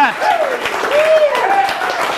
that?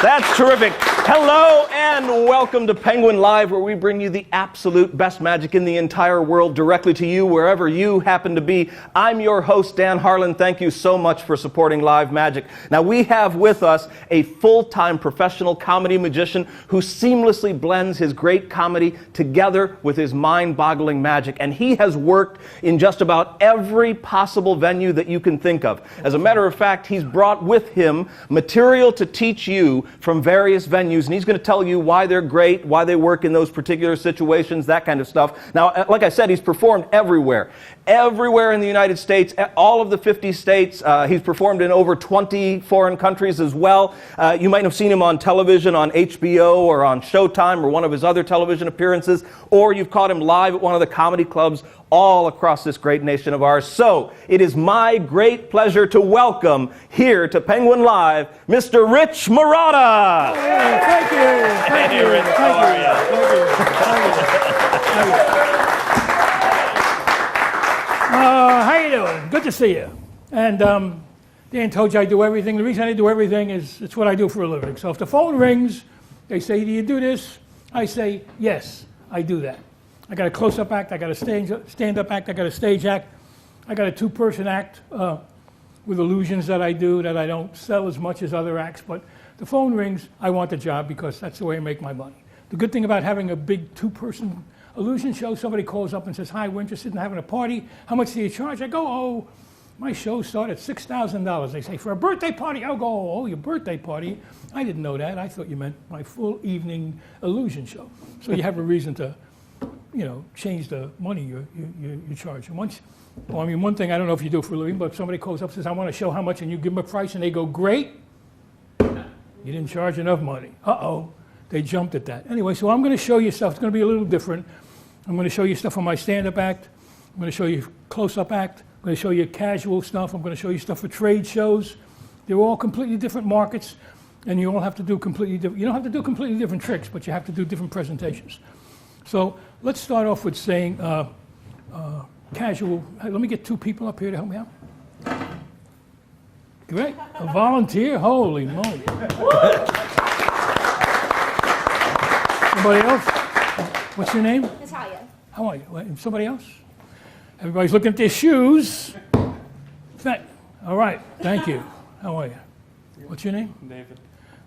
That's terrific. Hello and welcome to Penguin Live, where we bring you the absolute best magic in the entire world directly to you wherever you happen to be. I'm your host, Dan Harlan. Thank you so much for supporting Live Magic. Now, we have with us a full-time professional comedy magician who seamlessly blends his great comedy together with his mind-boggling magic. And he has worked in just about every possible venue that you can think of. As a matter of fact, he's brought with him material to teach you from various venues. And he's going to tell you why they're great, why they work in those particular situations, that kind of stuff. Now, like I said, he's performed everywhere. Everywhere in the United States, all of the 50 states. He's performed in over 20 foreign countries as well. You might have seen him on television, on HBO or on Showtime or one of his other television appearances, or you've caught him live at one of the comedy clubs all across this great nation of ours. So it is my great pleasure to welcome here to Penguin Live, Mr. Rich Marotta. Oh, thank you. Thank you, Rich. How are you? How you doing? Good to see you. And Dan told you I do everything. The reason I do everything is it's what I do for a living. So if the phone rings, they say, do you do this? I say, yes, I do that. I got a close-up act, I got a stand-up act, I got a stage act, I got a two-person act with illusions that I do that I don't sell as much as other acts, but the phone rings, I want the job because that's the way I make my money. The good thing about having a big two-person illusion show, somebody calls up and says, hi, we're interested in having a party, how much do you charge? I go, oh, my shows start at $6,000. They say, for a birthday party? I'll go, oh, your birthday party? I didn't know that. I thought you meant my full evening illusion show. So you have a reason to change the money you charge. And one thing, I don't know if you do it for a living, but if somebody calls up and says, I want to show how much, and you give them a price, and they go, great, you didn't charge enough money. Uh-oh, they jumped at that. Anyway, so I'm going to show you stuff. It's going to be a little different. I'm going to show you stuff on my stand-up act. I'm going to show you close-up act. I'm going to show you casual stuff. I'm going to show you stuff for trade shows. They're all completely different markets, and you all have to do completely different. You don't have to do completely different tricks, but you have to do different presentations. So let's start off with saying casual. Hey, let me get two people up here to help me out. Great. A volunteer? Holy moly. Somebody else? What's your name? Natalia. How are you? Somebody else? Everybody's looking at their shoes. All right. Thank you. How are you? What's your name? David.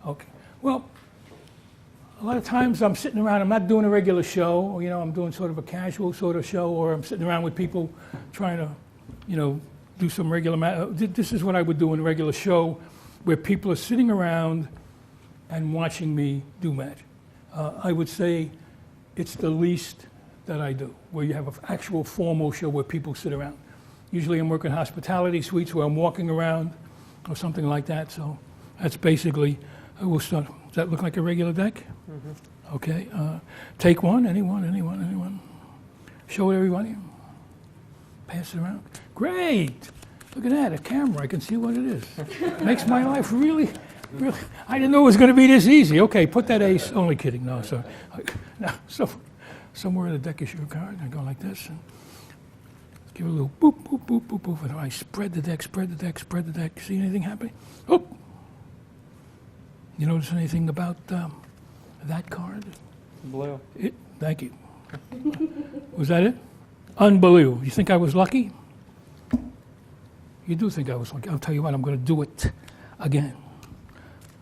Okay. Well, a lot of times I'm sitting around, I'm not doing a regular show, or, I'm doing sort of a casual sort of show, or I'm sitting around with people trying to, do some regular, this is what I would do in a regular show, where people are sitting around and watching me do magic. I would say it's the least that I do, where you have an actual formal show where people sit around. Usually I'm working hospitality suites where I'm walking around, or something like that, so that's basically, we'll start. Does that look like a regular deck? Mm-hmm. Okay. Take one. Anyone. Show it everybody. Pass it around. Great. Look at that. A camera. I can see what it is. Makes my life really. I didn't know it was going to be this easy. Okay. Put that ace. Only kidding. No, sorry. Now, somewhere in the deck is your card. I go like this. And give it a little boop, boop, boop, boop, boop. And I spread the deck. See anything happening? Oh. You notice anything about that card? Blue. Thank you. Was that it? Unbelievable. You think I was lucky? You do think I was lucky. I'll tell you what, I'm going to do it again.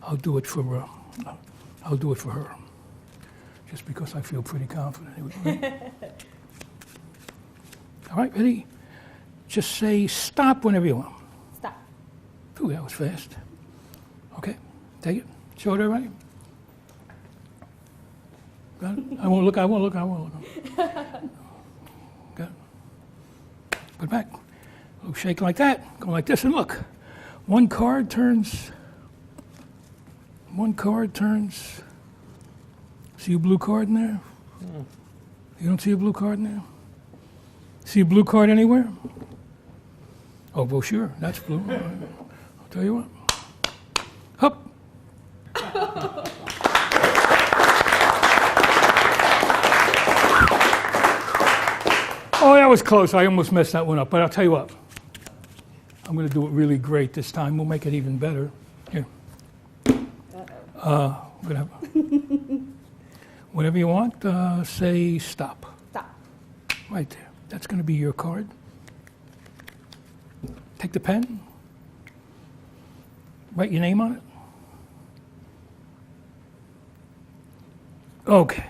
I'll do it for her. Just because I feel pretty confident. All right, ready? Just say stop whenever you want. Stop. Ooh, that was fast. Okay, take it. Show it everybody. Got it? I won't look. Got it. Put it back. A little shake like that. Go like this and look. One card turns. See a blue card in there? You don't see a blue card in there? See a blue card anywhere? Oh, well, sure. That's blue. I'll tell you what. Hup. Oh, that was close. I almost messed that one up. But I'll tell you what. I'm going to do it really great this time. We'll make it even better. Here. We're gonna have, whatever you want, say stop. Stop. Right there. That's going to be your card. Take the pen. Write your name on it. Okay.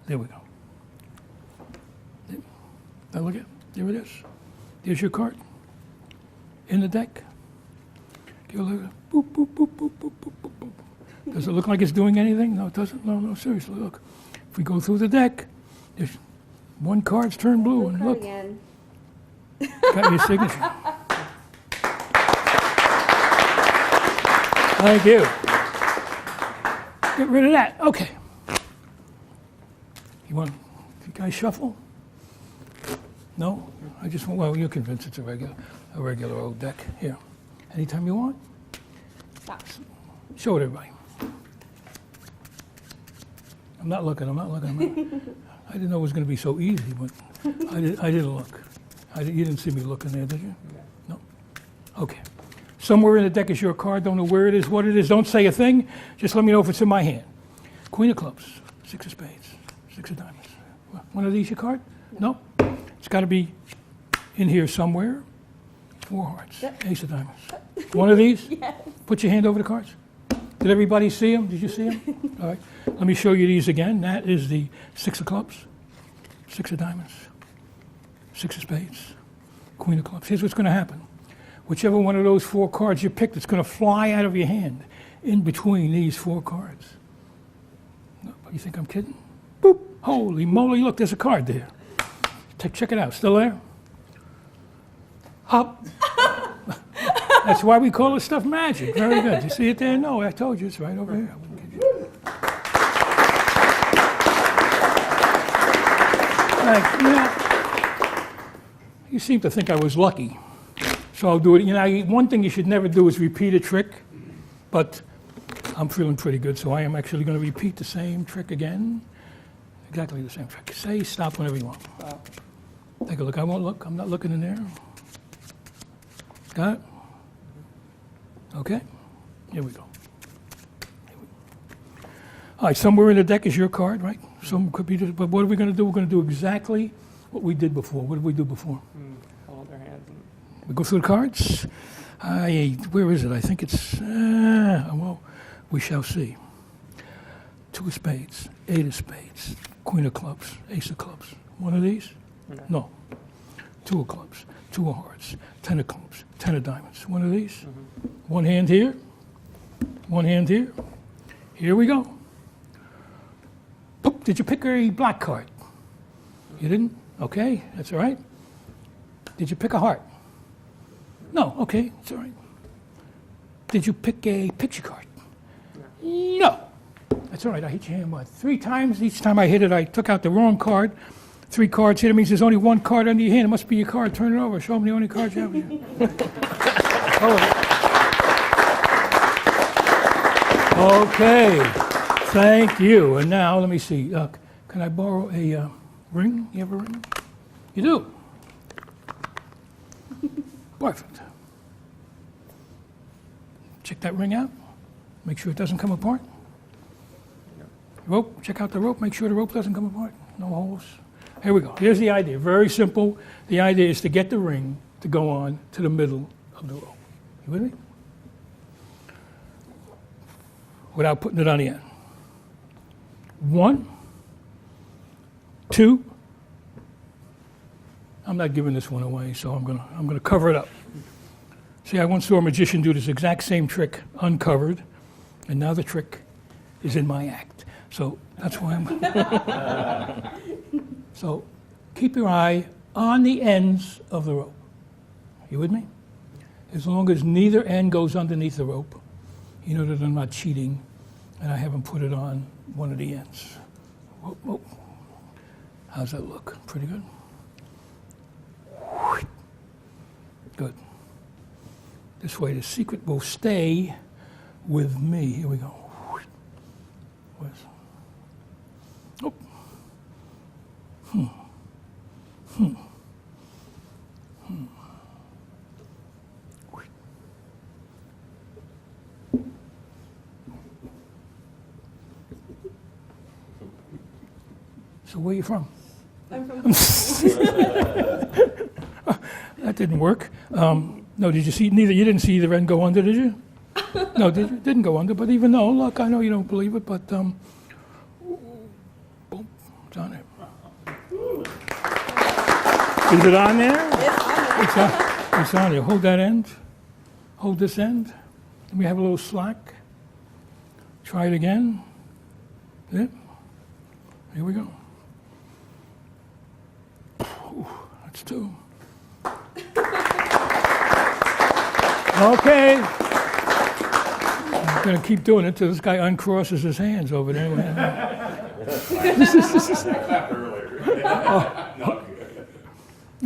There we go. Now look at, there it is. There's your card. In the deck. Give a look. Boop, boop, boop, boop, boop, boop, boop, boop. Does it look like it's doing anything? No, it doesn't. No, seriously, look. If we go through the deck, there's one card's turned blue, and look, Again. got your signature. Thank you. Get rid of that. Okay. You guys shuffle? No? I just want, well, you're convinced it's a regular old deck. Here. Anytime you want. Stop. Show it everybody. I'm not looking. I didn't know it was going to be so easy, but I didn't look. You didn't see me looking there, did you? No. Okay. Somewhere in the deck is your card. Don't know where it is, what it is. Don't say a thing. Just let me know if it's in my hand. Queen of clubs, 6 of spades, 6 of diamonds. One of these your card? No. It's got to be in here somewhere. 4 hearts, Yep. Ace of diamonds. One of these? Yes. Put your hand over the cards. Did everybody see them? Did you see them? All right. Let me show you these again. That is the 6 of clubs, 6 of diamonds, 6 of spades, Queen of clubs. Here's what's going to happen. Whichever one of those 4 cards you picked, it's going to fly out of your hand in between these 4 cards. No, you think I'm kidding? Boop. Holy moly, look, there's a card there. Check it out. Still there? Hop. That's why we call this stuff magic. Very good. You see it there? No, I told you it's right over here. You seem to think I was lucky. So I'll do it. One thing you should never do is repeat a trick, but I'm feeling pretty good, so I am actually going to repeat the same trick again. Exactly the same trick. Say stop whenever you want. Take a look. I won't look. I'm not looking in there. Got it? Okay. Here we go. All right, somewhere in the deck is your card, right? Some could be, but what are we going to do? We're going to do exactly what we did before. What did we do before? Hold their hands. We go through the cards. Where is it? I think it's, well, we shall see. 2 of spades, 8 of spades, Queen of clubs, Ace of clubs. One of these? No. 2 of clubs, 2 of hearts, 10 of clubs, 10 of diamonds. One of these? One hand here, one hand here. Here we go. Poop. Did you pick a black card? You didn't? Okay, that's all right. Did you pick a heart? No, okay, it's all right. Did you pick a picture card? No. That's all right, I hit your hand, 3 times? Each time I hit it, I took out the wrong card. 3 cards hit, it means there's only 1 card under your hand. It must be your card. Turn it over. Show them the only cards you have in your hand. Okay, thank you. And now, let me see. Can I borrow a ring? You have a ring? You do? Perfect. Check that ring out. Make sure it doesn't come apart. Rope, check out the rope. Make sure the rope doesn't come apart. No holes. Here we go. Here's the idea. Very simple. The idea is to get the ring to go on to the middle of the rope. You with me? Without putting it on the end. 1, 2. I'm not giving this one away, so I'm gonna cover it up. See, I once saw a magician do this exact same trick uncovered, and now the trick is in my act. So that's why I'm. So keep your eye on the ends of the rope. You with me? As long as neither end goes underneath the rope, you know that I'm not cheating, and I haven't put it on one of the ends. Whoa, whoa. How's that look? Pretty good? Good. This way the secret will stay with me. Here we go. Where's... Oh. So where are you from? I'm from That didn't work. No, did you see? You didn't see the end go under, did you? No, didn't go under. But even though, look, I know you don't believe it, but boom, it's on there. Is it on there? It's on there. Hold that end. Hold this end. Let me have a little slack. Try it again. Yeah. Here we go. Ooh, that's two. Okay. I'm going to keep doing it till this guy uncrosses his hands over there.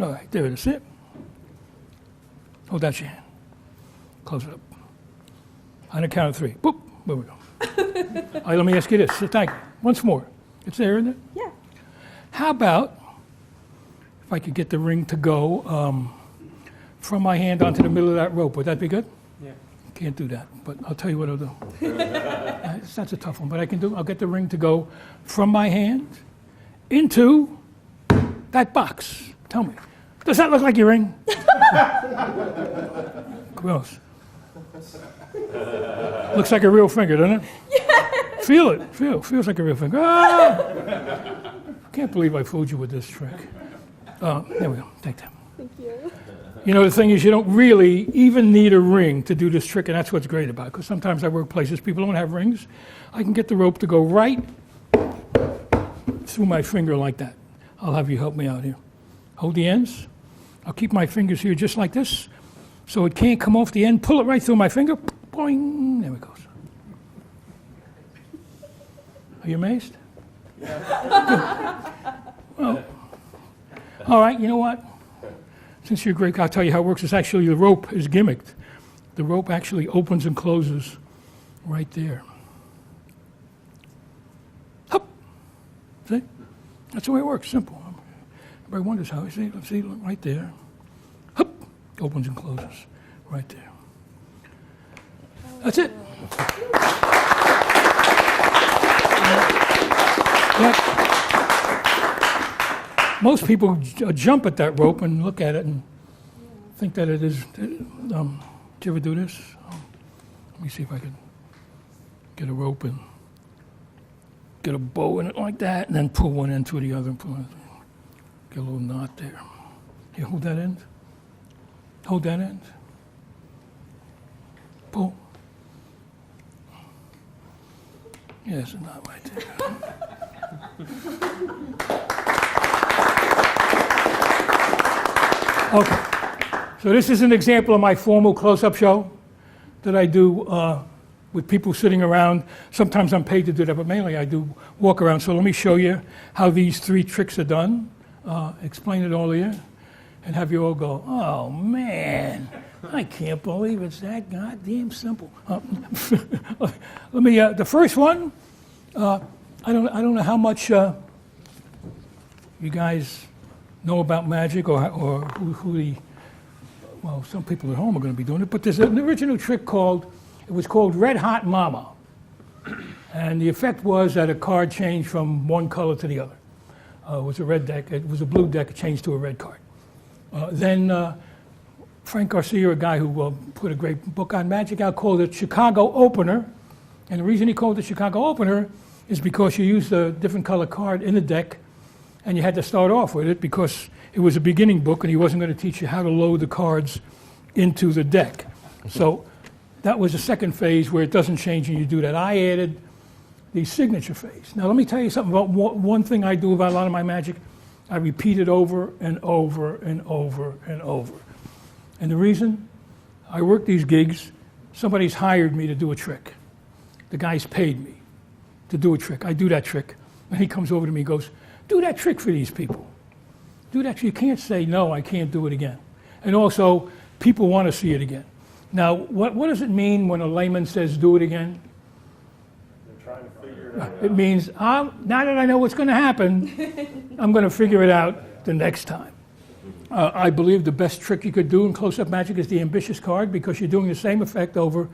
All right, there it is. Sit. Hold out your hand. Close it up. On the count of three. Boop. There we go. All right, let me ask you this. Thank you. Once more. It's there, isn't it? Yeah. How about if I could get the ring to go from my hand onto the middle of that rope? Would that be good? Yeah. Can't do that, but I'll tell you what I'll do. That's a tough one, but I'll get the ring to go from my hand into that box. Tell me, does that look like your ring? Gross. Looks like a real finger, doesn't it? Yes. Feel it. Feels like a real finger. Ah! Can't believe I fooled you with this trick. There we go. Take that. Thank you. You know, the thing is, you don't really even need a ring to do this trick, and that's what's great about it, because sometimes I work places, people don't have rings. I can get the rope to go right through my finger like that. I'll have you help me out here. Hold the ends. I'll keep my fingers here just like this, so it can't come off the end. Pull it right through my finger. Boing. There it goes. Are you amazed? Well, all right, you know what? Since you're great, I'll tell you how it works. It's actually the rope is gimmicked. The rope actually opens and closes right there. Hup. See? That's the way it works. Simple. Everybody wonders how. See, look right there. Hup. Opens and closes right there. That's it. But most people jump at that rope and look at it and think that it is. Did you ever do this? Let me see if I can get a rope and get a bow in it like that, and then pull one end to the other and pull it. Get a little knot there. Here, hold that end. Hold that end. Pull. Yeah, it's a knot right there. Okay, so this is an example of my formal close-up show that I do with people sitting around. Sometimes I'm paid to do that, but mainly I do walk around. So let me show you how these three tricks are done, explain it all here, and have you all go, oh man, I can't believe it's that goddamn simple. Let me, the first one, I don't know how much you guys know about magic or well, some people at home are going to be doing it, but there's an original trick it was called Red Hot Mama. And the effect was that a card changed from one color to the other. It was a red deck, it was a blue deck, it changed to a red card. Then Frank Garcia, a guy who put a great book on magic out, called it Chicago Opener. And the reason he called it Chicago Opener is because you used a different color card in the deck, and you had to start off with it because it was a beginning book and he wasn't going to teach you how to load the cards into the deck. So that was the second phase where it doesn't change and you do that. I added the signature phase. Now let me tell you something about one thing I do about a lot of my magic. I repeat it over and over and over and over. And the reason I work these gigs, somebody's hired me to do a trick. The guy's paid me to do a trick. I do that trick. And he comes over to me and goes, do that trick for these people. Do that. You can't say, no, I can't do it again. And also, people want to see it again. Now, what does it mean when a layman says, do it again? They're trying to figure it out. It means, now that I know what's going to happen, I'm going to figure it out the next time. I believe the best trick you could do in close-up magic is the ambitious card, because you're doing the same effect over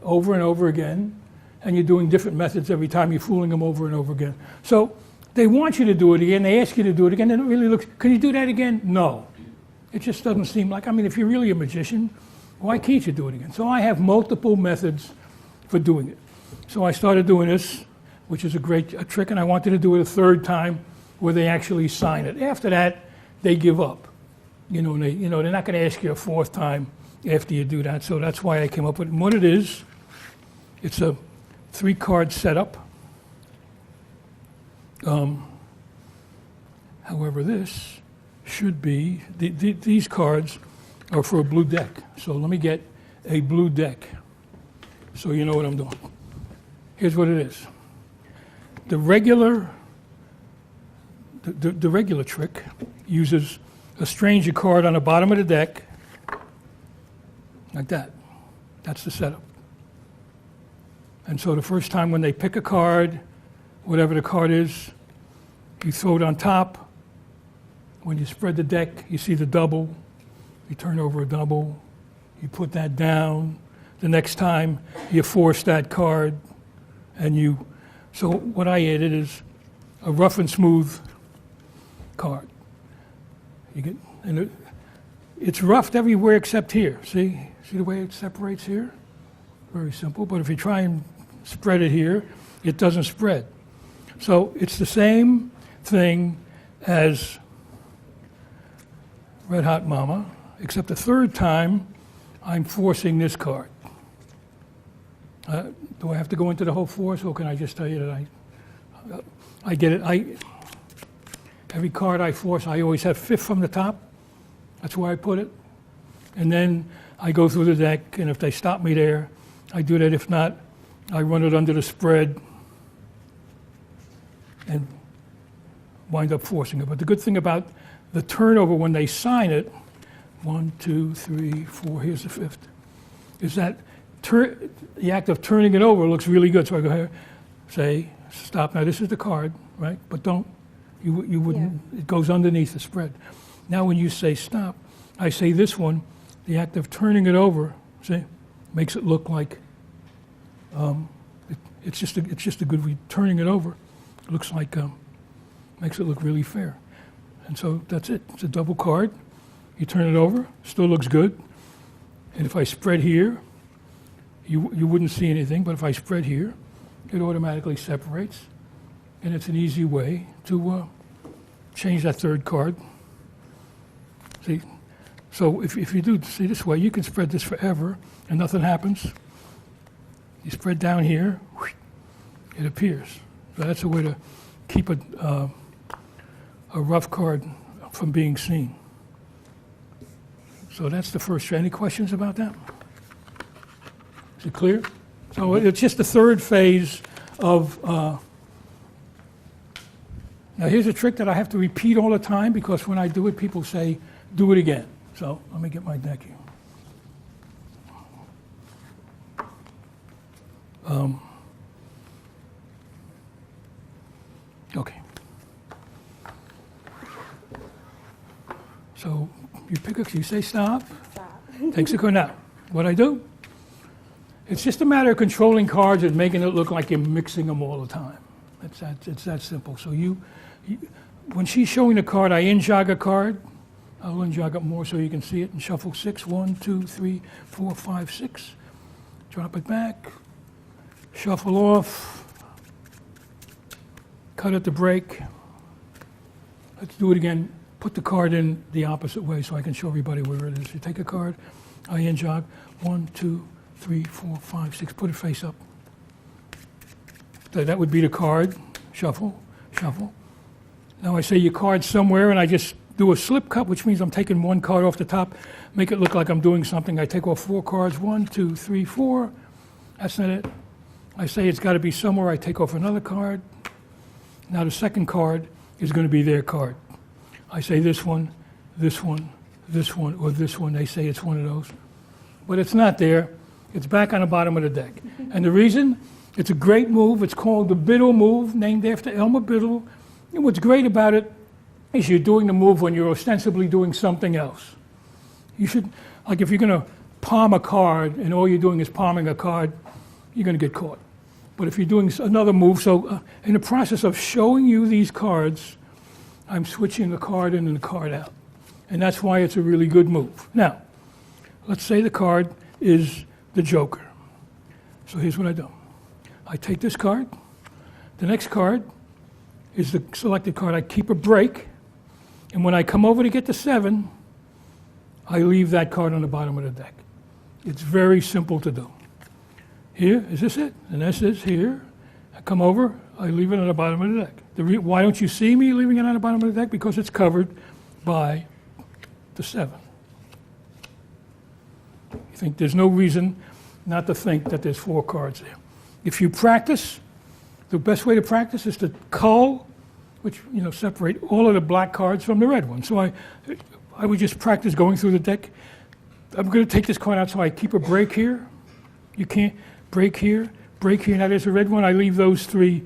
and over again, and you're doing different methods every time. You're fooling them over and over again. So they want you to do it again. They ask you to do it again. And it really looks, can you do that again? No. It just doesn't seem like, I mean, if you're really a magician, why can't you do it again? So I have multiple methods for doing it. So I started doing this, which is a trick, and I wanted to do it a third time where they actually sign it. After that, they give up. They're not going to ask you a fourth time after you do that. So that's why I came up with it. And what it is, it's a 3-card setup. However, this should be, these cards are for a blue deck. So let me get a blue deck so you know what I'm doing. Here's what it is. The regular trick uses a stranger card on the bottom of the deck, like that. That's the setup. And so the first time when they pick a card, whatever the card is, you throw it on top. When you spread the deck, you see the double. You turn over a double. You put that down. The next time, you force that card, and so what I added is a rough and smooth card. It's roughed everywhere except here. See the way it separates here? Very simple. But if you try and spread it here, it doesn't spread. So it's the same thing as Red Hot Mama, except the third time I'm forcing this card. Do I have to go into the whole force, or can I just tell you that I get it? Every card I force, I always have 5th from the top. That's where I put it. And then I go through the deck, and if they stop me there, I do that. If not, I run it under the spread and wind up forcing it. But the good thing about the turnover when they sign it, 1, 2, 3, 4, here's the 5th, is that the act of turning it over looks really good. So I go here, say, stop. Now this is the card, right? But you wouldn't, it goes underneath the spread. Now when you say stop, I say this one, the act of turning it over, see, makes it look like, it's just a good, turning it over, looks like, makes it look really fair. And so that's it. It's a double card. You turn it over, still looks good. And if I spread here, you wouldn't see anything, but if I spread here, it automatically separates. And it's an easy way to change that third card. See? So if you do see this way, you can spread this forever and nothing happens. You spread down here, it appears. So that's a way to keep a rough card from being seen. So that's the first. Any questions about that? Is it clear? So it's just the third phase of. Now here's a trick that I have to repeat all the time because when I do it, people say, "Do it again." So let me get my deck here. Okay. So you say stop. Stop. Takes a card. Now, what I do? It's just a matter of controlling cards and making it look like you're mixing them all the time. It's that simple. So when she's showing the card, I in-jog a card. I'll in-jog it more so you can see it and shuffle 6. 1, 2, 3, 4, 5, 6. Drop it back. Shuffle off. Cut at the break. Let's do it again. Put the card in the opposite way so I can show everybody where it is. You take a card, I in-jog. 1, 2, 3, 4, 5, 6. Put it face up. So that would be the card. Shuffle, shuffle. Now I say your card's somewhere and I just do a slip cut, which means I'm taking one card off the top, make it look like I'm doing something. I take off 4 cards. 1, 2, 3, 4. That's not it. I say it's got to be somewhere. I take off another card. Now the second card is going to be their card. I say this one, this one, this one, or this one. They say it's one of those. But it's not there. It's back on the bottom of the deck. And the reason, it's a great move. It's called the Biddle move, named after Elmer Biddle. And what's great about it is you're doing the move when you're ostensibly doing something else. You should, like if you're going to palm a card and all you're doing is palming a card, you're going to get caught. But if you're doing another move, so in the process of showing you these cards, I'm switching the card in and the card out. And that's why it's a really good move. Now, let's say the card is the Joker. So here's what I do. I take this card. The next card is the selected card. I keep a break. And when I come over to get the 7, I leave that card on the bottom of the deck. It's very simple to do. Here, is this it? And this is here. I come over, I leave it on the bottom of the deck. Why don't you see me leaving it on the bottom of the deck? Because it's covered by the 7. You think there's no reason not to think that there's 4 cards there. If you practice, the best way to practice is to cull, which, separate all of the black cards from the red ones. So I would just practice going through the deck. I'm going to take this card out, so I keep a break here. You can't break here. Now there's a red one. I leave those 3.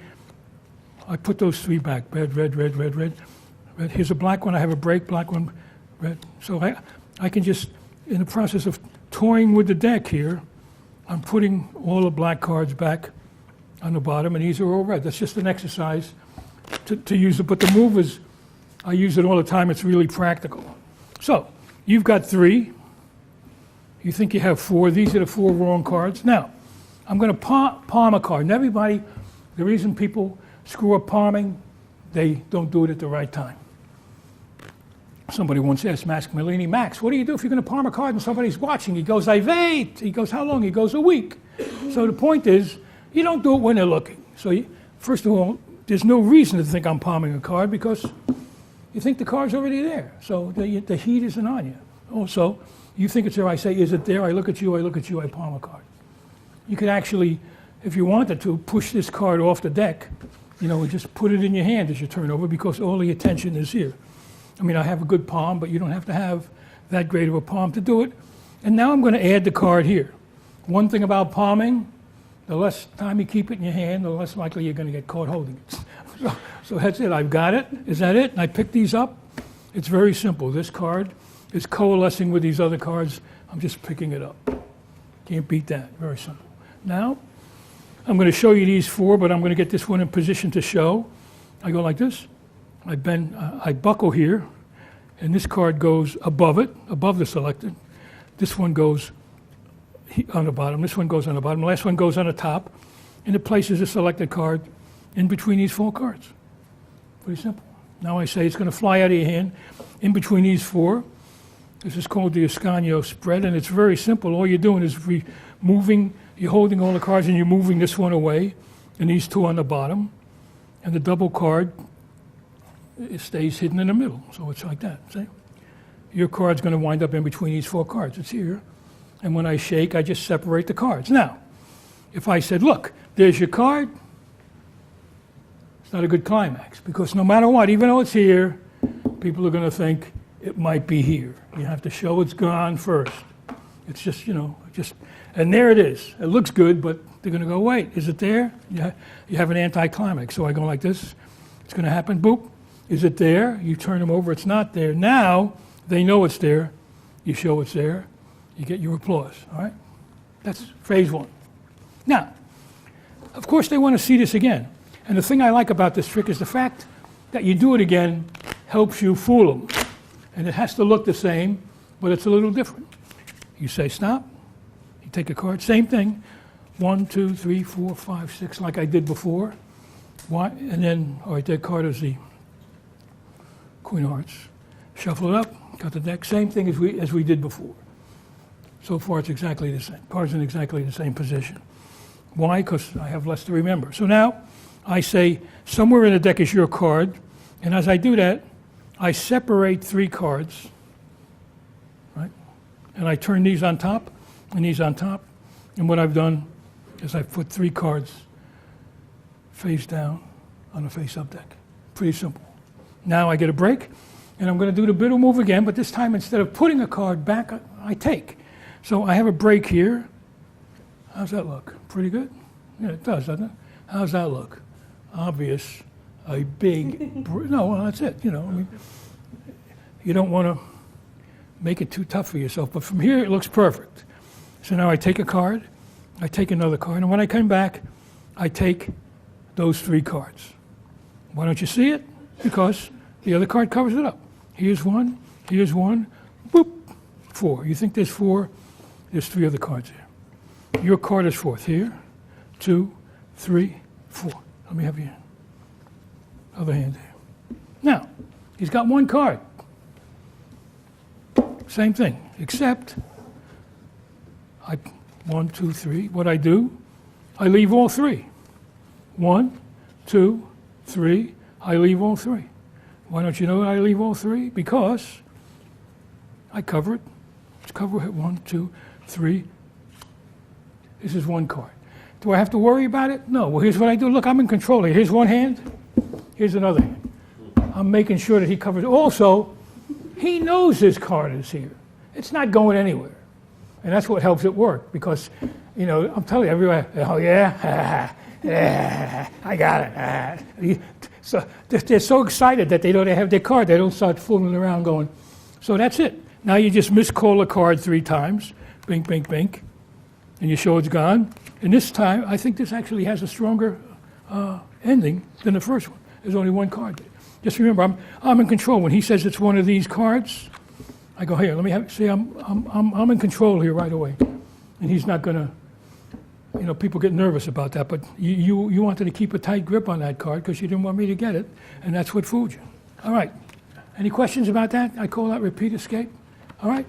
I put those 3 back. Red, red, red, red, red, red. Here's a black one. I have a break. Black one, red. So I can just, in the process of toying with the deck here, I'm putting all the black cards back on the bottom, and these are all red. That's just an exercise to use it. But the move is, I use it all the time. It's really practical. So you've got 3. You think you have 4. These are the 4 wrong cards. Now, I'm going to palm a card. And everybody, the reason people screw up palming, they don't do it at the right time. Somebody once asked Max Malini, Max, what do you do if you're going to palm a card and somebody's watching? He goes, I wait. He goes, how long? He goes, a week. So the point is, you don't do it when they're looking. So first of all, there's no reason to think I'm palming a card because you think the card's already there. So the heat isn't on you. Also, you think it's there, I say, is it there? I look at you, I palm a card. You could actually, if you wanted to, push this card off the deck, and just put it in your hand as you turn over because all the attention is here. I mean, I have a good palm, but you don't have to have that great of a palm to do it. And now I'm going to add the card here. One thing about palming, the less time you keep it in your hand, the less likely you're going to get caught holding it. So that's it. I've got it. Is that it? And I pick these up. It's very simple. This card is coalescing with these other cards. I'm just picking it up. Can't beat that. Very simple. Now, I'm going to show you these 4, but I'm going to get this one in position to show. I go like this. I bend, I buckle here, and this card goes above it, above the selected. This one goes on the bottom. This one goes on the bottom. The last one goes on the top, and it places the selected card in between these 4 cards. Pretty simple. Now I say it's going to fly out of your hand in between these 4. This is called the Ascanio spread, and it's very simple. All you're doing is moving, you're holding all the cards, and you're moving this one away, and these 2 on the bottom, and the double card, it stays hidden in the middle. So it's like that, see? Your card's going to wind up in between these 4 cards. It's here. And when I shake, I just separate the cards. Now, if I said, look, there's your card, it's not a good climax because no matter what, even though it's here, people are going to think it might be here. You have to show it's gone first. It's just, and there it is. It looks good, but they're going to go, wait, is it there? You have an anticlimax. So I go like this. It's going to happen, boop. Is it there? You turn them over, it's not there. Now, they know it's there. You show it's there. You get your applause, all right? That's phase 1. Now, of course, they want to see this again. And the thing I like about this trick is the fact that you do it again helps you fool them. And it has to look the same, but it's a little different. You say stop. You take a card, same thing. 1, 2, 3, 4, 5, 6, like I did before. And then, all right, that card is the Queen of Hearts. Shuffle it up, got the deck. Same thing as we did before. So far, it's exactly the same. Cards in exactly the same position. Why? Because I have less to remember. So now, I say, somewhere in the deck is your card. And as I do that, I separate 3 cards, right? And I turn these on top and these on top. And what I've done is I've put 3 cards face down on a face-up deck. Pretty simple. Now I get a break, and I'm going to do the biddle move again, but this time instead of putting a card back, I take. So I have a break here. How's that look? Pretty good? Yeah, it does, doesn't it? How's that look? Obvious, a big, no, well, that's it, I mean, you don't want to make it too tough for yourself, but from here it looks perfect. So now I take a card, I take another card, and when I come back, I take those 3 cards. Why don't you see it? Because the other card covers it up. Here's one, boop, 4. You think there's 4? There's 3 other cards there. Your card is 4th. Here, 2, 3, 4. Let me have your other hand there. Now, he's got 1 card. Same thing, except 1, 2, 3. What I do, I leave all 3. 1, 2, 3. I leave all 3. Why don't you know I leave all 3? Because I cover it. Let's cover it. 1, 2, 3. This is 1 card. Do I have to worry about it? No. Well, here's what I do. Look, I'm in control here. Here's 1 hand. Here's another hand. I'm making sure that he covers it. Also, he knows his card is here. It's not going anywhere. And that's what helps it work because, you know, I'm telling you, everywhere, oh yeah, I got it. So they're so excited that they have their card. They don't start fooling around going. So that's it. Now you just miscall a card 3 times. Bink, bink, bink. And you show it's gone. And this time, I think this actually has a stronger ending than the first one. There's only 1 card there. Just remember, I'm in control. When he says it's one of these cards, I go, here, let me see, I'm in control here right away. And he's not going to, you know, people get nervous about that, but you wanted to keep a tight grip on that card because you didn't want me to get it, and that's what fooled you. All right. Any questions about that? I call that repeat escape. All right.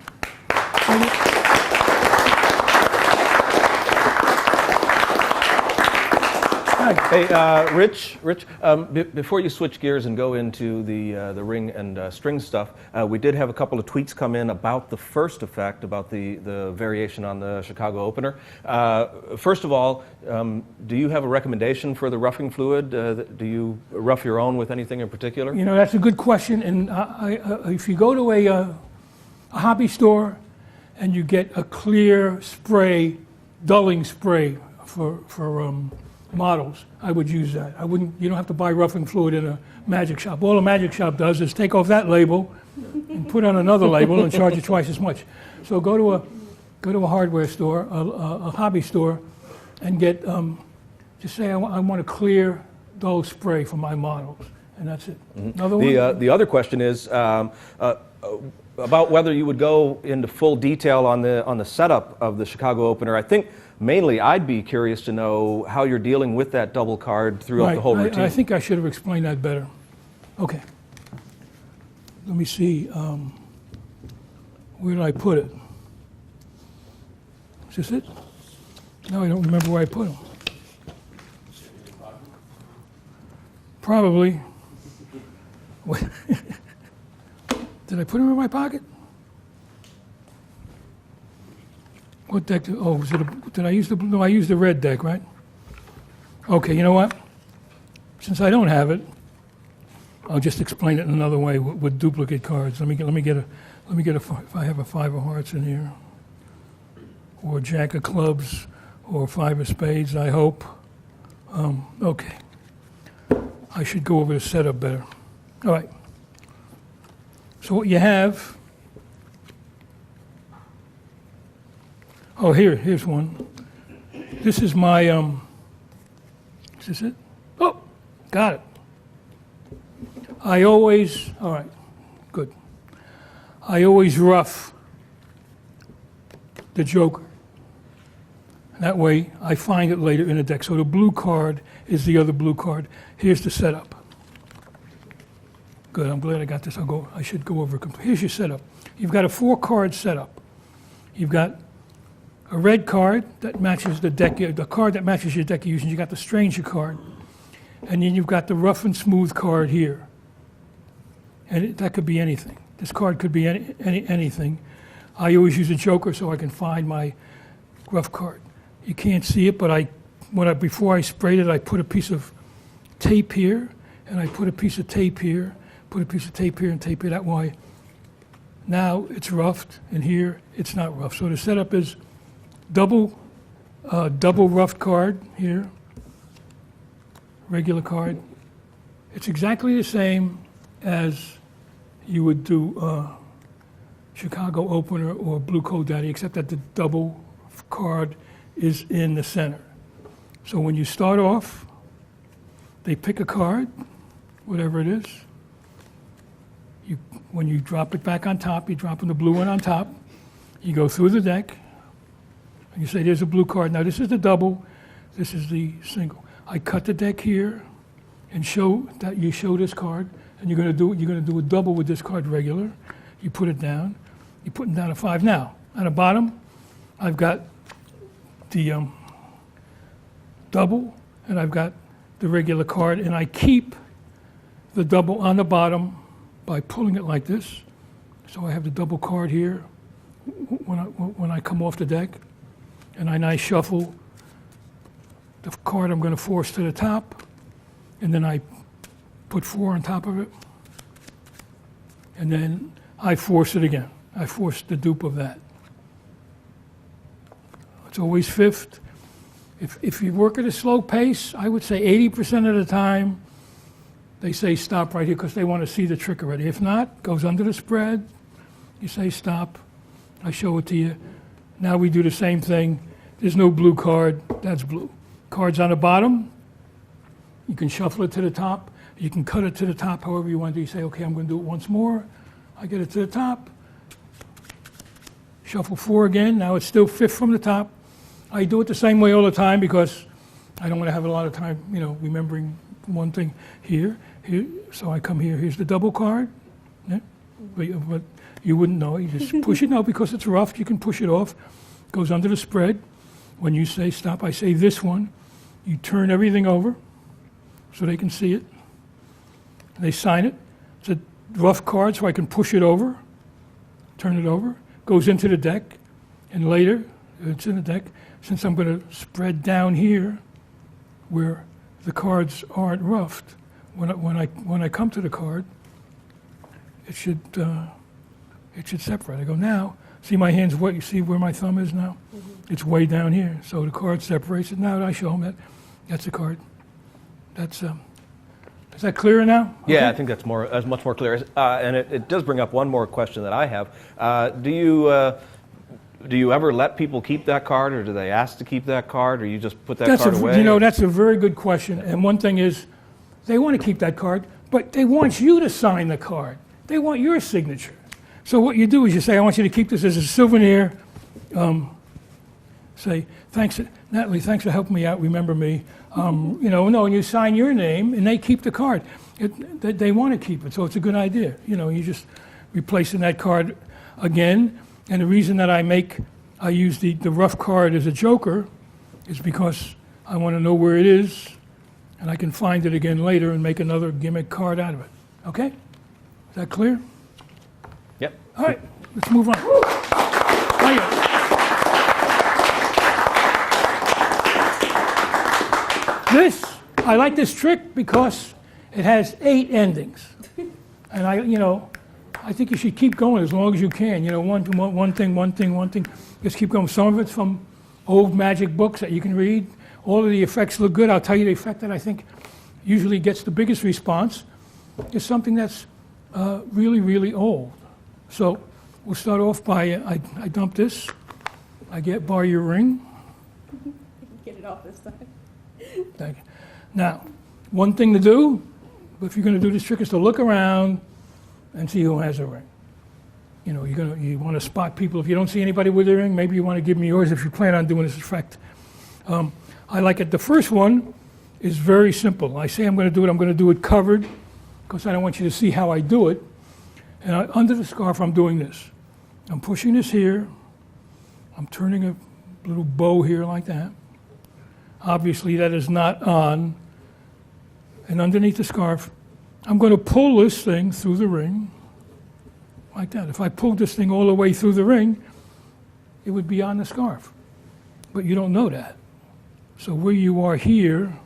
Hey, Rich, before you switch gears and go into the ring and string stuff, we did have a couple of tweets come in about the first effect, about the variation on the Chicago opener. First of all, do you have a recommendation for the roughing fluid? Do you rough your own with anything in particular? You know, that's a good question. And if you go to a hobby store and you get a clear spray, dulling spray for models, I would use that. I wouldn't. You don't have to buy roughing fluid in a magic shop. All a magic shop does is take off that label and put on another label and charge you twice as much. So go to a hardware store, a hobby store, and get just say I want a clear dull spray for my models, and that's it. Mm-hmm. Another one. The other question is about whether you would go into full detail on the setup of the Chicago opener. I think mainly I'd be curious to know how you're dealing with that double card throughout the whole routine. I think I should have explained that better. Okay. Let me see. Where did I put it? Is this it? No, I don't remember where I put them. Probably. Did I put them in my pocket? What deck? Oh, did I use the blue? No, I used the red deck, right? Okay, you know what? Since I don't have it, I'll just explain it in another way with duplicate cards. Let me get a. If I have a 5 of hearts in here, or a jack of clubs, or 5 of spades, I hope. Okay. I should go over the setup better. All right. So what you have. Oh, here's one. This is my, is this it? Oh, got it. All right, good. I always rough the joker. That way, I find it later in the deck. So the blue card is the other blue card. Here's the setup. Good, I'm glad I got this. I should go over it. Here's your setup. You've got a 4-card setup. You've got a red card that matches the deck, the card that matches your deck you're using. You got the stranger card, and then you've got the rough and smooth card here. And that could be anything. This card could be anything. I always use a joker so I can find my rough card. You can't see it, but before I sprayed it, I put a piece of tape here, and I put a piece of tape here, put a piece of tape here, and tape here. That way, now it's roughed, and here it's not rough. So the setup is double roughed card here, regular card. It's exactly the same as you would do Chicago opener or Blue Coat Daddy, except that the double card is in the center. So when you start off, they pick a card, whatever it is. When you drop it back on top, you drop in the blue one on top. You go through the deck, and you say, there's a blue card. Now, this is the double. This is the single. I cut the deck here and show that you show this card, and you're going to do a double with this card regular. You put it down. You're putting down a 5. Now, on the bottom, I've got the double, and I've got the regular card, and I keep the double on the bottom by pulling it like this. So I have the double card here when I come off the deck, and I shuffle the card I'm going to force to the top, and then I put 4 on top of it, and then I force it again. I force the dupe of that. It's always fifth. If you work at a slow pace, I would say 80% of the time, they say stop right here because they want to see the trick already. If not, goes under the spread. You say stop. I show it to you. Now we do the same thing. There's no blue card. That's blue. Cards on the bottom. You can shuffle it to the top. You can cut it to the top however you want to. You say, okay, I'm going to do it once more. I get it to the top. Shuffle 4 again. Now it's still fifth from the top. I do it the same way all the time because I don't want to have a lot of time, remembering one thing here. So I come here. Here's the double card. Yeah? But you wouldn't know. You just push it. No, because it's rough, you can push it off. Goes under the spread. When you say stop, I say this one. You turn everything over so they can see it. They sign it. It's a rough card, so I can push it over, turn it over. Goes into the deck, and later, it's in the deck. Since I'm going to spread down here, where the cards aren't roughed, when I come to the card, it should separate. I go now. See my hands wet. You see where my thumb is now? Mm-hmm. It's way down here. So the card separates it. Now I show them that's a card. That's is that clearer now? Yeah, okay. I think that's much more clear. And it does bring up one more question that I have. Do you ever let people keep that card, or do they ask to keep that card, or you just put that card away? That's a very good question. And one thing is, they want to keep that card, but they want you to sign the card. They want your signature. So what you do is you say, I want you to keep this as a souvenir. Say, thanks, Natalie, thanks for helping me out. Remember me. And you sign your name, and they keep the card. They want to keep it, so it's a good idea. You just replacing that card again. And the reason that I use the rough card as a joker is because I want to know where it is, and I can find it again later and make another gimmick card out of it. Okay? Is that clear? Yep. All right, let's move on. I like this trick because it has 8 endings. And I think you should keep going as long as you can. One thing. Just keep going. Some of it's from old magic books that you can read. All of the effects look good. I'll tell you the effect that I think usually gets the biggest response is something that's really, really old. So we'll start off by, I dump this. I borrow your ring. Get it off this time. Thank you. Now, one thing to do, if you're going to do this trick, is to look around and see who has a ring. You want to spot people. If you don't see anybody with a ring, maybe you want to give me yours if you plan on doing this effect. I like it. The first one is very simple. I say I'm going to do it covered because I don't want you to see how I do it. And under the scarf, I'm doing this. I'm pushing this here. I'm turning a little bow here like that. Obviously, that is not on. And underneath the scarf, I'm going to pull this thing through the ring, like that. If I pulled this thing all the way through the ring, it would be on the scarf. But you don't know that. So where you are here,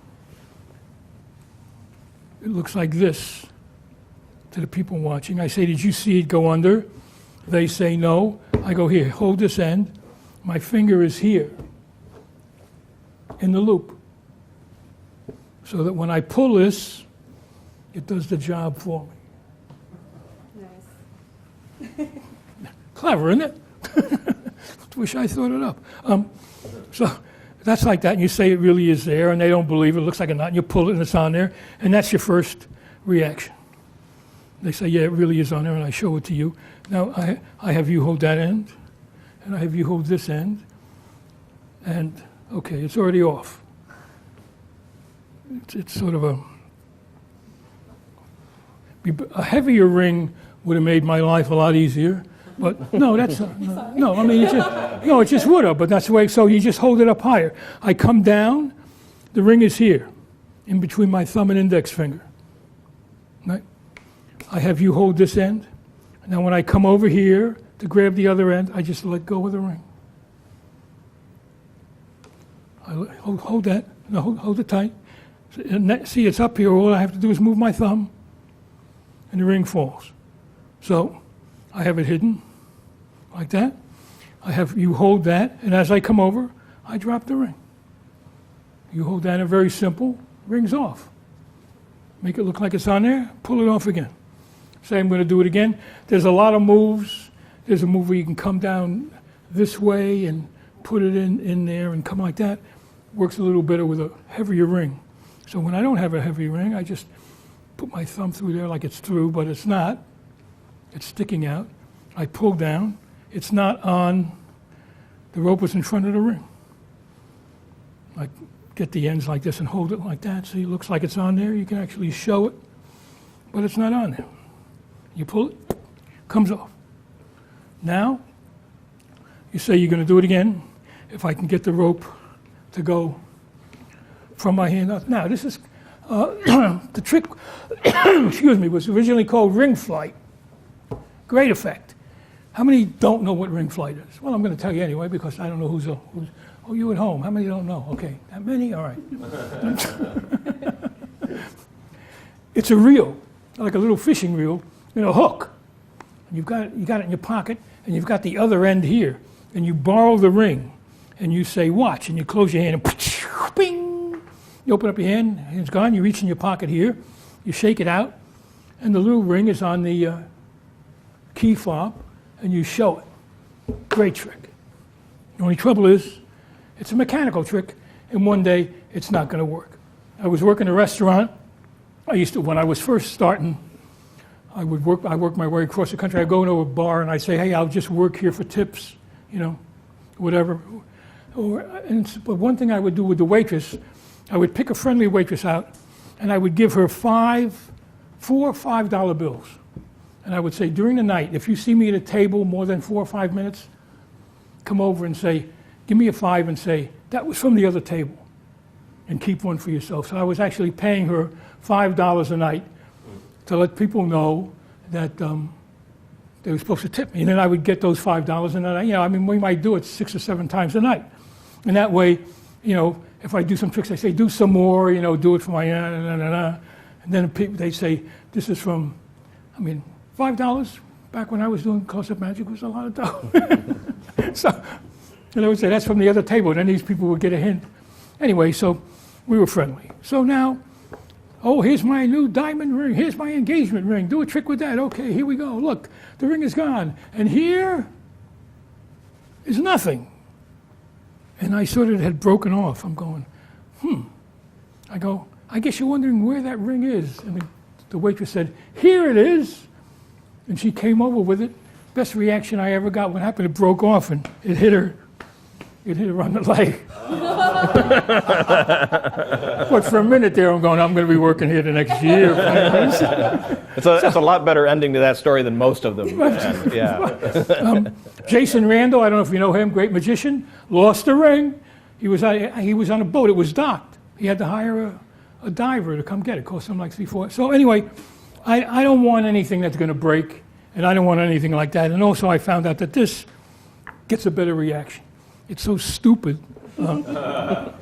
it looks like this to the people watching. I say, did you see it go under? They say no. I go, here, hold this end. My finger is here in the loop. So that when I pull this, it does the job for me. Nice. Clever, isn't it? Wish I thought it up. So that's like that, and you say it really is there, and they don't believe it. It looks like a knot, and you pull it, and it's on there, and that's your first reaction. They say, yeah, it really is on there, and I show it to you. Now, I have you hold that end, and I have you hold this end, and, okay, it's already off. It's sort of a heavier ring would have made my life a lot easier, but no, that's no. I mean, it just would have. But that's the way. So you just hold it up higher. I come down, the ring is here, in between my thumb and index finger. Right? I have you hold this end. Now, when I come over here to grab the other end, I just let go of the ring. I hold that. No, hold it tight. See, it's up here. All I have to do is move my thumb, and the ring falls. So I have it hidden like that. I have you hold that, and as I come over, I drop the ring. You hold that, and very simple, ring's off. Make it look like it's on there, pull it off again. Say I'm going to do it again. There's a lot of moves. There's a move where you can come down this way and put it in there and come like that. Works a little better with a heavier ring. So when I don't have a heavy ring, I just put my thumb through there like it's through, but it's not. It's sticking out. I pull down. It's not on. The rope is in front of the ring. I get the ends like this and hold it like that. See, it looks like it's on there. You can actually show it, but it's not on there. You pull it, comes off. Now, you say you're going to do it again. If I can get the rope to go from my hand up. Now, this is the trick, excuse me, was originally called ring flight. Great effect. How many don't know what ring flight is? Well, I'm going to tell you anyway because I don't know who's oh, you at home. How many don't know? Okay, that many? All right. It's a reel, like a little fishing reel, a hook. You got it in your pocket, and you've got the other end here, and you borrow the ring, and you say, watch, and you close your hand, and bing! You open up your hand, it's gone, you reach in your pocket here, you shake it out, and the little ring is on the key fob, and you show it. Great trick. The only trouble is, it's a mechanical trick, and one day, it's not going to work. I was working in a restaurant. When I was first starting, I worked my way across the country. I'd go into a bar and I'd say, hey, I'll just work here for tips, whatever. But one thing I would do with the waitress, I would pick a friendly waitress out and I would give her 4 $5 bills. And I would say, during the night, if you see me at a table more than 4 or 5 minutes, come over and say, give me a 5 and say, that was from the other table. And keep one for yourself. So I was actually paying her $5 a night to let people know that they were supposed to tip me. And then I would get those $5 and then, we might do it 6 or 7 times a night. And that way, if I do some tricks, I say, do some more, do it for my, and then they say, this is from, $5 back when I was doing close-up magic was a lot of dough. So, and I would say, that's from the other table. And then these people would get a hint. Anyway, so we were friendly. So now, oh, here's my new diamond ring. Here's my engagement ring. Do a trick with that. Okay, here we go. Look, the ring is gone. And here is nothing. And I sort of had broken off. I'm going, I go, I guess you're wondering where that ring is. And the waitress said, here it is. And she came over with it. Best reaction I ever got. What happened? It broke off and it hit her. It hit her on the leg. But for a minute there, I'm going to be working here the next year. It's a lot better ending to that story than most of them. And, yeah. Jason Randall, I don't know if you know him, great magician, lost a ring. He was on a boat. It was docked. He had to hire a diver to come get it. It cost him like $3-4. So anyway, I don't want anything that's going to break, and I don't want anything like that. And also I found out that this gets a better reaction. It's so stupid. So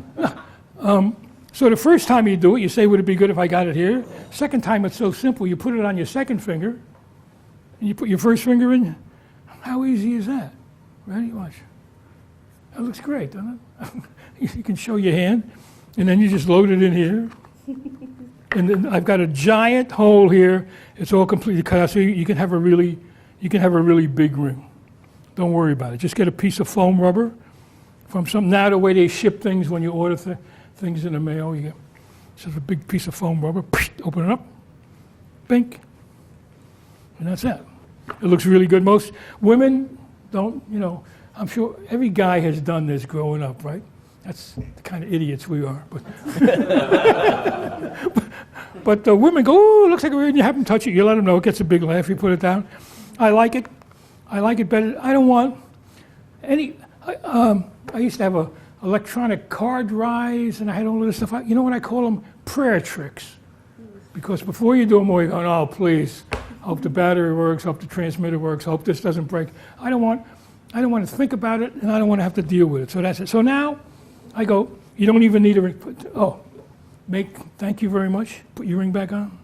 the first time you do it, you say, would it be good if I got it here? Second time, it's so simple. You put it on your second finger, and you put your first finger in. How easy is that? Ready? Watch. That looks great, doesn't it? You can show your hand, and then you just load it in here. And then I've got a giant hole here. It's all completely cut out, so you can have a really big ring. Don't worry about it. Just get a piece of foam from some, now the way they ship things when you order things in the mail, you get just a big piece of foam rubber, open it up, bink, and that's it. It looks really good. Most women don't, I'm sure every guy has done this growing up, right? That's the kind of idiots we are. But the women go, oh, it looks like a ring. You have them touch it. You let them know. It gets a big laugh. You put it down. I like it. I like it better. I don't want any. I used to have a electronic card rise, and I had all of this stuff. You know what I call them? Prayer tricks. Because before you do them all, you're going, oh, please. Hope the battery works. Hope the transmitter works. Hope this doesn't break. I don't want to think about it, and I don't want to have to deal with it. So that's it. So now I go, you don't even need a ring. Thank you very much. Put your ring back on.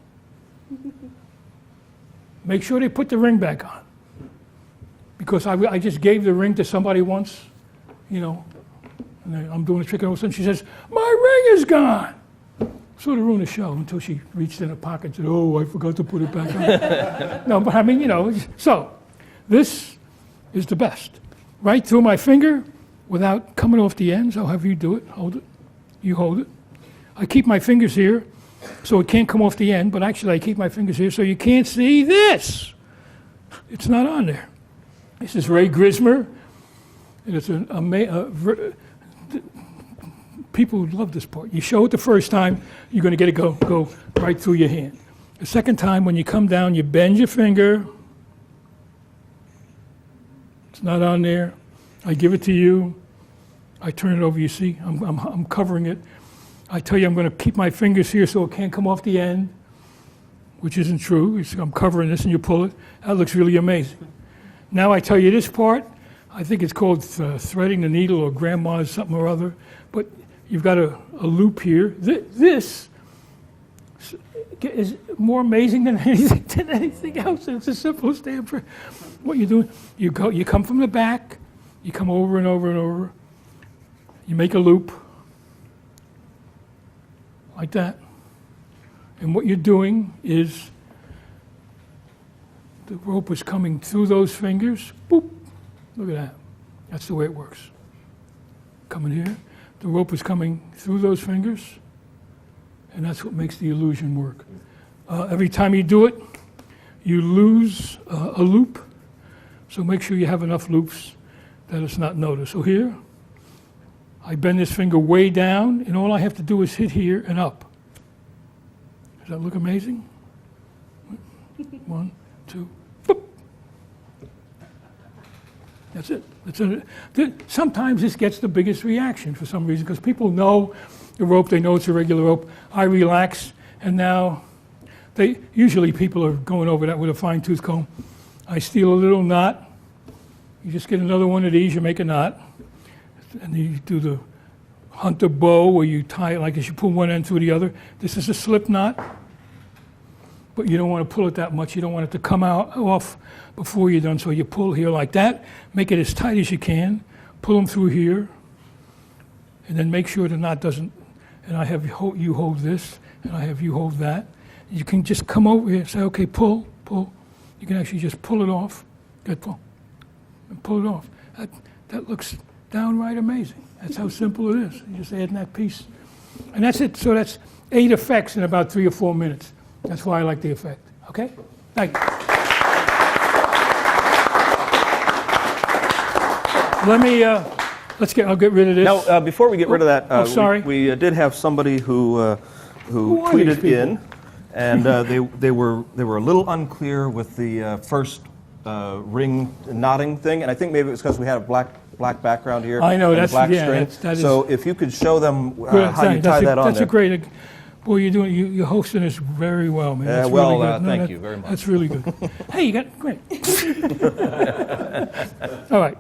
Make sure they put the ring back on. Because I just gave the ring to somebody once, and I'm doing a trick, and all of a sudden she says, my ring is gone. Sort of ruined the show until she reached in her pocket and said, oh, I forgot to put it back on. No, but I mean, so this is the best. Right through my finger without coming off the ends. I'll have you do it. Hold it. You hold it. I keep my fingers here so it can't come off the end, but actually I keep my fingers here so you can't see this. It's not on there. This is Ray Grismer. And it's people love this part. You show it the first time, you're going to get it go right through your hand. The second time, when you come down, you bend your finger. It's not on there. I give it to you. I turn it over. You see, I'm covering it. I tell you I'm going to keep my fingers here so it can't come off the end, which isn't true. I'm covering this and you pull it. That looks really amazing. Now I tell you this part. I think it's called threading the needle or grandma's something or other. But you've got a loop here. This is more amazing than anything else. It's the simplest damn trick. What you're doing, you come from the back, you come over and over and over. You make a loop like that. And what you're doing is the rope is coming through those fingers. Boop. Look at that. That's the way it works. Coming here. The rope is coming through those fingers. And that's what makes the illusion work. Every time you do it, you lose a loop. So make sure you have enough loops that it's not noticed. So here, I bend this finger way down, and all I have to do is hit here and up. Does that look amazing? 1, 2, boop. That's it. Sometimes this gets the biggest reaction for some reason, because people know the rope, they know it's a regular rope. I relax, and now usually people are going over that with a fine-tooth comb. I steal a little knot. You just get another one of these, you make a knot. And then you do the hunter bow where you tie it like this, you pull one end through the other. This is a slip knot, but you don't want to pull it that much. You don't want it to come off before you're done. So you pull here like that, make it as tight as you can, pull them through here, and then make sure the knot doesn't, and I have you hold this, and I have you hold that. You can just come over here and say, okay, pull. You can actually just pull it off. Good, pull. And pull it off. That looks downright amazing. That's how simple it is. You just add in that piece. And that's it. So that's 8 effects in about 3 or 4 minutes. That's why I like the effect. Okay? Thank you. I'll get rid of this. Now, before we get rid of that, sorry. We did have somebody who tweeted in, and they were a little unclear with the first ring knotting thing, and I think maybe it was because we had a black background here. I know, and that's a black yeah. string. So if you could show them how you tie that on that's there. A great. Boy, you're hosting this very well, man. That's well, really good. thank you very much. That's really good. Hey, you got great. All right,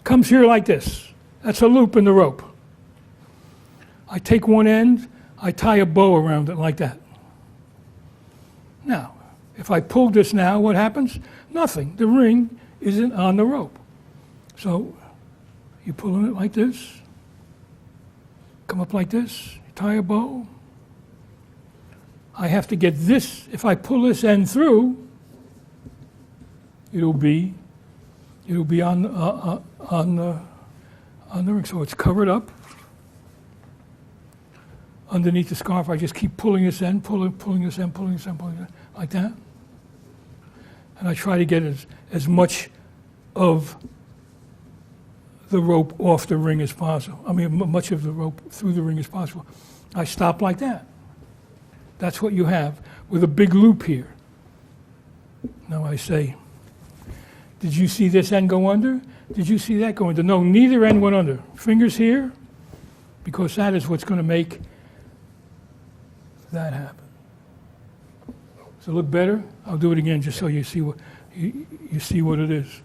comes here like this. That's a loop in the rope. I take one end, I tie a bow around it like that. Now, if I pull this now, what happens? Nothing. The ring isn't on the rope. So you pull on it like this, come up like this, you tie a bow. I have to get this, if I pull this end through, it'll be on on the ring. So it's covered up. Underneath the scarf, I just keep pulling this end, pulling this end, pulling this end, pulling this end, like that. And I try to get as much of the rope off the ring as possible. I mean, much of the rope through the ring as possible. I stop like that. That's what you have with a big loop here. Now I say, did you see this end go under? Did you see that go under? No, neither end went under. Fingers here, because that is what's going to make that happen. Does it look better? I'll do it again just so you see what you see what it is.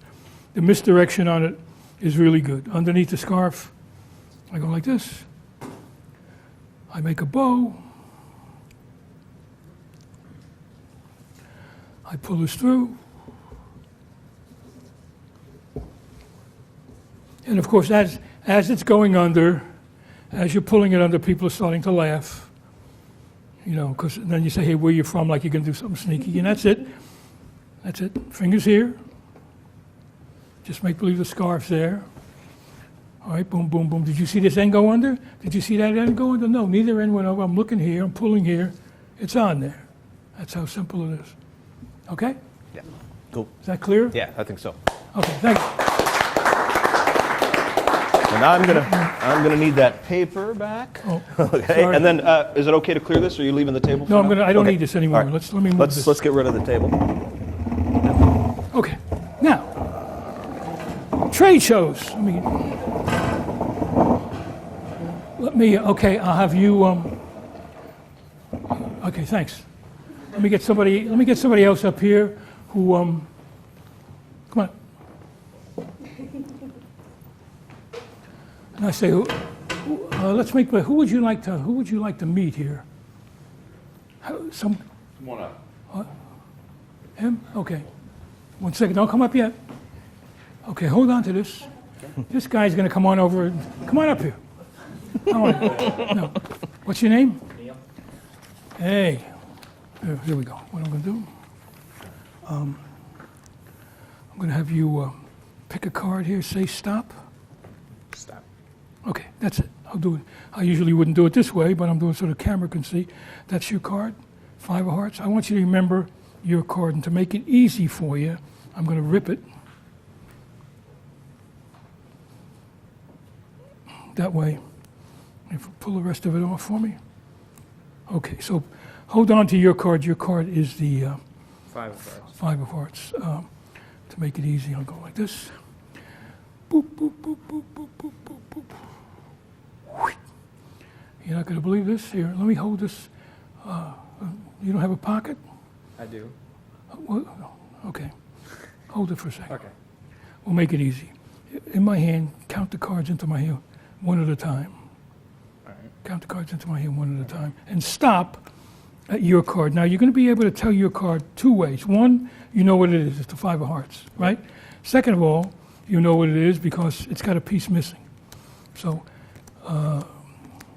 The misdirection on it is really good. Underneath the scarf, I go like this. I make a bow. I pull this through. And of course, as it's going under, as you're pulling it under, people are starting to laugh. You know, because then you say, hey, where you from? Like you're going to do something sneaky. And that's it. That's it. Fingers here. Just make believe the scarf's there. All right, boom, boom, boom. Did you see this end go under? Did you see that end go under? No, neither end went over. I'm looking here. I'm pulling here. It's on there. That's how simple it is. Okay? Yeah. Cool. Is that clear? Yeah, I think so. Okay, thank you. And I'm gonna need that paper back. Oh, okay. sorry. And then, is it okay to clear this, or are you leaving the table? No, for now? I don't Okay. need this anymore. All right. Let me move this. Let's get rid of the table. Okay. Now, trade shows. Okay, I'll have you, okay, thanks. Let me get somebody else up here who, come on. And I say, who would you like to meet here? Come on up. Him? Okay. 1 second, don't come up yet. Okay, hold on to this. This guy's going to come on over. Come on up here. No. What's your name? Neil. Hey. Here we go. What I'm going to do, I'm going to have you pick a card here, say stop. Stop. Okay, that's it. I'll do it. I usually wouldn't do it this way, but I'm doing it so the camera can see. That's your card, 5 of hearts. I want you to remember your card, and to make it easy for you, I'm going to rip it. That way, if you pull the rest of it off for me. Okay, so hold on to your card. Your card is the 5 of hearts. 5 of hearts. To make it easy, I'll go like this. Boop, boop, boop, boop, boop, boop, boop, boop. You're not going to believe this. Here, let me hold this. You don't have a pocket? I do. Okay. Hold it for a second. Okay. We'll make it easy. In my hand, count the cards into my hand one at a time. All right. Count the cards into my hand one at a time. And stop at your card. Now, you're going to be able to tell your card 2 ways. One, you know what it is. It's the 5 of hearts, right? Second of all, you know what it is because it's got a piece missing. So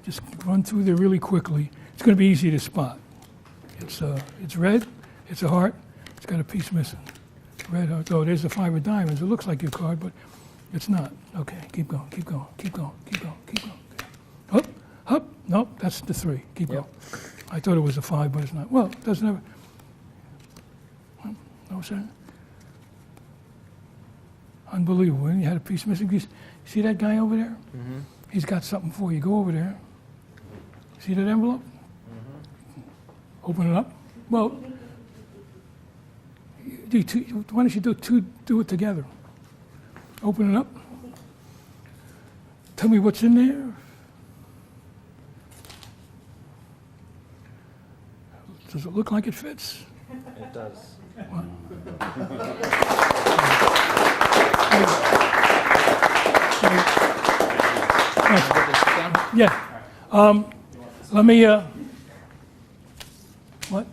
just run through there really quickly. It's going to be easy to spot. It's red. It's a heart. It's got a piece missing. Red heart. Oh, there's the 5 of diamonds. It looks like your card, but it's not. Okay, keep going, keep going, keep going, keep going, keep going. Up, up. Nope, that's the 3. Keep going. I thought it was a 5, but it's not. Well, it doesn't have. No, sir. Unbelievable. You had a piece missing. You see that guy over there? Mm-hmm. He's got something for you. Go over there. See that envelope? Mm-hmm. Open it up. Well, why don't you do it together? Open it up. Tell me what's in there. Does it look like it fits? It does. What? Yeah. Let me. What?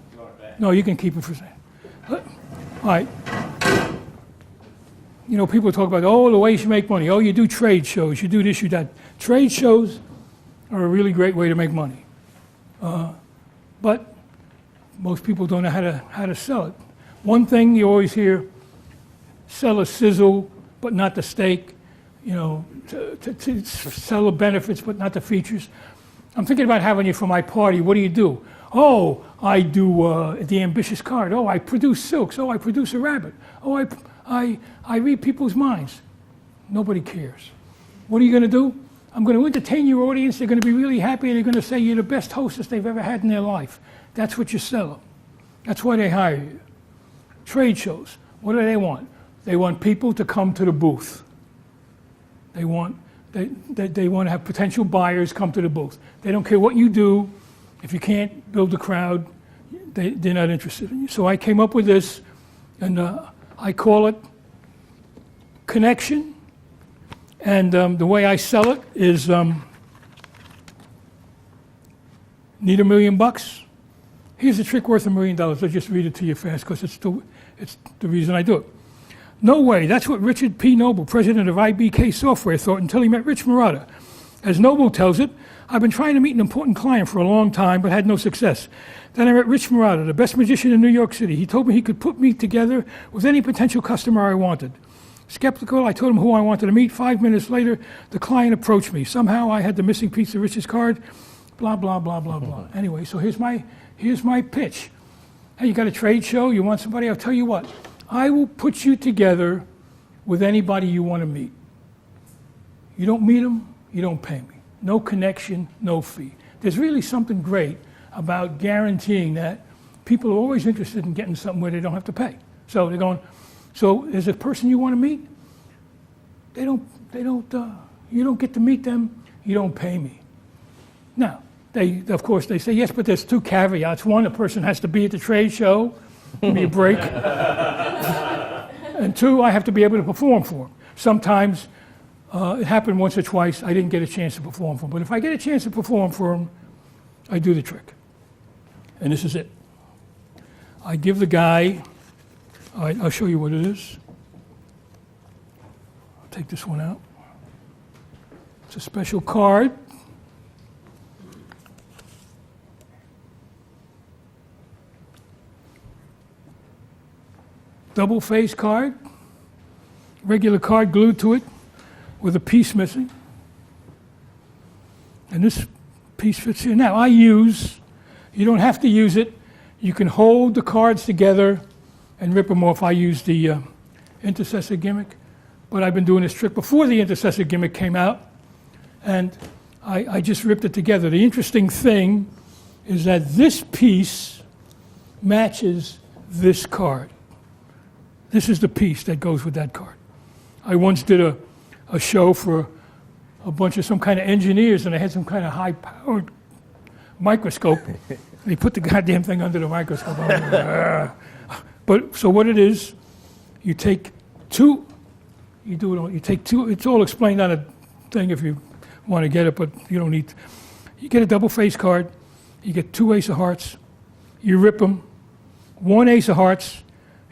No, you can keep it for a second. All right. You know, people talk about, the ways you make money. Oh, you do trade shows. You do this, you that. Trade shows are a really great way to make money. But most people don't know how to sell it. One thing you always hear, sell a sizzle, but not the steak. to sell the benefits but not the features. I'm thinking about having you for my party. What do? Oh, I do the ambitious card. Oh, I produce silks. Oh, I produce a rabbit. Oh, I read people's minds. Nobody cares. What are you going to do? I'm going to entertain your audience. They're going to be really happy. They're going to say you're the best hostess they've ever had in their life. That's what you sell them. That's why they hire you. Trade shows. What do they want? They want people to come to the booth. They want to have potential buyers come to the booth. They don't care what you do. If you can't build a crowd, they're not interested in you. So I came up with this, and I call it connection. And the way I sell it is, need $1 million? Here's a trick worth $1 million. I'll just read it to you fast because it's the reason I do it. No way. That's what Richard P. Noble, president of IBK Software, thought until he met Rich Marotta. As Noble tells it, I've been trying to meet an important client for a long time, but had no success. Then I met Rich Marotta, the best magician in New York City. He told me he could put me together with any potential customer I wanted. Skeptical, I told him who I wanted to meet. 5 minutes later, the client approached me. Somehow I had the missing piece of Rich's card. Blah, blah, blah, blah, blah. Anyway, so here's my pitch. Hey, you got a trade show? You want somebody? I'll tell you what. I will put you together with anybody you want to meet. You don't meet them, you don't pay me. No connection, no fee. There's really something great about guaranteeing that people are always interested in getting something where they don't have to pay. So they're going, so there's a person you want to meet? You don't get to meet them, you don't pay me. Now, of course, they say, yes, but there's 2 caveats. One, a person has to be at the trade show, give me a break. And 2, I have to be able to perform for them. Sometimes it happened once or twice, I didn't get a chance to perform for them. But if I get a chance to perform for them, I do the trick. And this is it. I give the guy, I'll show you what it is. I'll take this one out. It's a special card. Double face card, regular card glued to it with a piece missing. And this piece fits here. Now you don't have to use it. You can hold the cards together and rip them off. I use the intercessor gimmick, but I've been doing this trick before the intercessor gimmick came out, and I just ripped it together. The interesting thing is that this piece matches this card. This is the piece that goes with that card. I once did a show for a bunch of some kind of engineers, and they had some kind of high-powered microscope. They put the goddamn thing under the microscope. But so what it is, you take 2. You take 2. It's all explained on a thing if you want to get it, but you don't need. You get a double face card. You get 2 ace of hearts. You rip them. 1 ace of hearts.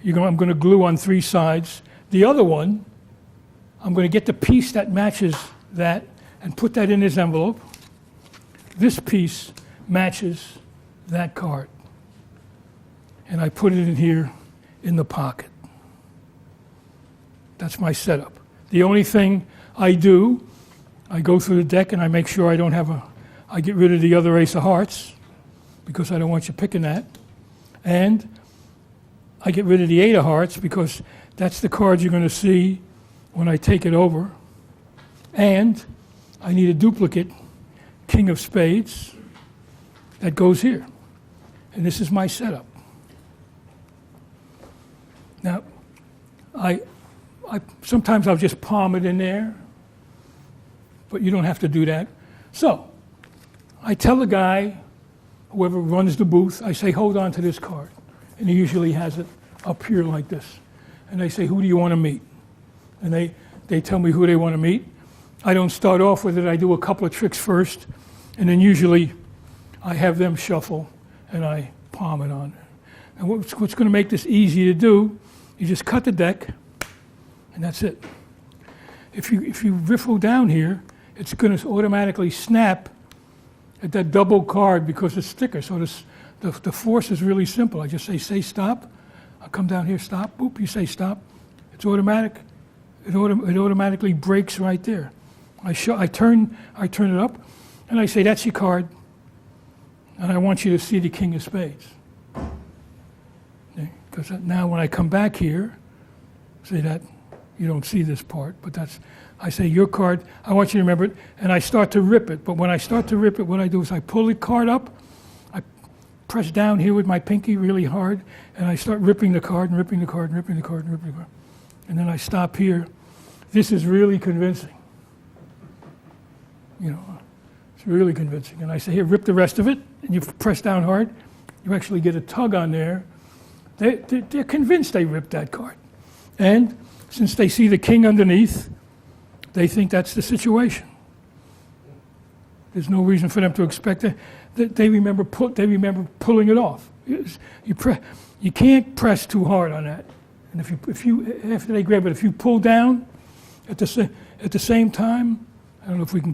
I'm going to glue on 3 sides. The other one, I'm going to get the piece that matches that and put that in this envelope. This piece matches that card. And I put it in here in the pocket. That's my setup. The only thing I do, I go through the deck and I make sure I get rid of the other ace of hearts because I don't want you picking that. And I get rid of the 8 of hearts because that's the card you're going to see when I take it over. And I need a duplicate king of spades that goes here. And this is my setup. Now, sometimes I'll just palm it in there, but you don't have to do that. So, I tell the guy, whoever runs the booth, I say, hold on to this card. And he usually has it up here like this. And they say, who do you want to meet? And they tell me who they want to meet. I don't start off with it. I do a couple of tricks first. And then usually I have them shuffle and I palm it on. And what's going to make this easy to do, you just cut the deck and that's it. If you riffle down here, it's going to automatically snap at that double card because it's thicker. So the force is really simple. I just say stop. I'll come down here, stop. Boop, you say stop. It's automatic. it automatically breaks right there. I turn it up, and I say, that's your card, and I want you to see the king of spades. Because now when I come back here, say that, you don't see this part, but I say your card, I want you to remember it, and I start to rip it. But when I start to rip it, what I do is I pull the card up, I press down here with my pinky really hard, and I start ripping the card and ripping the card and ripping the card and ripping the card. And then I stop here. This is really convincing. It's really convincing. And I say, here, rip the rest of it, and you press down hard. You actually get a tug on there. They're convinced they ripped that card. And since they see the king underneath, they think that's the situation. There's no reason for them to expect it. They remember pulling it off. You can't press too hard on that. And if you after they grab it, if you pull down at the same time, I don't know if we can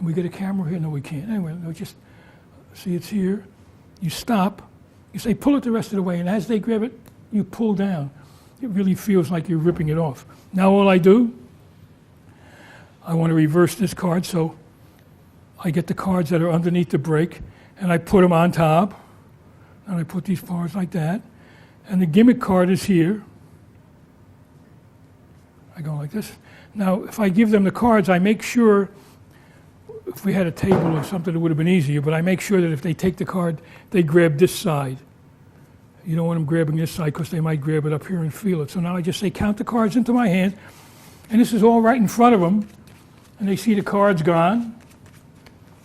we get a camera here? No, we can't. Anyway, no, just see it's here. You stop. You say pull it the rest of the way, and as they grab it, you pull down. It really feels like you're ripping it off. Now all I do, I want to reverse this card, so I get the cards that are underneath the break, and I put them on top, and I put these cards like that, and the gimmick card is here. I go like this. Now, if I give them the cards, I make sure, if we had a table or something, it would have been easier, but I make sure that if they take the card, they grab this side. You don't want them grabbing this side because they might grab it up here and feel it. So now I just say, count the cards into my hand, and this is all right in front of them, and they see the cards gone.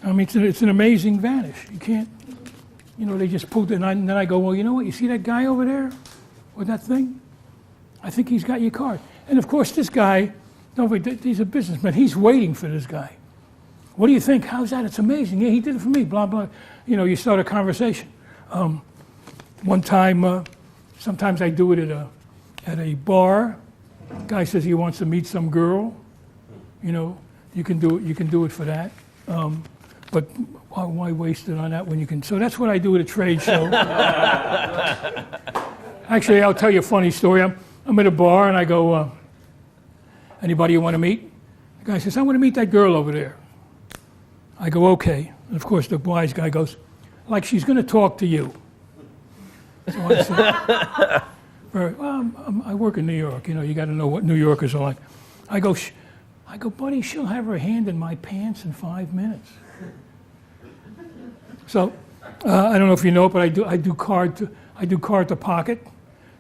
I mean, it's an amazing vanish. You can't, they just pulled it, and then I go, well, you know what, you see that guy over there with that thing? I think he's got your card. And of course, this guy, he's a businessman, he's waiting for this guy. What do you think? How's that? It's amazing. Yeah, he did it for me, blah, blah. You start a conversation. One time, sometimes I do it at a bar. Guy says he wants to meet some girl. You can do it for that. But why waste it on that when you can? So that's what I do at a trade show. Actually, I'll tell you a funny story. I'm at a bar and I go, anybody you want to meet? The guy says, I want to meet that girl over there. I go, okay. And of course, the wise guy goes, like she's going to talk to you. So I said, I work in New York. You got to know what New Yorkers are like. I go, buddy, she'll have her hand in my pants in 5 minutes. So I don't know if you know it, but I do card to pocket.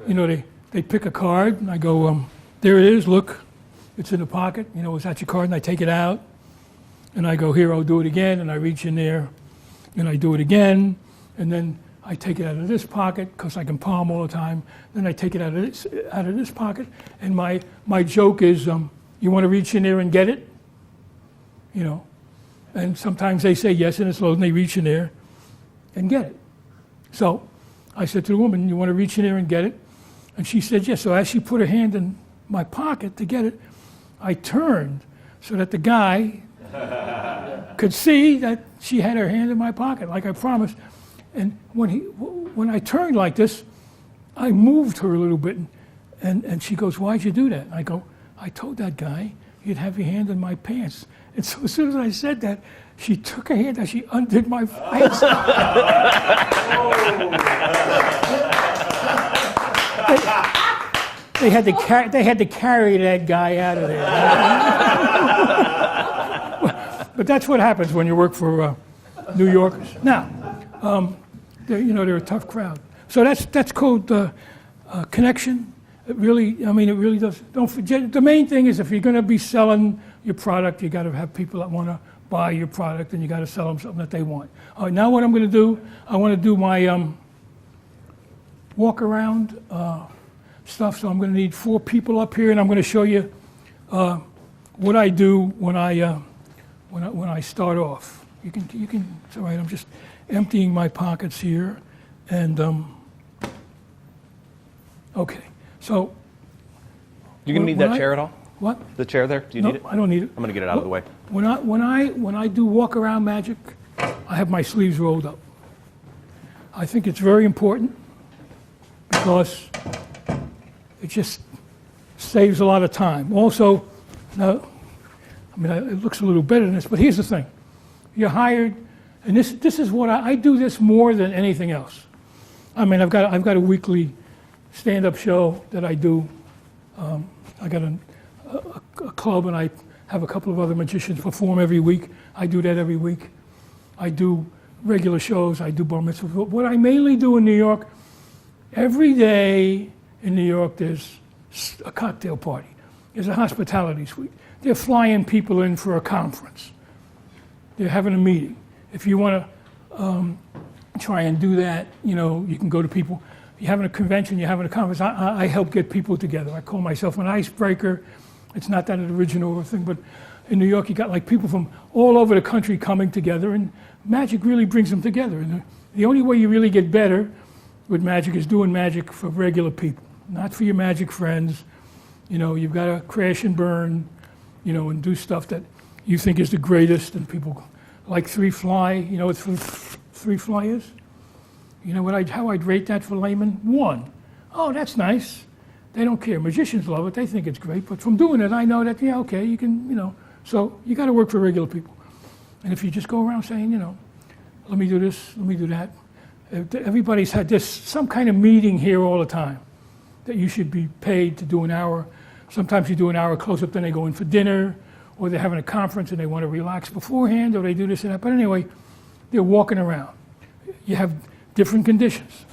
They pick a card, and I go, there it is. Look, it's in the pocket. Is that your card? And I take it out, and I go, here, I'll do it again, and I reach in there, and I do it again, and then I take it out of this pocket because I can palm all the time. Then I take it out of this pocket, and my joke is, you want to reach in there and get it? And sometimes they say yes, and it's low, and they reach in there and get it. So I said to the woman, you want to reach in there and get it? And she said yes. So as she put her hand in my pocket to get it, I turned so that the guy could see that she had her hand in my pocket, like I promised. And when I turned like this, I moved her a little bit, and she goes, why'd you do that? And I go, I told that guy you'd have your hand in my pants. And so as soon as I said that, she took her hand and she undid my pants. They had to carry that guy out of there. But that's what happens when you work for New Yorkers. Now, they're a tough crowd. So that's called connection. It really does. Don't forget, the main thing is if you're going to be selling your product, you got to have people that want to buy your product, and you got to sell them something that they want. All right, now what I'm going to do, I want to do my walk around stuff. So I'm going to need 4 people up here, and I'm going to show you what I do when I start off. You can. It's all right. I'm just emptying my pockets here, and okay. So. You gonna need that chair at all? What? The chair there? Do you need it? I don't need it. I'm gonna get it out of the way. When I do walk around magic, I have my sleeves rolled up. I think it's very important because it just saves a lot of time. Also, now, I mean, it looks a little better than this, but here's the thing. You're hired, and this is what I do this more than anything else. I mean, I've got a weekly stand-up show that I do. I got a club, and I have a couple of other magicians perform every week. I do that every week. I do regular shows. I do bar mitzvahs. But what I mainly do in New York, every day in New York, there's a cocktail party. There's a hospitality suite. They're flying people in for a conference. They're having a meeting. If you want to try and do that, you know, you can go to people. You're having a convention, you're having a conference. I help get people together. I call myself an icebreaker. It's not that original thing, but in New York, you got like people from all over the country coming together, and magic really brings them together. And the only way you really get better with magic is doing magic for regular people, not for your magic friends. You know, you've got to crash and burn, you know, and do stuff that you think is the greatest, and people like three fly. You know what three fly is? You know what how I'd rate that for laymen? 1. Oh, that's nice. They don't care. Magicians love it. They think it's great. But from doing it, I know that, yeah, okay, you can, you know. So you got to work for regular people. And if you just go around saying, you know, let me do this, let me do that. Everybody's had this, some kind of meeting here all the time that you should be paid to do an hour. Sometimes you do an hour close-up, then they go in for dinner, or they're having a conference and they want to relax beforehand, or they do this and that. But anyway, they're walking around. You have different conditions.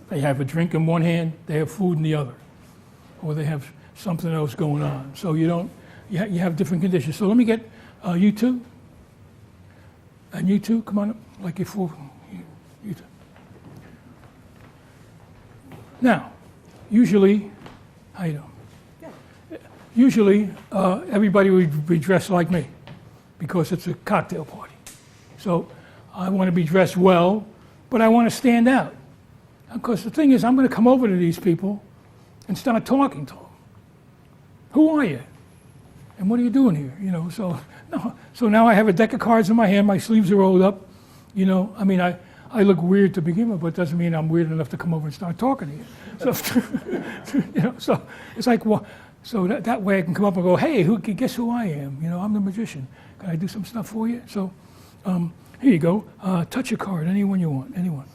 They have a drink in one hand, they have food in the other, or they have something else going on. So you have different conditions. So let me get you two, and you two, come on up, like you two. Now, usually, how you doing? Usually, everybody would be dressed like me because it's a cocktail party. So I want to be dressed well, but I want to stand out. Because the thing is, I'm going to come over to these people and start talking to them. Who are you? And what are you doing here? You know, so now I have a deck of cards in my hand, my sleeves are rolled up. You know, I mean, I look weird to begin with, but it doesn't mean I'm weird enough to come over and start talking to you. So, you know, so it's like, well, so that way I can come up and go, hey, guess who I am? You know, I'm the magician. Can I do some stuff for you? So here you go. Touch a card, anyone you want, anyone.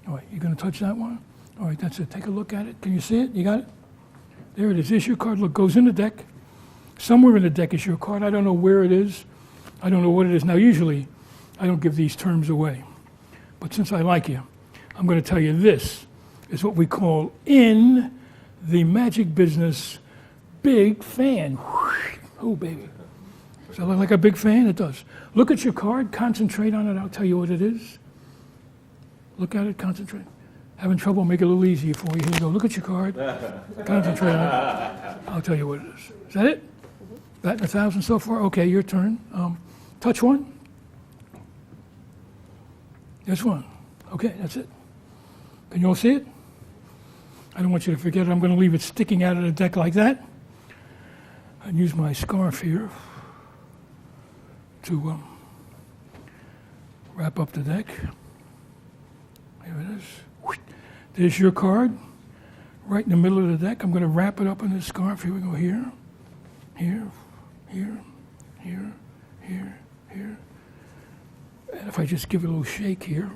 All right, you're going to touch that one? All right, that's it. Take a look at it. Can you see it? You got it? There it is. There's your card. Look, goes in the deck. Somewhere in the deck is your card. I don't know where it is. I don't know what it is. Now, usually, I don't give these terms away. But since I like you, I'm going to tell you this is what we call in the magic business big fan. Oh, baby. Does that look like a big fan? It does. Look at your card. Concentrate on it. I'll tell you what it is. Look at it. Concentrate. Having trouble? Make it a little easier for you. Here you go. Look at your card. Concentrate on it. I'll tell you what it is. Is that it? That 1,000 so far? Okay, your turn. Touch one. There's one. Okay, that's it. Can you all see it? I don't want you to forget it. I'm going to leave it sticking out of the deck like that. And use my scarf here to wrap up the deck. There it is. There's your card, right in the middle of the deck. I'm going to wrap it up in this scarf. Here we go. Here, here, here, here, here, here. And if I just give it a little shake here.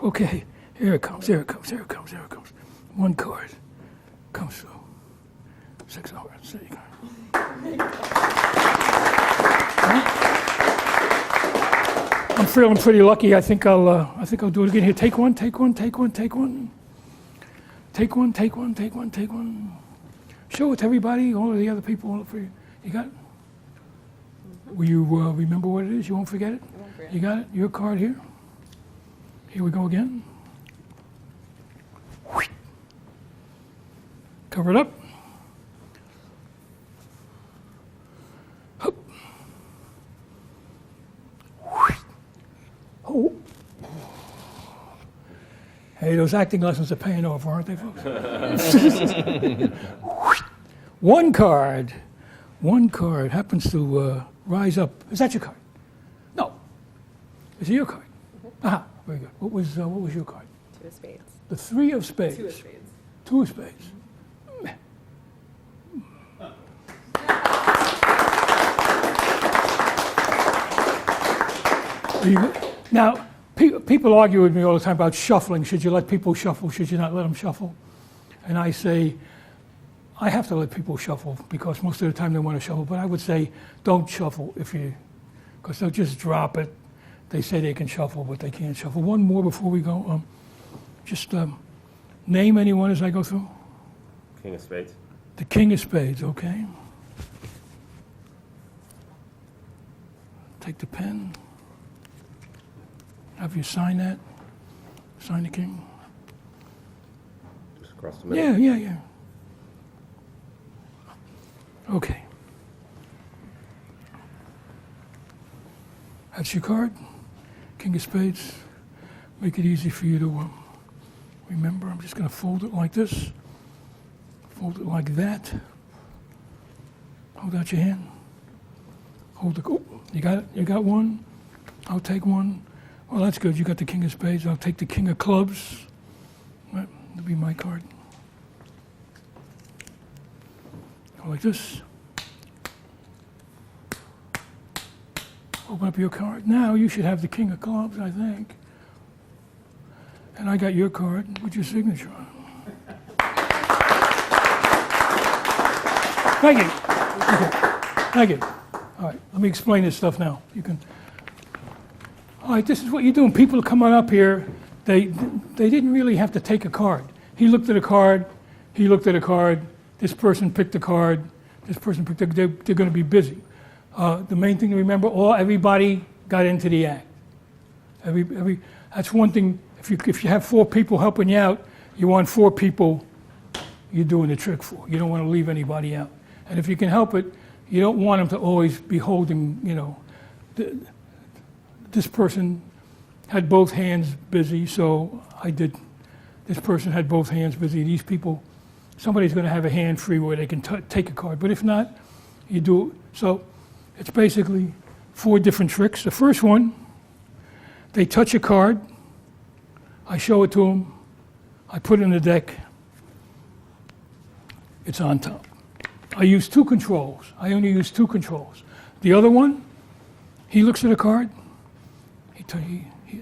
Okay, here it comes, here it comes, here it comes, here it comes. One card comes through. 6 hours. There you go. I'm feeling pretty lucky. I think I'll do it again. Here, take one, take one, take one, take one. Take one, take one, take one, take one. Show it to everybody, all of the other people. All for you. You got it? Will you remember what it is? You won't forget it? I won't forget. You got it? Your card here. Here we go again. Cover it up. Oh. Hey, those acting lessons are paying off, aren't they, folks? One card happens to rise up. Is that your card? Is it your card? Aha, very good. What was your card? Two of spades. The three of spades. Two of spades. Two of spades. Now, people argue with me all the time about shuffling. Should you let people shuffle? Should you not let them shuffle? And I say, I have to let people shuffle because most of the time they want to shuffle. But I would say, don't shuffle because they'll just drop it. They say they can shuffle, but they can't shuffle. One more before we go. Just name anyone as I go through. King of spades. The king of spades, okay. Take the pen. Have you sign that? Sign the king. Just across the middle. Yeah. Okay. That's your card. King of spades. Make it easy for you to remember. I'm just going to fold it like this. Fold it like that. Hold out your hand. Hold it. Oh, you got it? You got one? I'll take one. Well, that's good. You got the king of spades. I'll take the king of clubs. Right, that'll be my card. Go like this. Open up your card. Now you should have the king of clubs, I think. And I got your card with your signature on it. Thank you. Okay. Thank you. All right, let me explain this stuff now. You can. All right, this is what you're doing. People are coming up here. They didn't really have to take a card. He looked at a card. He looked at a card. This person picked a card. This person picked. They're going to be busy. The main thing to remember: everybody got into the act. That's one thing. If you have 4 people helping you out, you want 4 people you're doing the trick for. You don't want to leave anybody out. And if you can help it, you don't want them to always be holding. This person had both hands busy, so I did. This person had both hands busy. These people, somebody's going to have a hand free where they can take a card. But if not, you do it. So it's basically 4 different tricks. The first one, they touch a card. I show it to them. I put it in the deck. It's on top. I use 2 controls. I only use 2 controls. The other one, he looks at a card.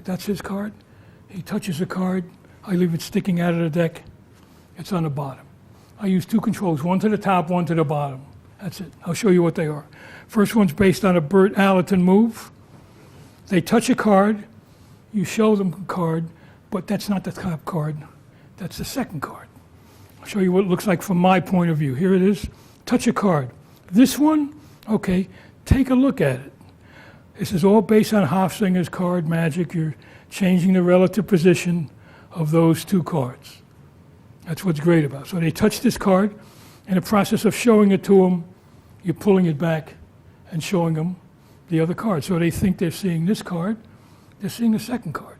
That's his card. He touches a card. I leave it sticking out of the deck. It's on the bottom. I use 2 controls, one to the top, one to the bottom. That's it. I'll show you what they are. First one's based on a Bert Allerton move. They touch a card. You show them a card, but that's not the top card. That's the second card. I'll show you what it looks like from my point of view. Here it is. Touch a card. This one, okay, take a look at it. This is all based on Hofzinger's card magic. You're changing the relative position of those 2 cards. That's what's great about it. So they touch this card. In the process of showing it to them, you're pulling it back and showing them the other card. So they think they're seeing this card. They're seeing the second card.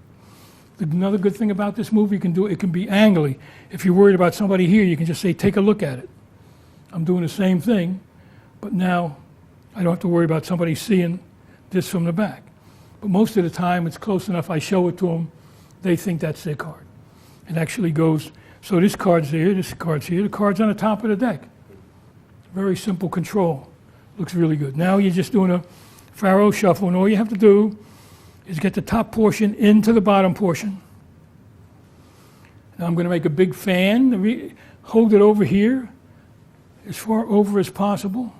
Another good thing about this move, you can do it can be angly. If you're worried about somebody here, you can just say, take a look at it. I'm doing the same thing, but now I don't have to worry about somebody seeing this from the back. But most of the time, it's close enough. I show it to them. They think that's their card. It actually goes, so this card's here, this card's here, the card's on the top of the deck. Very simple control. Looks really good. Now you're just doing a Pharaoh shuffle, and all you have to do is get the top portion into the bottom portion. Now I'm going to make a big fan. Hold it over here, as far over as possible.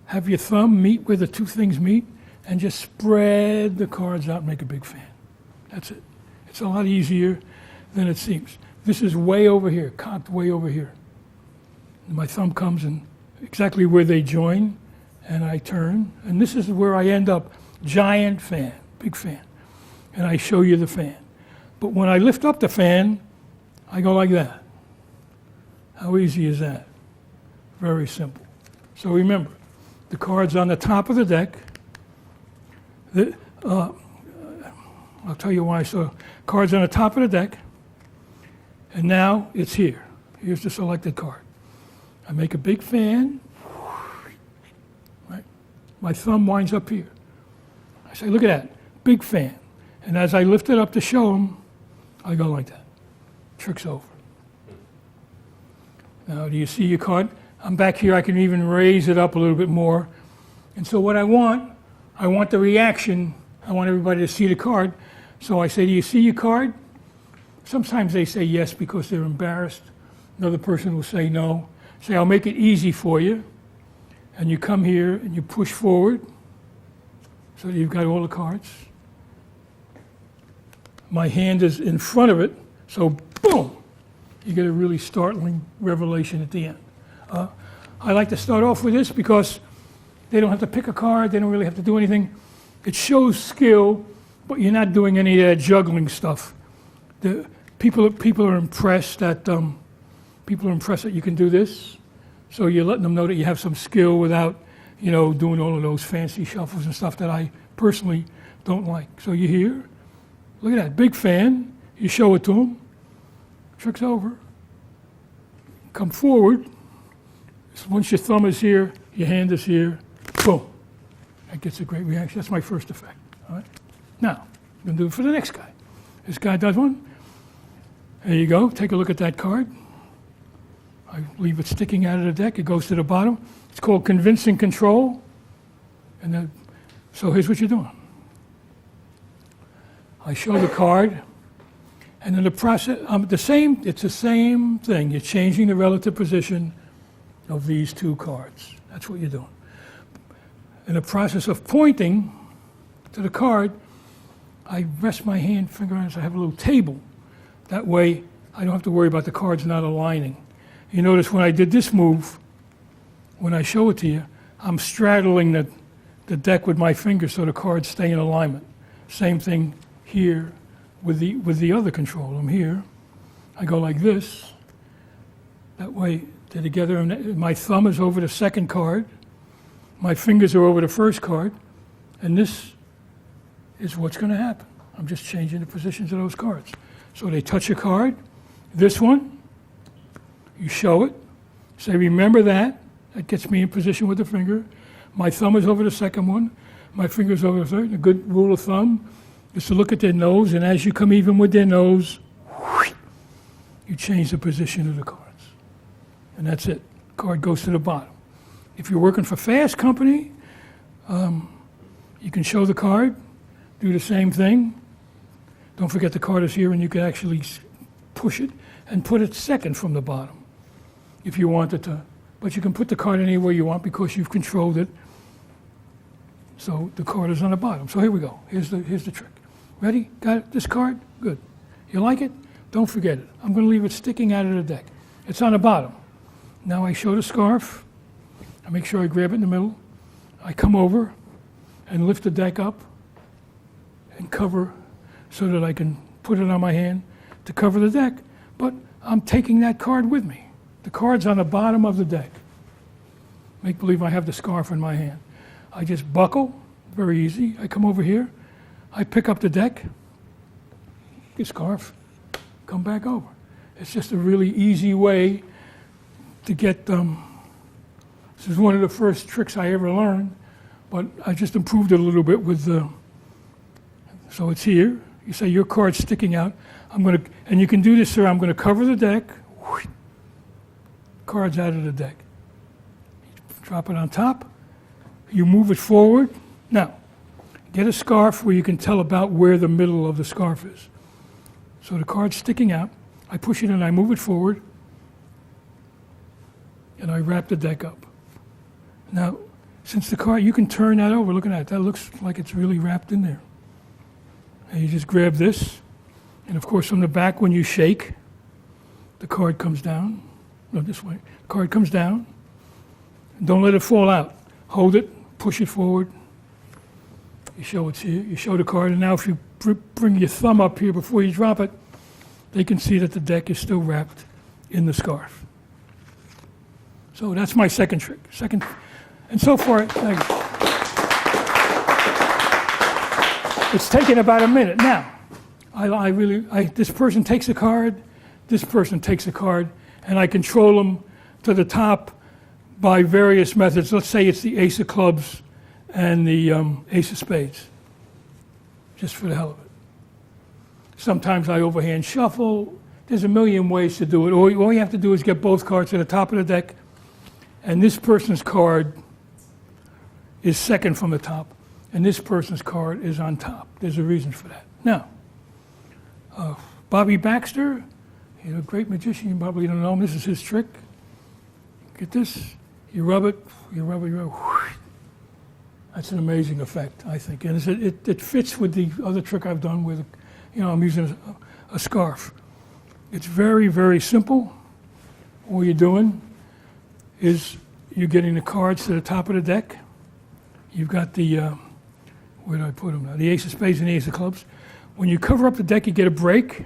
Have your thumb meet where the 2 things meet, and just spread the cards out and make a big fan. That's it. It's a lot easier than it seems. This is way over here, cocked way over here. And my thumb comes in exactly where they join, and I turn, and this is where I end up. Giant fan, big fan. And I show you the fan. But when I lift up the fan, I go like that. How easy is that? Very simple. So remember, the card's on the top of the deck. I'll tell you why. So card's on the top of the deck. And now it's here. Here's the selected card. I make a big fan. Right? My thumb winds up here. I say, look at that. big fan. And as I lift it up to show them, I go like that. Trick's over. Now, do you see your card? I'm back here, I can even raise it up a little bit more. And so what I want the reaction. I want everybody to see the card. So I say, do you see your card? Sometimes they say yes because they're embarrassed. Another person will say no. Say, I'll make it easy for you. And you come here and you push forward so that you've got all the cards. My hand is in front of it, so boom, you get a really startling revelation at the end. I like to start off with this because they don't have to pick a card, they don't really have to do anything. It shows skill, but you're not doing any of that juggling stuff. The people are impressed that you can do this, so you're letting them know that you have some skill without, doing all of those fancy shuffles and stuff that I personally don't like. So you're here, look at that, big fan. You show it to them. Trick's over. Come forward. So once your thumb is here, your hand is here, boom. That gets a great reaction. That's my first effect. All right. Now, I'm going to do it for the next guy. This guy does one. There you go. Take a look at that card. I leave it sticking out of the deck. It goes to the bottom. It's called convincing control. And then, so here's what you're doing. I show the card, and then the process, it's the same thing. You're changing the relative position of these two cards. That's what you're doing. In the process of pointing to the card, I rest my finger on it, so I have a little table. That way, I don't have to worry about the cards not aligning. You notice when I did this move, when I show it to you, I'm straddling the deck with my fingers so the cards stay in alignment. Same thing here with the other control. I'm here. I go like this. That way, they're together. And my thumb is over the second card. My fingers are over the first card. And this is what's going to happen. I'm just changing the positions of those cards. So they touch a card. This one, you show it. Say, remember that. That gets me in position with the finger. My thumb is over the second one. My finger's over the third. A good rule of thumb is to look at their nose, and as you come even with their nose, you change the position of the cards. And that's it. Card goes to the bottom. If you're working for fast company, you can show the card, do the same thing. Don't forget the card is here, and you can actually push it and put it second from the bottom if you wanted to. But you can put the card anywhere you want because you've controlled it. So the card is on the bottom. So here we go. Here's the trick. Ready? Got it? This card? Good. You like it? Don't forget it. I'm going to leave it sticking out of the deck. It's on the bottom. Now I show the scarf. I make sure I grab it in the middle. I come over and lift the deck up and cover so that I can put it on my hand to cover the deck. But I'm taking that card with me. The card's on the bottom of the deck. Make believe I have the scarf in my hand. I just buckle, very easy. I come over here. I pick up the deck, the scarf, come back over. It's just a really easy way to get this is one of the first tricks I ever learned, but I just improved it a little bit with so it's here. You say your card's sticking out. And you can do this, sir. I'm going to cover the deck. Cards out of the deck. Drop it on top. You move it forward. Now, get a scarf where you can tell about where the middle of the scarf is. So the card's sticking out. I push it and I move it forward. And I wrap the deck up. Now, since the card, you can turn that over. Look at that. That looks like it's really wrapped in there. And you just grab this. And of course, from the back, when you shake, the card comes down. No, this way. The card comes down. Don't let it fall out. Hold it. Push it forward. You show it's here. You show the card. And now if you bring your thumb up here before you drop it, they can see that the deck is still wrapped in the scarf. So that's my second trick. And so far, it's taken about a minute. Now, this person takes a card, this person takes a card, and I control them to the top by various methods. Let's say it's the ace of clubs and the ace of spades. just for the hell of it. Sometimes I overhand shuffle. There's a million ways to do it. All you have to do is get both cards to the top of the deck, and this person's card is second from the top, and this person's card is on top. There's a reason for that. Now, Bobby Baxter, he's a great magician. You probably don't know him. This is his trick. Get this. You rub it. You rub it. You rub it. Whoosh. That's an amazing effect, I think. And it fits with the other trick I've done with, I'm using a scarf. It's very, very simple. All you're doing is you're getting the cards to the top of the deck. You've got the, where did I put them now? The ace of spades and the ace of clubs. When you cover up the deck, you get a break,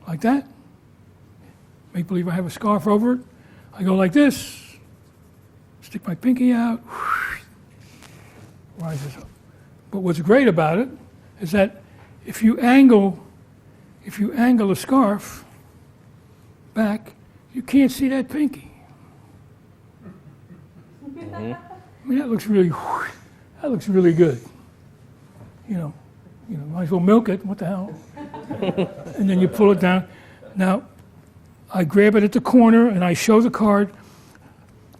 like that. Make believe I have a scarf over it. I go like this, stick my pinky out, rises up. But what's great about it is that if you angle the scarf back, you can't see that pinky. I mean, that looks really good. Might as well milk it. What the hell? And then you pull it down. Now, I grab it at the corner and I show the card.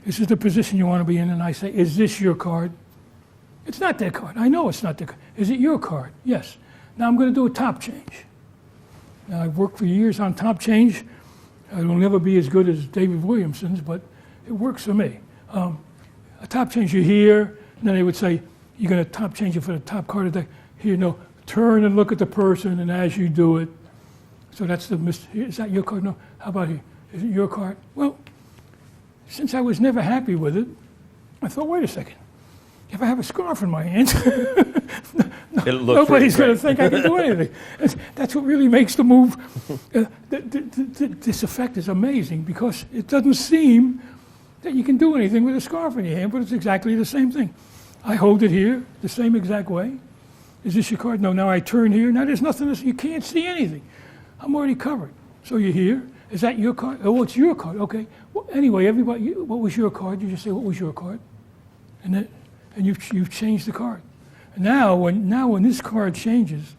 This is the position you want to be in, and I say, "Is this your card?" It's not their card. I know it's not their card. Is it your card? Yes. Now I'm going to do a top change. Now, I've worked for years on top change. It'll never be as good as David Williamson's, but it works for me. A top change you here, and then they would say, "You're going to top change it for the top card of the deck." Here, no. Turn and look at the person, and as you do it, so that's the is that your card? No. How about here? Is it your card? Well, since I was never happy with it, I thought, wait a second. If I have a scarf in my hand, nobody's going to think I can do anything. That's what really makes the move. This effect is amazing because it doesn't seem that you can do anything with a scarf in your hand, but it's exactly the same thing. I hold it here the same exact way. Is this your card? No, now I turn here. Now there's nothing else. You can't see anything. I'm already covered. So you're here. Is that your card? Oh, it's your card. Okay. Well, anyway, everybody, what was your card? You just say, what was your card? And you've changed the card. And now when this card changes,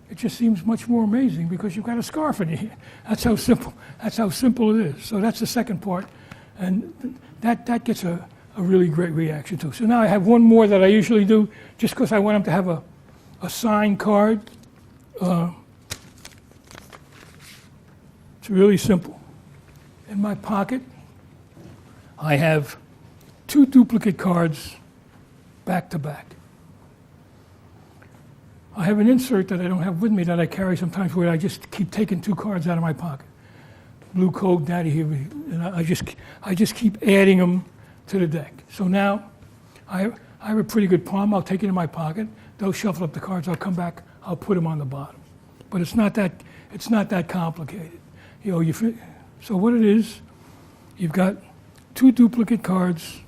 it just seems much more amazing because you've got a scarf in your hand. That's how simple it is. So that's the second part. And that gets a really great reaction too. So now I have one more that I usually do just because I want them to have a signed card. It's really simple. In my pocket, I have 2 duplicate cards back to back. I have an insert that I don't have with me that I carry sometimes where I just keep taking 2 cards out of my pocket. Blue Coke, Daddy here, and I just keep adding them to the deck. So now I have a pretty good palm. I'll take it in my pocket. They'll shuffle up the cards. I'll come back. I'll put them on the bottom. But it's not that complicated. So what it is, you've got 2 duplicate cards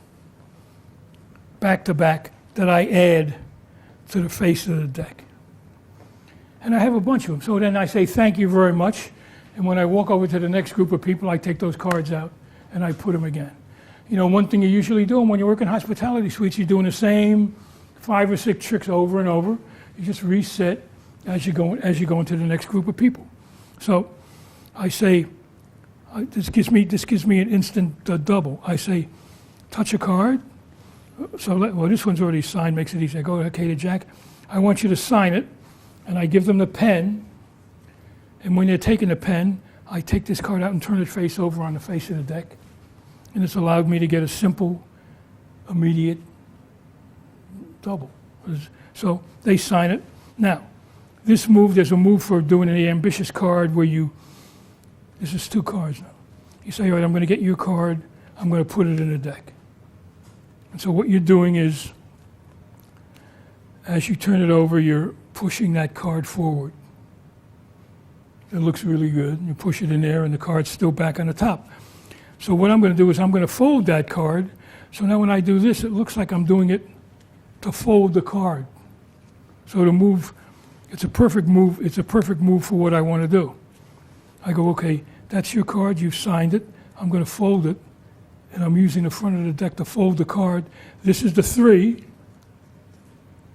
back to back that I add to the face of the deck. And I have a bunch of them. So then I say thank you very much. And when I walk over to the next group of people, I take those cards out and I put them again. One thing you usually do when you work in hospitality suites, you're doing the same 5 or 6 tricks over and over. You just reset as you go into the next group of people. So I say, this gives me an instant double. I say, touch a card. So this one's already signed, makes it easy. I go, okay, to Jack, I want you to sign it, and I give them the pen. And when they're taking the pen, I take this card out and turn it face over on the face of the deck. And it's allowed me to get a simple, immediate double. So they sign it. Now, this move, there's a move for doing an ambitious card where this is 2 cards now. You say, all right, I'm going to get your card, I'm going to put it in the deck. And so what you're doing is, as you turn it over, you're pushing that card forward. It looks really good. You push it in there, and the card's still back on the top. So what I'm going to do is I'm going to fold that card. So now when I do this, it looks like I'm doing it to fold the card. So the move, it's a perfect move. It's a perfect move for what I want to do. I go, okay, that's your card. You've signed it. I'm going to fold it. And I'm using the front of the deck to fold the card. This is the 3.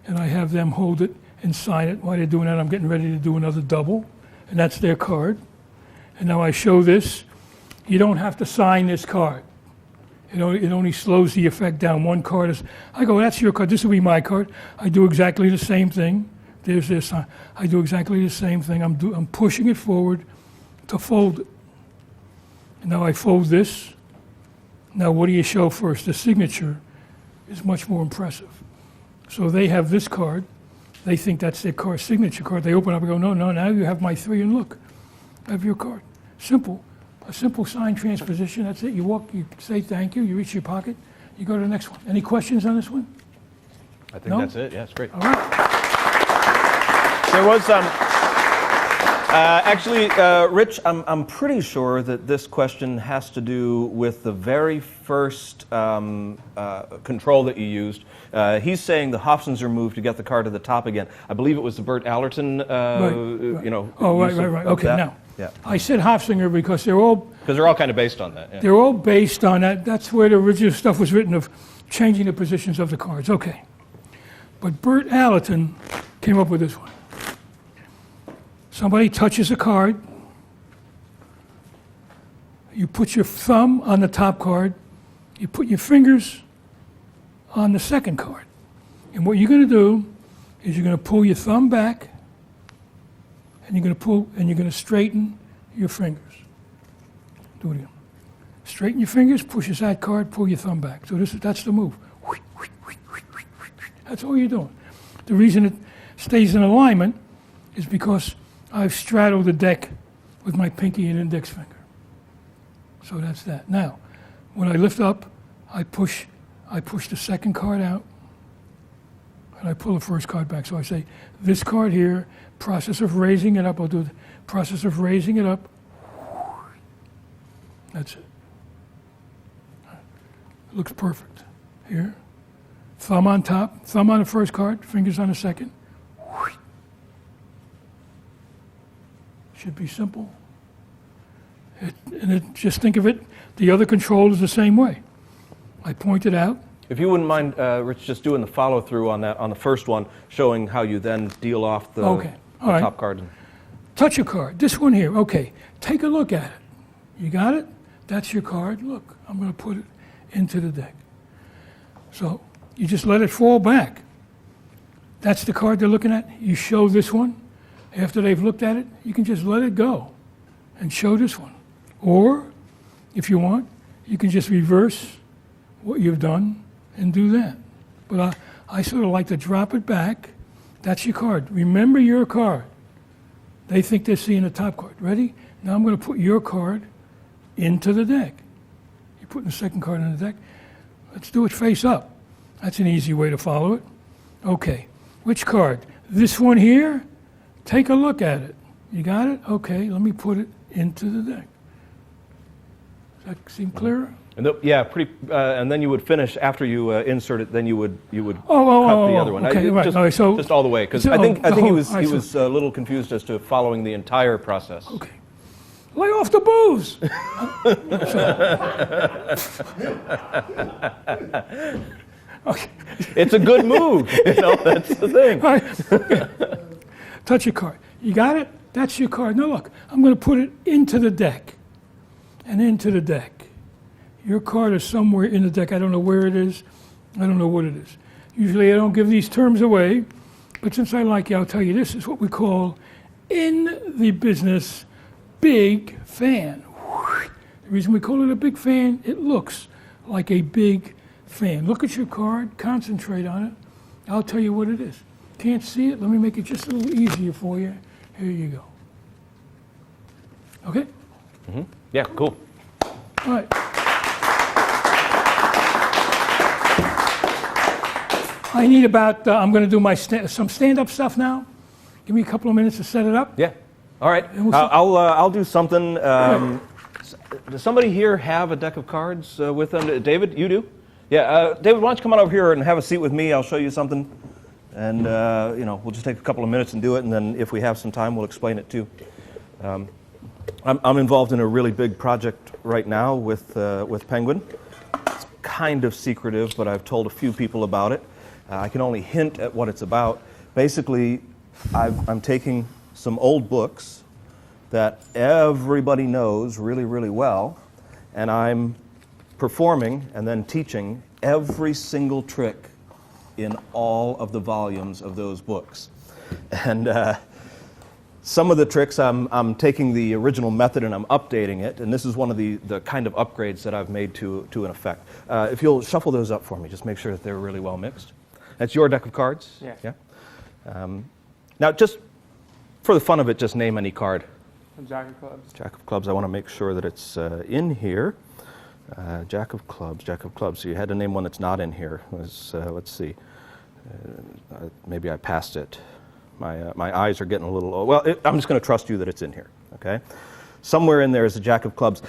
and I have them hold it and sign it. While they're doing that, I'm getting ready to do another double, and that's their card. And now I show this. You don't have to sign this card. It only slows the effect down. One card is, I go, that's your card, this will be my card. I do exactly the same thing. There's this, I do exactly the same thing. I'm pushing it forward to fold it. And now I fold this. Now what do you show first? The signature is much more impressive. So they have this card. They think that's their card, signature card. They open up and go, no, now you have my 3, and look, I have your card. Simple. A simple sign transposition, that's it. You walk, you say thank you, you reach your pocket, you go to the next one. Any questions on this one? I think that's it. Yeah, it's great. All right. There was actually, Rich, I'm pretty sure that this question has to do with the very first control that you used. He's saying the Hofzinser move to get the car to the top again. I believe it was the Bert Allerton, Right. you know. Oh, use right. of Okay, that. now, Yeah. I said Hofzinger because they're all kind of based on that. Yeah. They're all based on that. That's where the original stuff was written of changing the positions of the cards. Okay. But Bert Allerton came up with this one. Somebody touches a card. You put your thumb on the top card. You put your fingers on the second card. And what you're going to do is you're going to pull your thumb back, and you're going to straighten your fingers. Do it again. Straighten your fingers, push your side card, pull your thumb back. So that's the move. That's all you're doing. The reason it stays in alignment is because I've straddled the deck with my pinky and index finger. So that's that. Now, when I lift up, I push the second card out, and I pull the first card back. So I say, this card here, process of raising it up. I'll do the process of raising it up. That's it. It looks perfect. Here. Thumb on top, thumb on the first card, fingers on the second. Should be simple. Just think of it, the other control is the same way. I point it out. If you wouldn't mind, Rich, just doing the follow-through on that, on the first one, showing how you then deal off the, Okay. the All right. top card. Touch a card, this one here, okay. Take a look at it. You got it? That's your card. Look, I'm going to put it into the deck. So you just let it fall back. That's the card they're looking at. You show this one. After they've looked at it, you can just let it go and show this one. Or, if you want, you can just reverse what you've done and do that. But I sort of like to drop it back. That's your card. Remember your card. They think they're seeing the top card. Ready? Now I'm going to put your card into the deck. You're putting the second card in the deck. Let's do it face up. That's an easy way to follow it. Okay. Which card? This one here? Take a look at it. You got it? Okay, let me put it into the deck. Does that seem clearer? And yeah, pretty. And then you would finish after you insert it. Then you would cut the other one. Okay, right. Just, All right, so just all the way, because I think he was a little confused as to following the entire process. Okay. Lay off the booze. Okay. It's a good move. You know, that's the thing. All right. Okay. Touch your card. You got it? That's your card. Now look, I'm going to put it into the deck and into the deck. Your card is somewhere in the deck. I don't know where it is. I don't know what it is. Usually I don't give these terms away, but since I like you, I'll tell you this is what we call in the business big fan. The reason we call it a big fan, it looks like a big fan. Look at your card, concentrate on it. I'll tell you what it is. Can't see it? Let me make it just a little easier for you. Here you go. Okay? Mm-hmm. Yeah, cool. All right. I need about, I'm going to do my some stand-up stuff now. Give me a couple of minutes to set it up. Yeah. All right. I'll do something. Does somebody here have a deck of cards with them? David, you do? Yeah. David, why don't you come on over here and have a seat with me? I'll show you something. And, you know, we'll just take a couple of minutes and do it. And then if we have some time, we'll explain it too. I'm involved in a really big project right now with Penguin. It's kind of secretive, but I've told a few people about it. I can only hint at what it's about. Basically, I'm taking some old books that everybody knows really, really well, and I'm performing and then teaching every single trick in all of the volumes of those books. And some of the tricks, I'm taking the original method and I'm updating it, and this is one of the kind of upgrades that I've made to an effect. If you'll shuffle those up for me, just make sure that they're really well mixed. That's your deck of cards? Yeah. Yeah? Now, just for the fun of it, just name any card. A Jack of Clubs. Jack of Clubs, I want to make sure that it's in here. Jack of Clubs, Jack of Clubs. So you had to name one that's not in here. Let's see. Maybe I passed it. My eyes are getting a little... Well, I'm just going to trust you that it's in here, okay? Somewhere in there is a Jack of Clubs.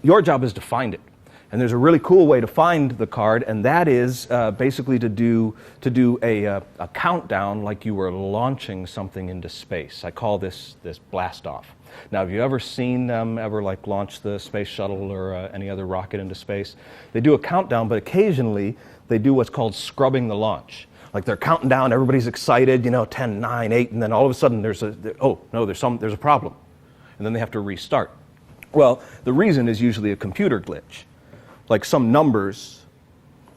Your job is to find it. And there's a really cool way to find the card, and that is basically to do a countdown like you were launching something into space. I call this blast off. Now, have you ever seen them ever like launch the space shuttle or any other rocket into space? They do a countdown, but occasionally they do what's called scrubbing the launch. Like they're counting down, everybody's excited, 10, 9, 8, and then all of a sudden there's a problem. And then they have to restart. Well, the reason is usually a computer glitch. Like some numbers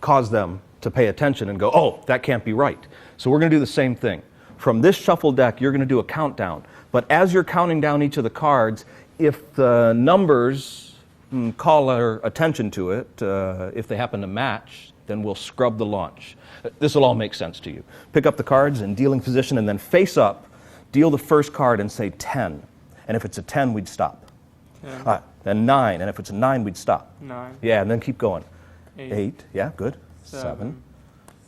cause them to pay attention and go, oh, that can't be right. So we're going to do the same thing. From this shuffle deck, you're going to do a countdown. But as you're counting down each of the cards, if the numbers call our attention to it, if they happen to match, then we'll scrub the launch. This will all make sense to you. Pick up the cards in dealing position and then face up, deal the first card and say 10. And if it's a 10, we'd stop. 10. Then 9, and if it's a 9, we'd stop. 9. Yeah, and then keep going. 8. Yeah, good. 7.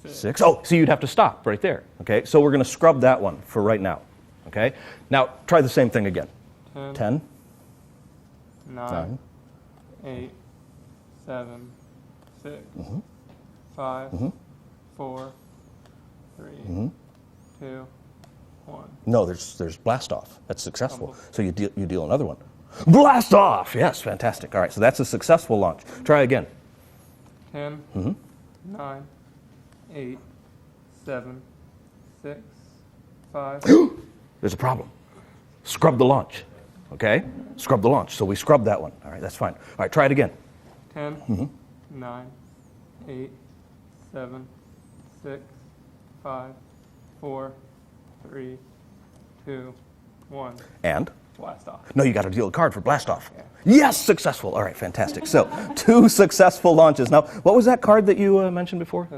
6. 6. Oh, so you'd have to stop right there. Okay, so we're going to scrub that one for right now. Okay, now try the same thing again. 10. 9. 8. 7. 6. 5. 4. 3. 2. 1. No, there's blast off. That's successful. So you deal another one. Blast off! Yes, fantastic. All right, so that's a successful launch. Try again. 10. 9. 8. 7. 6. 5. There's a problem. Scrub the launch. Okay? Scrub the launch. So we scrub that one. All right, that's fine. All right, try it again. 10. 9. 8. 7. 6. 5. 4. 3. 2. 1. And? Blast off. No, you got to deal a card for blast off. Yeah. Yes, successful. All right, fantastic. So 2 successful launches. Now, what was that card that you mentioned before?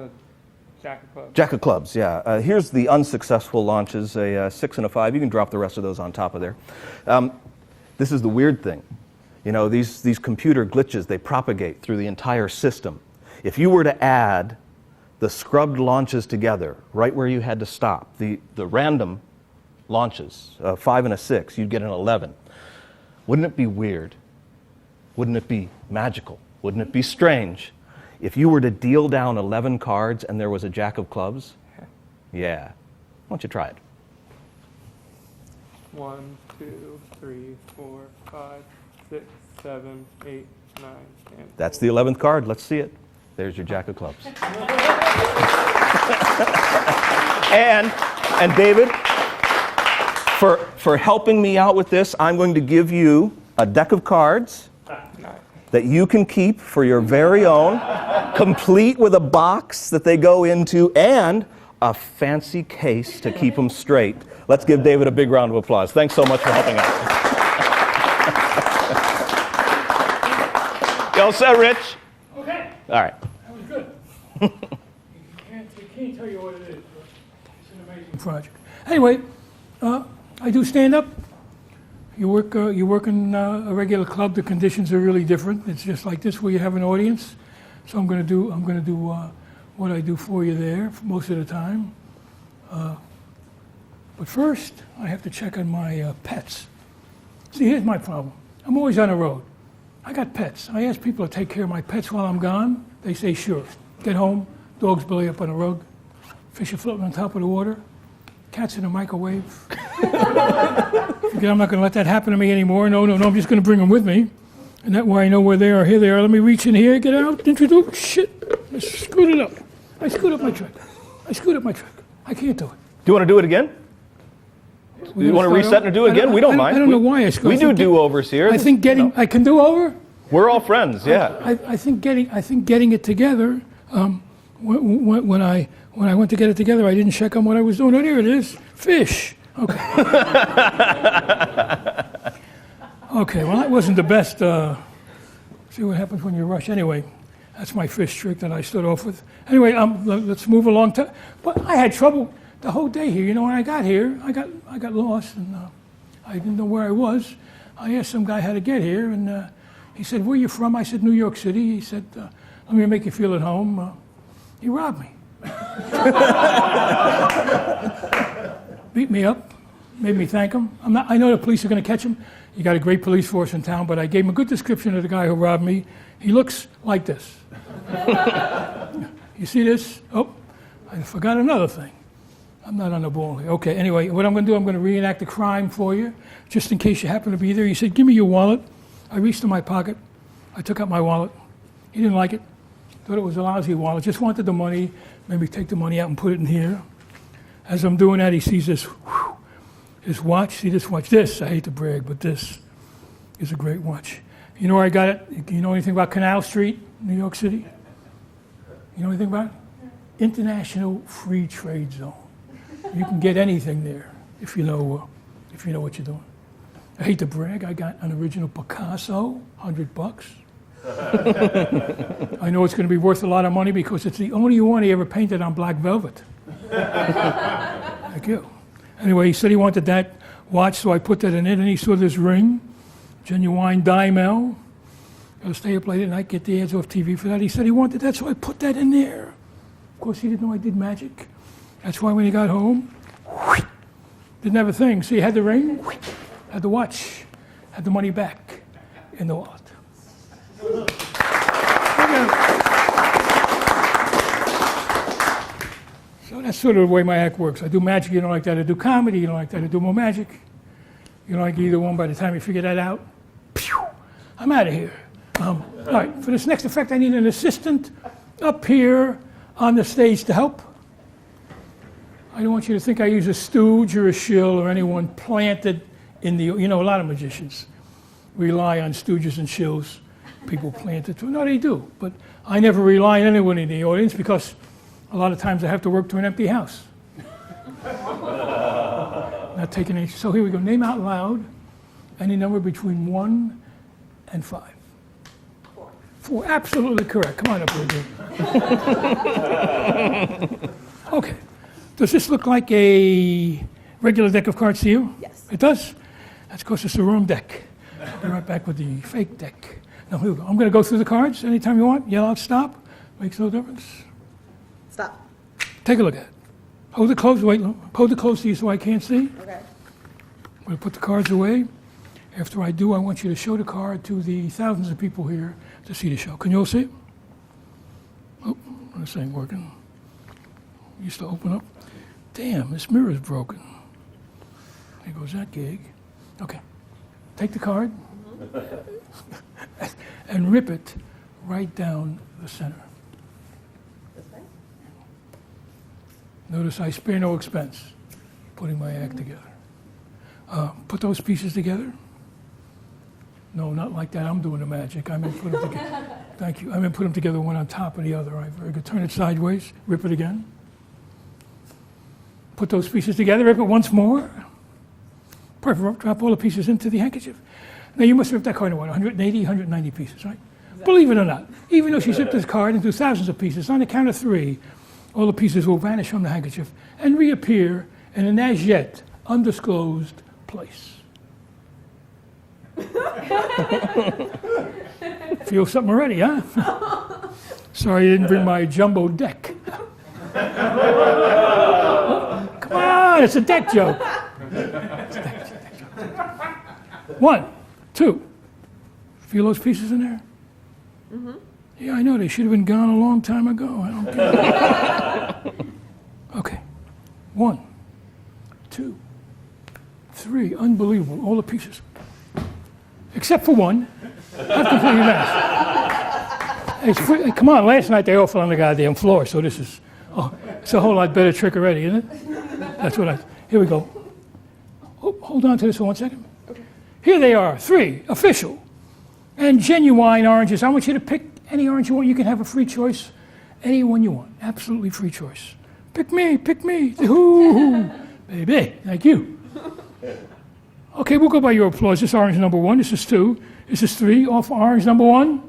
Jack of Clubs. Jack of Clubs, yeah. Here's the unsuccessful launches, a 6 and a 5. You can drop the rest of those on top of there. This is the weird thing. These computer glitches, they propagate through the entire system. If you were to add the scrubbed launches together, right where you had to stop, the random launches, 5 and a 6, you'd get an 11. Wouldn't it be weird? Wouldn't it be magical? Wouldn't it be strange if you were to deal down 11 cards and there was a Jack of Clubs? Yeah. Why don't you try it? 1, 2, 3, 4, 5, 6, 7, 8, 9, 10. That's the 11th card. Let's see it. There's your Jack of Clubs. and David, for helping me out with this, I'm going to give you a deck of cards that you can keep for your very own, complete with a box that they go into and a fancy case to keep them straight. Let's give David a big round of applause. Thanks so much for helping out. You all set, Rich? Okay, All right. that was good. You can't tell you what it is, but it's an amazing project. Anyway, I do stand up. You work in a regular club. The conditions are really different. It's just like this, where you have an audience. So I'm going to do what I do for you there for most of the time. But first, I have to check on my pets. See, here's my problem. I'm always on the road. I got pets. I ask people to take care of my pets while I'm gone. They say sure. Get home, dog's belly up on a rug, fish are floating on top of the water, cats in the microwave. Forget I'm not going to let that happen to me anymore. No, I'm just going to bring them with me. And that way I know where they are. Here they are. Let me reach in here, get out, introduce. Shit, I screwed it up. I screwed up my trick. I screwed up my trick. I can't do it. Do you want to do it again? Do you want to reset and do it again? We don't mind. I don't know why I screwed. We do do-overs here. I think getting, I can do over. We're all friends, yeah. I think getting it together. When I went to get it together, I didn't check on what I was doing. Oh, there it is, fish. Okay. Okay. Well, that wasn't the best. See what happens when you rush. Anyway, that's my fish trick that I stood off with. Anyway, let's move along. But I had trouble the whole day here. You know, when I got here, I got lost and I didn't know where I was. I asked some guy how to get here, and he said, "Where are you from?" I said, "New York City." He said, "Let me make you feel at home." He robbed me. Beat me up, made me thank him. I know the police are going to catch him. You got a great police force in town, but I gave him a good description of the guy who robbed me. He looks like this. You see this? Oh, I forgot another thing. I'm not on the ball here. Okay, anyway, what I'm going to do, I'm going to reenact the crime for you, just in case you happen to be there. He said, "Give me your wallet." I reached in my pocket. I took out my wallet. He didn't like it. Thought it was a lousy wallet. Just wanted the money. Made me take the money out and put it in here. As I'm doing that, he sees this watch. See this watch? This, I hate to brag, but this is a great watch. You know where I got it? You know anything about Canal Street, New York City? You know anything about it? International Free Trade Zone. You can get anything there if you know what you're doing. I hate to brag. I got an original Picasso, $100. I know it's going to be worth a lot of money because it's the only one he ever painted on black velvet. Thank you. Anyway, he said he wanted that watch, so I put that in it, and he saw this ring, genuine Diamel. I'll stay up late at night, get the ads off TV for that. He said he wanted that, so I put that in there. Of course, he didn't know I did magic. That's why when he got home, didn't have a thing. So he had the ring, had the watch, had the money back in the wallet. So that's sort of the way my act works. I do magic, you don't like that. I do comedy, you don't like that. I do more magic. You don't like either one. By the time you figure that out, I'm out of here. All right, for this next effect, I need an assistant up here on the stage to help. I don't want you to think I use a stooge or a shill or anyone planted in the, a lot of magicians rely on stooges and shills, people planted to. No, they do, but I never rely on anyone in the audience because a lot of times I have to work to an empty house. Not taking any, so here we go. Name out loud any number between 1 and 5. 4, absolutely correct. Come on up here. Okay. Does this look like a regular deck of cards to you? Yes. It does? That's because it's the wrong deck. I'll be right back with the fake deck. Now, here we go. I'm going to go through the cards anytime you want. Yell out stop. Makes no difference. Stop. Take a look at it. Hold it close. Wait, hold it close to you so I can't see. Okay. I'm going to put the cards away. After I do, I want you to show the card to the thousands of people here to see the show. Can you all see it? Oh, this ain't working. Used to open up. Damn, this mirror's broken. There goes that gig. Okay. Take the card and rip it right down the center. This way? Notice I spare no expense putting my act together. Put those pieces together. No, not like that. I'm doing the magic. I'm going to put them together. Thank you. I'm going to put them together one on top of the other. All right, very good. Turn it sideways. Rip it again. Put those pieces together. Rip it once more. Perfect. Drop all the pieces into the handkerchief. Now, you must rip that card in what, 180, 190 pieces, right? Exactly. Believe it or not, even though she ripped this card into thousands of pieces, on the count of 3, all the pieces will vanish from the handkerchief and reappear in an as yet undisclosed place. Feel something already, huh? Sorry I didn't bring my jumbo deck. Come on, it's a deck joke. It's a deck joke. 1, 2. Feel those pieces in there? Mm-hmm. Yeah, I know. They should have been gone a long time ago. I don't care. Okay. 1, 2, 3. Unbelievable. All the pieces. Except for one. I've completely vanished. Come on, last night they all fell on the goddamn floor, so this is... Oh, It's a whole lot better trick already, isn't it? That's what here we go. Oh, hold on to this for 1 second. Okay. Here they are, 3 official and genuine oranges. I want you to pick any orange you want. You can have a free choice, any one you want. Absolutely free choice. Pick me, Ooh, baby, thank you. Okay, we'll go by your applause. This is orange number 1, this is 2, this is 3. Off orange number 1.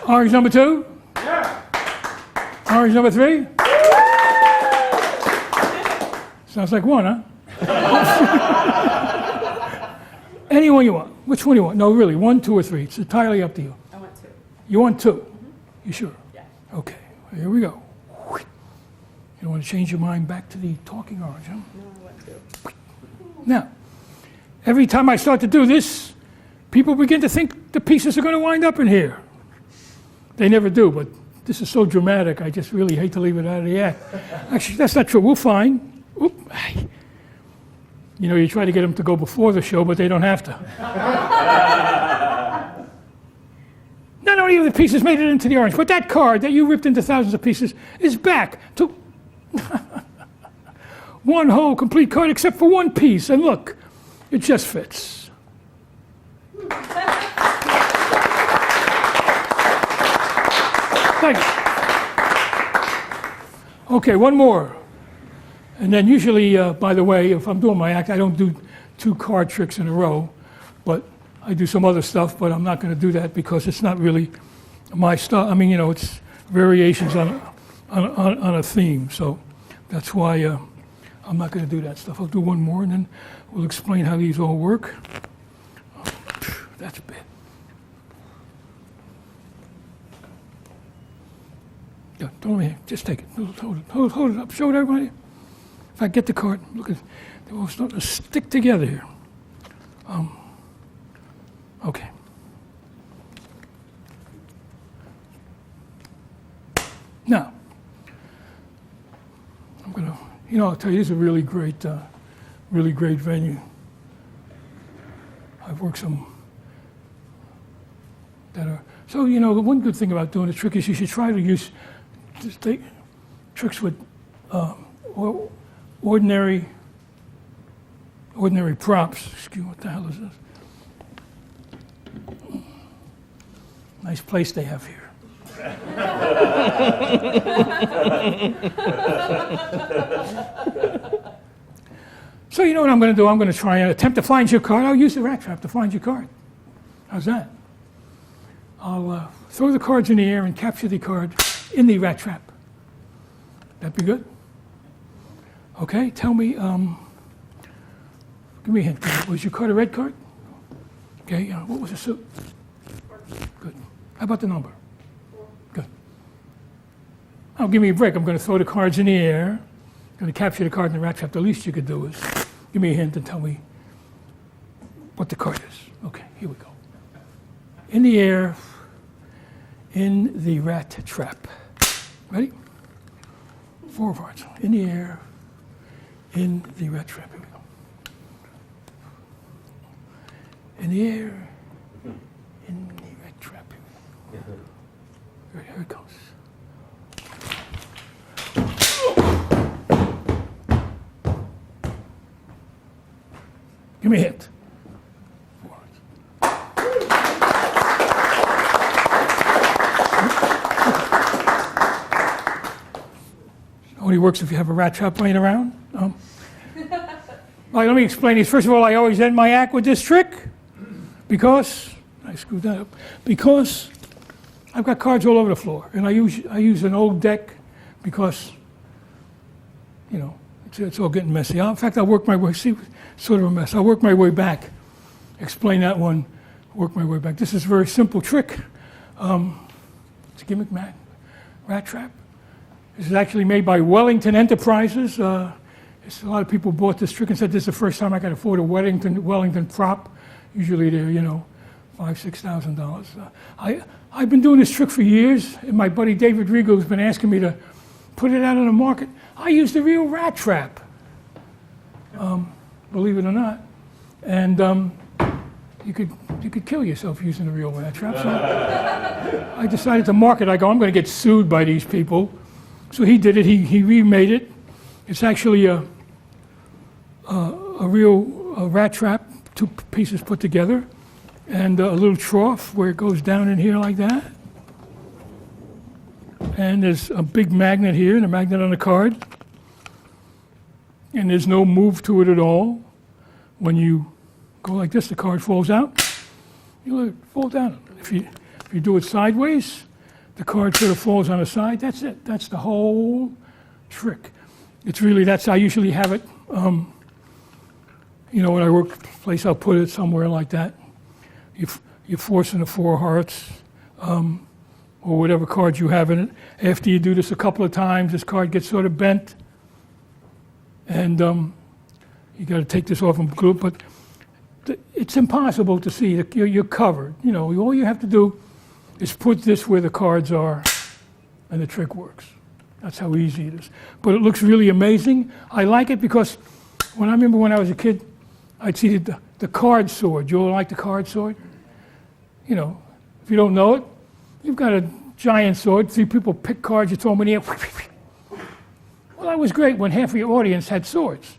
Orange number 2. Yeah. Orange number 3. Sounds like 1, huh? Anyone you want. Which one you want? No, really, 1, 2, or 3. It's entirely up to you. I want 2. You want 2? You sure? Yeah. Okay, here we go. You don't want to change your mind back to the talking orange, huh? No, I want 2. Now, every time I start to do this, people begin to think the pieces are going to wind up in here. They never do, but this is so dramatic, I just really hate to leave it out of the act. Actually, that's not true. We'll find. Oop. You know, you try to get them to go before the show, but they don't have to. Not only have the pieces made it into the orange, but that card that you ripped into thousands of pieces is back to one whole complete card except for one piece. And look, it just fits. Thank you. Okay, one more. And then usually, by the way, if I'm doing my act, I don't do 2 card tricks in a row, but I do some other stuff, but I'm not going to do that because it's not really my stuff. I mean, you know, it's variations on a theme, so that's why I'm not going to do that stuff. I'll do one more, and then we'll explain how these all work. Oh, that's bad. Yeah, don't let me, just take it. Hold it up. Show it everybody. If I get the card, look at, they're all starting to stick together here. Okay. Now, I'm gonna, you know, I'll tell you, this is a really great venue. I've worked some that are, so, you know, the one good thing about doing a trick is you should try to use, just take tricks with ordinary props. Excuse me, what the hell is this? Nice place they have here. So you know what I'm going to do? I'm going to try and attempt to find your card. I'll use the rat trap to find your card. How's that? I'll throw the cards in the air and capture the card in the rat trap. That'd be good? Okay, tell me, give me a hint. Was your card a red card? Okay, what was the suit? Good. How about the number? Good. Oh, give me a break. I'm going to throw the cards in the air. I'm going to capture the card in the rat trap. The least you could do is give me a hint and tell me what the card is. Okay, here we go. In the air, in the rat trap. Ready? 4 cards. In the air, in the rat trap. Here we go. In the air, in the rat trap. Here we go. Here it goes. Give me a hint. 4 cards. Only works if you have a rat trap laying around. All right, let me explain these. First of all, I always end my act with this trick because I screwed that up. Because I've got cards all over the floor, and I use an old deck because, you know, it's all getting messy. In fact, I'll work my way. See, sort of a mess. I'll work my way back. Explain that one. Work my way back. This is a very simple trick. It's a gimmick rat trap. This is actually made by Wellington Enterprises. A lot of people bought this trick and said this is the first time I could afford a Wellington prop. Usually they're, you know, $5,000, $6,000. I've been doing this trick for years, and my buddy David Rigo has been asking me to put it out on the market. I use the real rat trap, believe it or not. And you could kill yourself using a real rat trap. So I decided to market. I go, I'm going to get sued by these people. So he did it. He remade it. It's actually a real rat trap, two pieces put together, and a little trough where it goes down in here like that. And there's a big magnet here and a magnet on the card. And there's no move to it at all. When you go like this, the card falls out. You let it fall down. If you do it sideways, the card sort of falls on the side. That's it. That's the whole trick. It's really, that's how I usually have it. You know, when I work place, I'll put it somewhere like that. You force in the 4 hearts, or whatever cards you have in it. After you do this a couple of times, this card gets sort of bent. And you got to take this off and glue it. But it's impossible to see. You're covered. You know, all you have to do is put this where the cards are, and the trick works. That's how easy it is. But it looks really amazing. I like it because I remember when I was a kid, I'd see the card sword. You all like the card sword? You know, if you don't know it, you've got a giant sword. 3 people pick cards, you throw them in the air. Well, that was great when half of your audience had swords.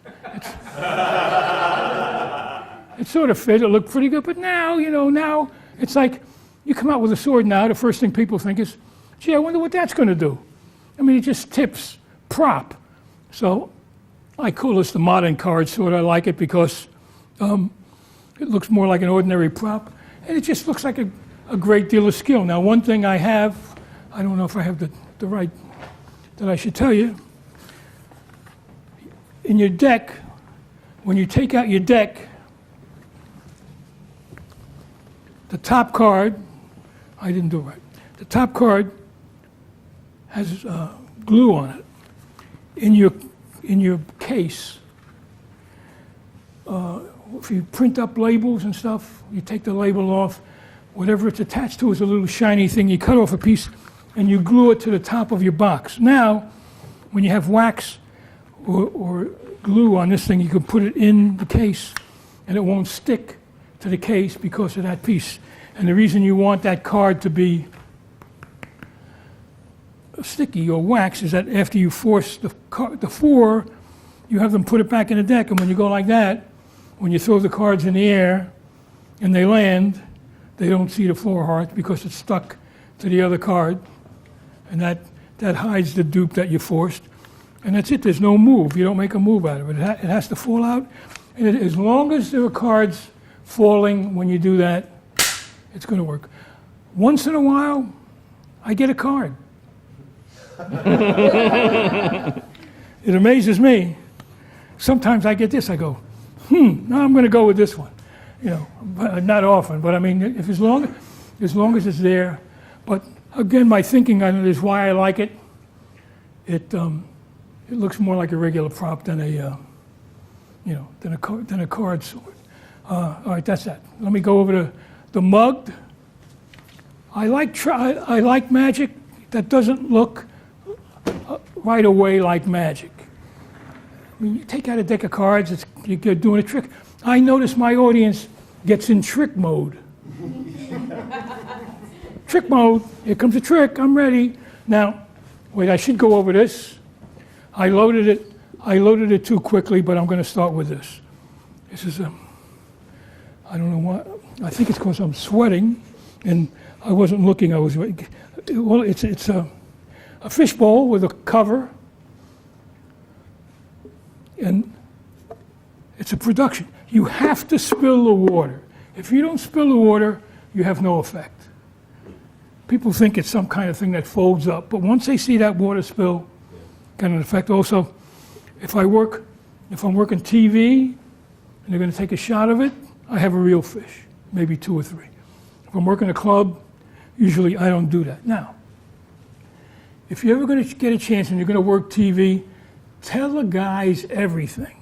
It sort of fit. It looked pretty good. But now, you know, now it's like you come out with a sword now, the first thing people think is, gee, I wonder what that's going to do. I mean, it just tips prop. So I call this the modern card sword. I like it because it looks more like an ordinary prop. And it just looks like a great deal of skill. Now, one thing I have, I don't know if I have the right, that I should tell you. In your deck, when you take out your deck, the top card, I didn't do it right. The top card has glue on it. In your case, if you print up labels and stuff, you take the label off, whatever it's attached to is a little shiny thing. You cut off a piece and you glue it to the top of your box. Now, when you have wax or glue on this thing, you can put it in the case and it won't stick to the case because of that piece. And the reason you want that card to be sticky or wax is that after you force the 4, you have them put it back in the deck, and when you go like that, when you throw the cards in the air and they land, they don't see the 4 hearts because it's stuck to the other card, and that hides the dupe that you forced. And that's it. There's no move. You don't make a move out of it. It has to fall out. And as long as there are cards falling when you do that, it's going to work. Once in a while, I get a card. It amazes me. Sometimes I get this. I go, no, I'm going to go with this one. You know, not often, but I mean, if as long as it's there. But again, my thinking on it is why I like it. It looks more like a regular prop than a card sword. All right, that's that. Let me go over to the mugged. I like magic that doesn't look right away like magic. I mean, you take out a deck of cards, you're doing a trick. I notice my audience gets in trick mode. Trick mode. Here comes a trick. I'm ready. Now, wait. I should go over this. I loaded it too quickly, but I'm going to start with this. This is I don't know what. I think it's because I'm sweating, and I wasn't looking. Well, it's a fishbowl with a cover, and it's a production. You have to spill the water. If you don't spill the water, you have no effect. People think it's some kind of thing that folds up, but once they see that water spill, got an effect. Also, if I'm working TV, and they're going to take a shot of it, I have a real fish, maybe 2 or 3. If I'm working a club, usually I don't do that. Now, if you're ever going to get a chance and you're going to work TV, tell the guys everything.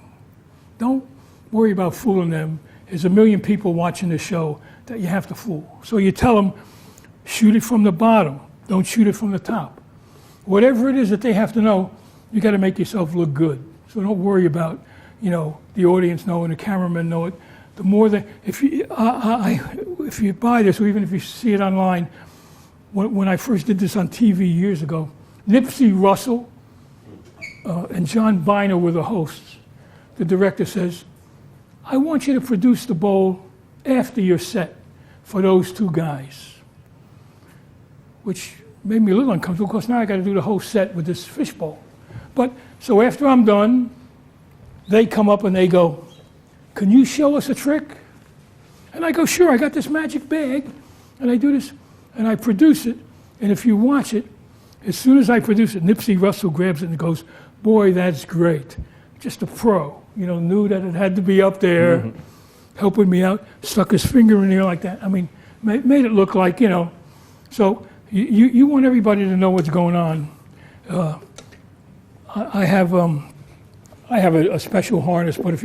Don't worry about fooling them. There's 1 million people watching the show that you have to fool. So you tell them, shoot it from the bottom. Don't shoot it from the top. Whatever it is that they have to know, you got to make yourself look good. So don't worry about, the audience knowing, the cameraman know it. the more that, if you buy this, or even if you see it online, when I first did this on TV years ago, Nipsey Russell and John Biner were the hosts. The director says, I want you to produce the bowl after your set for those two guys, which made me a little uncomfortable because now I got to do the whole set with this fishbowl. But so after I'm done, they come up and they go, can you show us a trick? And I go, sure, I got this magic bag, and I do this, and I produce it, and if you watch it, as soon as I produce it, Nipsey Russell grabs it and goes, boy, that's great. Just a pro, knew that it had to be up there, helping me out, stuck his finger in there like that. I mean, made it look like, so you want everybody to know what's going on. I have a special harness, but if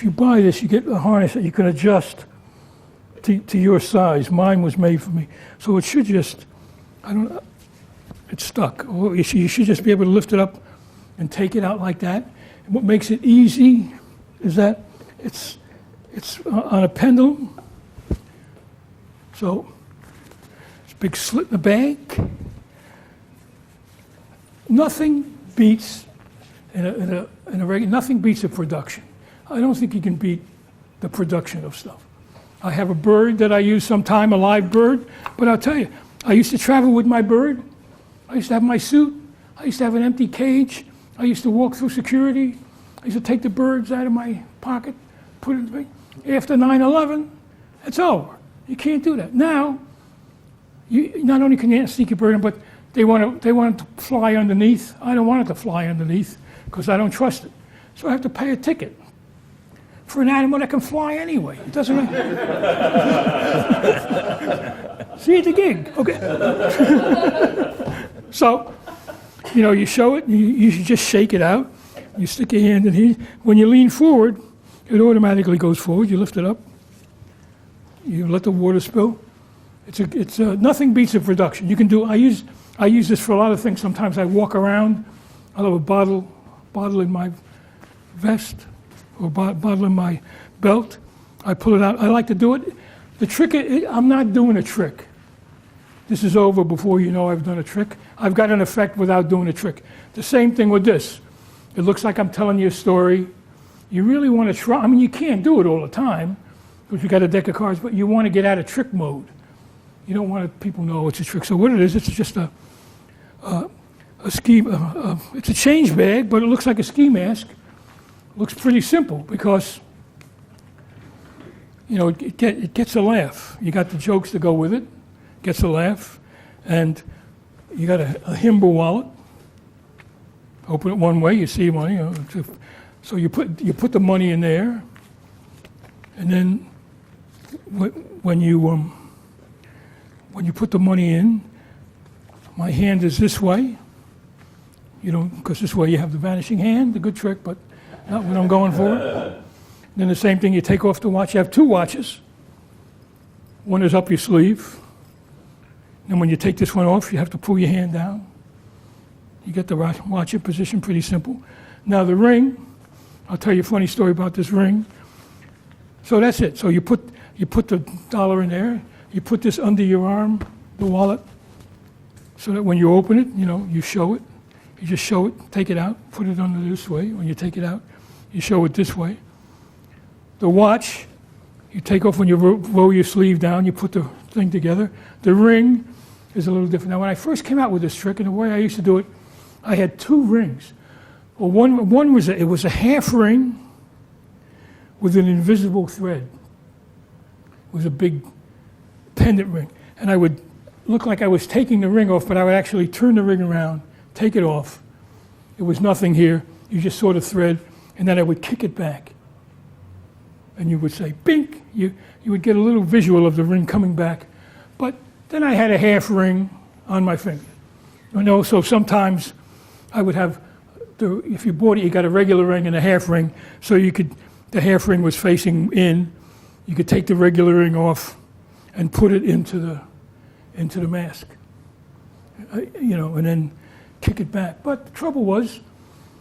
you buy this, you get a harness that you can adjust to your size. Mine was made for me, so it should just, it's stuck. You should just be able to lift it up and take it out like that. And what makes it easy is that it's on a pendulum. So it's a big slit in the bag. Nothing beats nothing beats a production. I don't think you can beat the production of stuff. I have a bird that I use sometime, a live bird, but I'll tell you, I used to travel with my bird. I used to have my suit. I used to have an empty cage. I used to walk through security. I used to take the birds out of my pocket, put it in the thing. After 9/11, it's over. You can't do that. Now, you not only can you sneak your bird in, but they want it to fly underneath. I don't want it to fly underneath because I don't trust it. So I have to pay a ticket for an animal that can fly anyway. It doesn't matter. See you at the gig. Okay. So, you show it, you should just shake it out. You stick your hand in here. When you lean forward, it automatically goes forward. You lift it up. You let the water spill. It's nothing beats a production. You can do. I use this for a lot of things. Sometimes I walk around. I'll have a bottle in my vest or bottle in my belt. I pull it out. I like to do it. The trick, I'm not doing a trick. This is over before you know I've done a trick. I've got an effect without doing a trick. The same thing with this. It looks like I'm telling you a story. You really want to try. I mean, you can't do it all the time because you got a deck of cards, but you want to get out of trick mode. You don't want people to know it's a trick. So what it is, it's just a ski. It's a change bag, but it looks like a ski mask. It looks pretty simple because it gets a laugh. You got the jokes to go with it. Gets a laugh, and you got a Himba wallet. Open it one way, you see money. So you put the money in there, and then when you put the money in, my hand is this way. Because this way you have the vanishing hand, the good trick, but not what I'm going for. Then the same thing, you take off the watch. You have two watches. One is up your sleeve. And when you take this one off, you have to pull your hand down. You get the watch in position, pretty simple. Now the ring, I'll tell you a funny story about this ring. So that's it. So you put the dollar in there, you put this under your arm, the wallet, so that when you open it, you show it. You just show it, take it out, put it under this way. When you take it out, you show it this way. The watch, you take off when you roll your sleeve down, you put the thing together. The ring is a little different. Now, when I first came out with this trick, and the way I used to do it, I had two rings. Well, one was it was a half ring with an invisible thread. It was a big pendant ring. And I would look like I was taking the ring off, but I would actually turn the ring around, take it off. It was nothing here. You just saw the thread, and then I would kick it back. And you would say, bink! You would get a little visual of the ring coming back. But then I had a half ring on my finger. So sometimes I would have, if you bought it, you got a regular ring and a half ring, so the half ring was facing in. You could take the regular ring off and put it into the mask, and then kick it back. But the trouble was,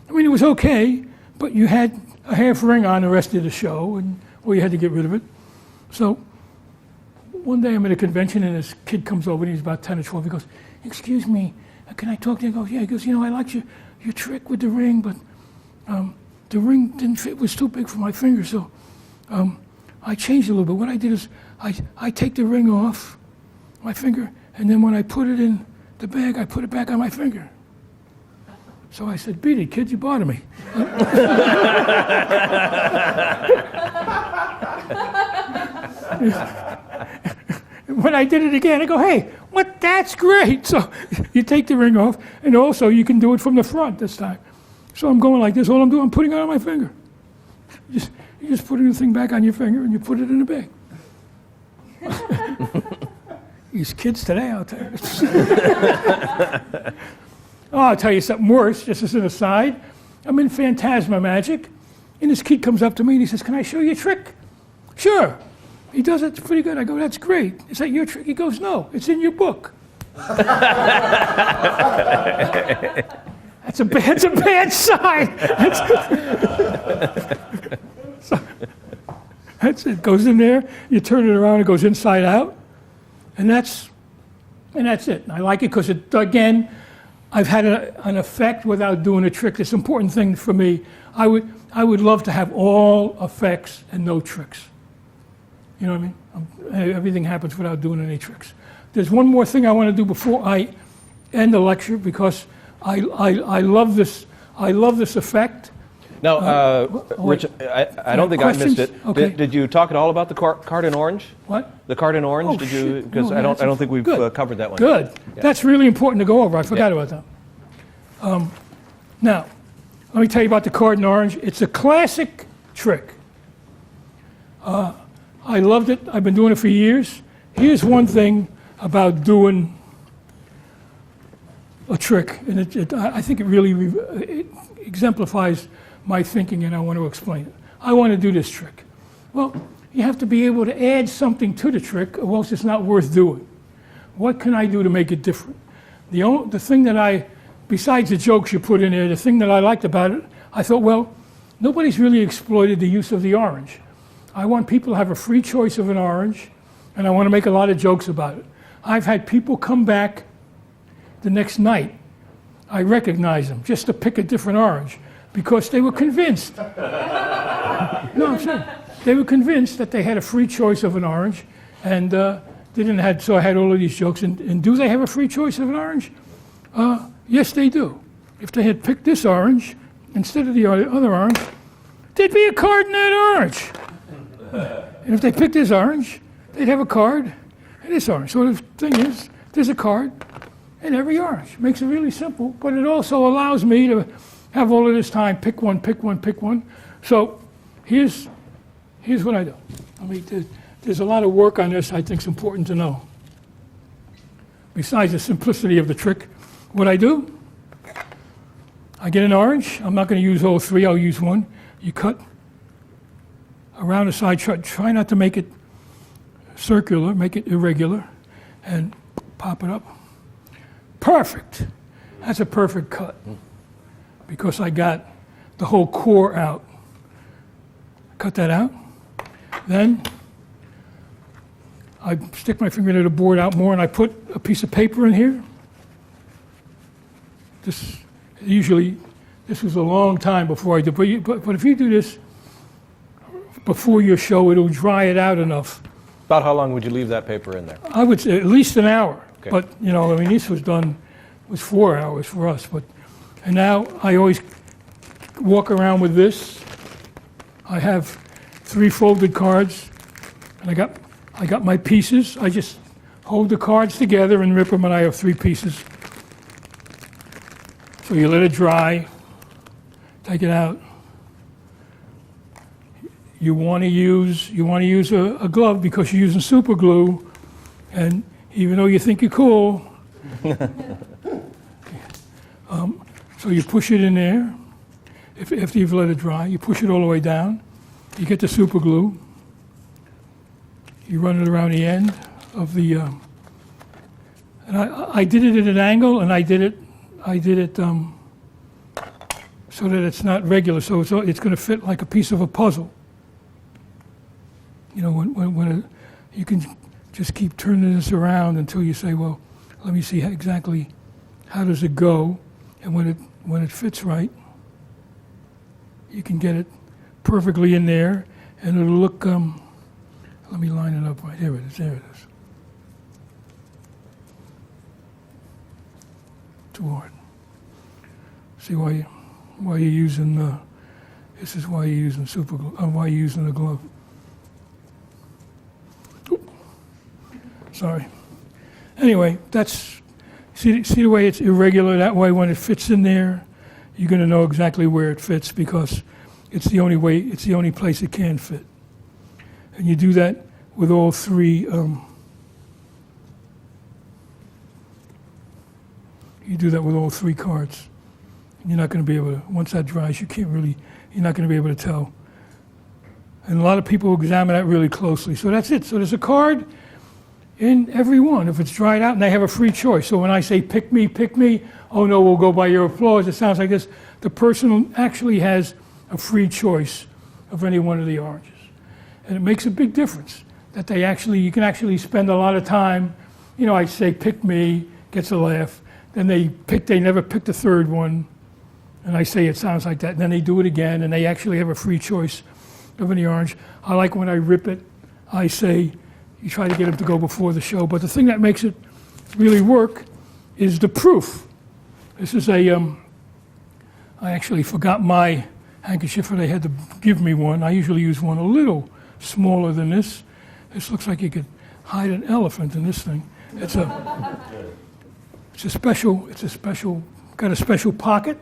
it was okay, but you had a half ring on the rest of the show, and or you had to get rid of it. So one day I'm at a convention and this kid comes over and he's about 10 or 12. He goes, "Excuse me, can I talk to you?" I go, "Yeah." He goes, "I liked your trick with the ring, but the ring didn't fit, it was too big for my finger, so I changed it a little bit. What I did is I take the ring off my finger, and then when I put it in the bag, I put it back on my finger." So I said, "Beat it, kid, you bother me." When I did it again, I go, "Hey, what? That's great." So you take the ring off, and also you can do it from the front this time. So I'm going like this. All I'm doing, I'm putting it on my finger. You just putting the thing back on your finger, and you put it in the bag. These kids today, I'll tell you. Oh, I'll tell you something worse, just as an aside. I'm in Phantasma Magic, and this kid comes up to me and he says, "Can I show you a trick?" "Sure." He does it, it's pretty good. I go, "That's great. Is that your trick?" He goes, "No, it's in your book." That's a bad sign. That's it. Goes in there, you turn it around, it goes inside out, and that's it. I like it because again, I've had an effect without doing a trick. It's an important thing for me. I would love to have all effects and no tricks. You know what I mean? Everything happens without doing any tricks. There's one more thing I want to do before I end the lecture because I love this. I love this effect. Now, Rich, I don't think I missed it. Okay. Did you talk at all about the card in orange? What? The card in orange? Oh, did you? shit. Because No, I don't think we've good. covered that one. Good. Yeah. That's really important to go over. I forgot about that. Now, let me tell you about the card in orange. It's a classic trick. I loved it. I've been doing it for years. Here's one thing about doing a trick, and I think it really exemplifies my thinking, and I want to explain it. I want to do this trick. Well, you have to be able to add something to the trick, or else it's not worth doing. What can I do to make it different? The thing that besides the jokes you put in there, the thing that I liked about it, I thought, well, nobody's really exploited the use of the orange. I want people to have a free choice of an orange, and I want to make a lot of jokes about it. I've had people come back the next night. I recognize them just to pick a different orange because they were convinced. No, I'm serious. They were convinced that they had a free choice of an orange, and so I had all of these jokes. And do they have a free choice of an orange? Yes, they do. If they had picked this orange instead of the other orange, there'd be a card in that orange. And if they picked this orange, they'd have a card in this orange. So the thing is, there's a card in every orange. Makes it really simple, but it also allows me to have all of this time, pick one, pick one, pick one. So here's what I do. I mean, there's a lot of work on this I think is important to know. Besides the simplicity of the trick, what I do, I get an orange. I'm not going to use all three, I'll use one. You cut around the side, try not to make it circular, make it irregular, and pop it up. Perfect. That's a perfect cut because I got the whole core out. Cut that out. Then I stick my finger to the board out more and I put a piece of paper in here. This was a long time before I did, but if you do this before your show, it'll dry it out enough. About how long would you leave that paper in there? I would say at least an hour. Okay. But, this was 4 hours for us. And now I always walk around with this. I have 3 folded cards, and I got my pieces. I just hold the cards together and rip them, and I have 3 pieces. So you let it dry, take it out. You want to use a glove because you're using super glue, and even though you think you're cool, so you push it in there. After you've let it dry, you push it all the way down. You get the super glue. You run it around the end of the. And I did it at an angle, and I did it so that it's not regular. So it's going to fit like a piece of a puzzle. You know, you can just keep turning this around until you say, well, let me see exactly how does it go, and when it fits right, you can get it perfectly in there, and it'll look. Let me line it up right. There it is. There it is. Too hard. See why you're using this is why you're using super glue. Why you're using the glove. Oop. Sorry. Anyway, that's see the way it's irregular. That way, when it fits in there, you're going to know exactly where it fits because it's the only way. It's the only place it can fit. And you do that with all three. You do that with all three cards. You're not going to be able to. Once that dries, you're not going to be able to tell. And a lot of people examine that really closely. So that's it. So there's a card in every one. If it's dried out, and they have a free choice. So when I say pick me, oh no, we'll go by your applause. It sounds like this. The person actually has a free choice of any one of the oranges. And it makes a big difference that you can actually spend a lot of time, you know, I say pick me, gets a laugh. Then they never pick the third one. And I say it sounds like that. And then they do it again, and they actually have a free choice of any orange. I like when I rip it, I say, you try to get them to go before the show. But the thing that makes it really work is the proof. This is I actually forgot my handkerchief, and they had to give me one. I usually use one a little smaller than this. This looks like you could hide an elephant in this thing. It's a special, got a special pocket.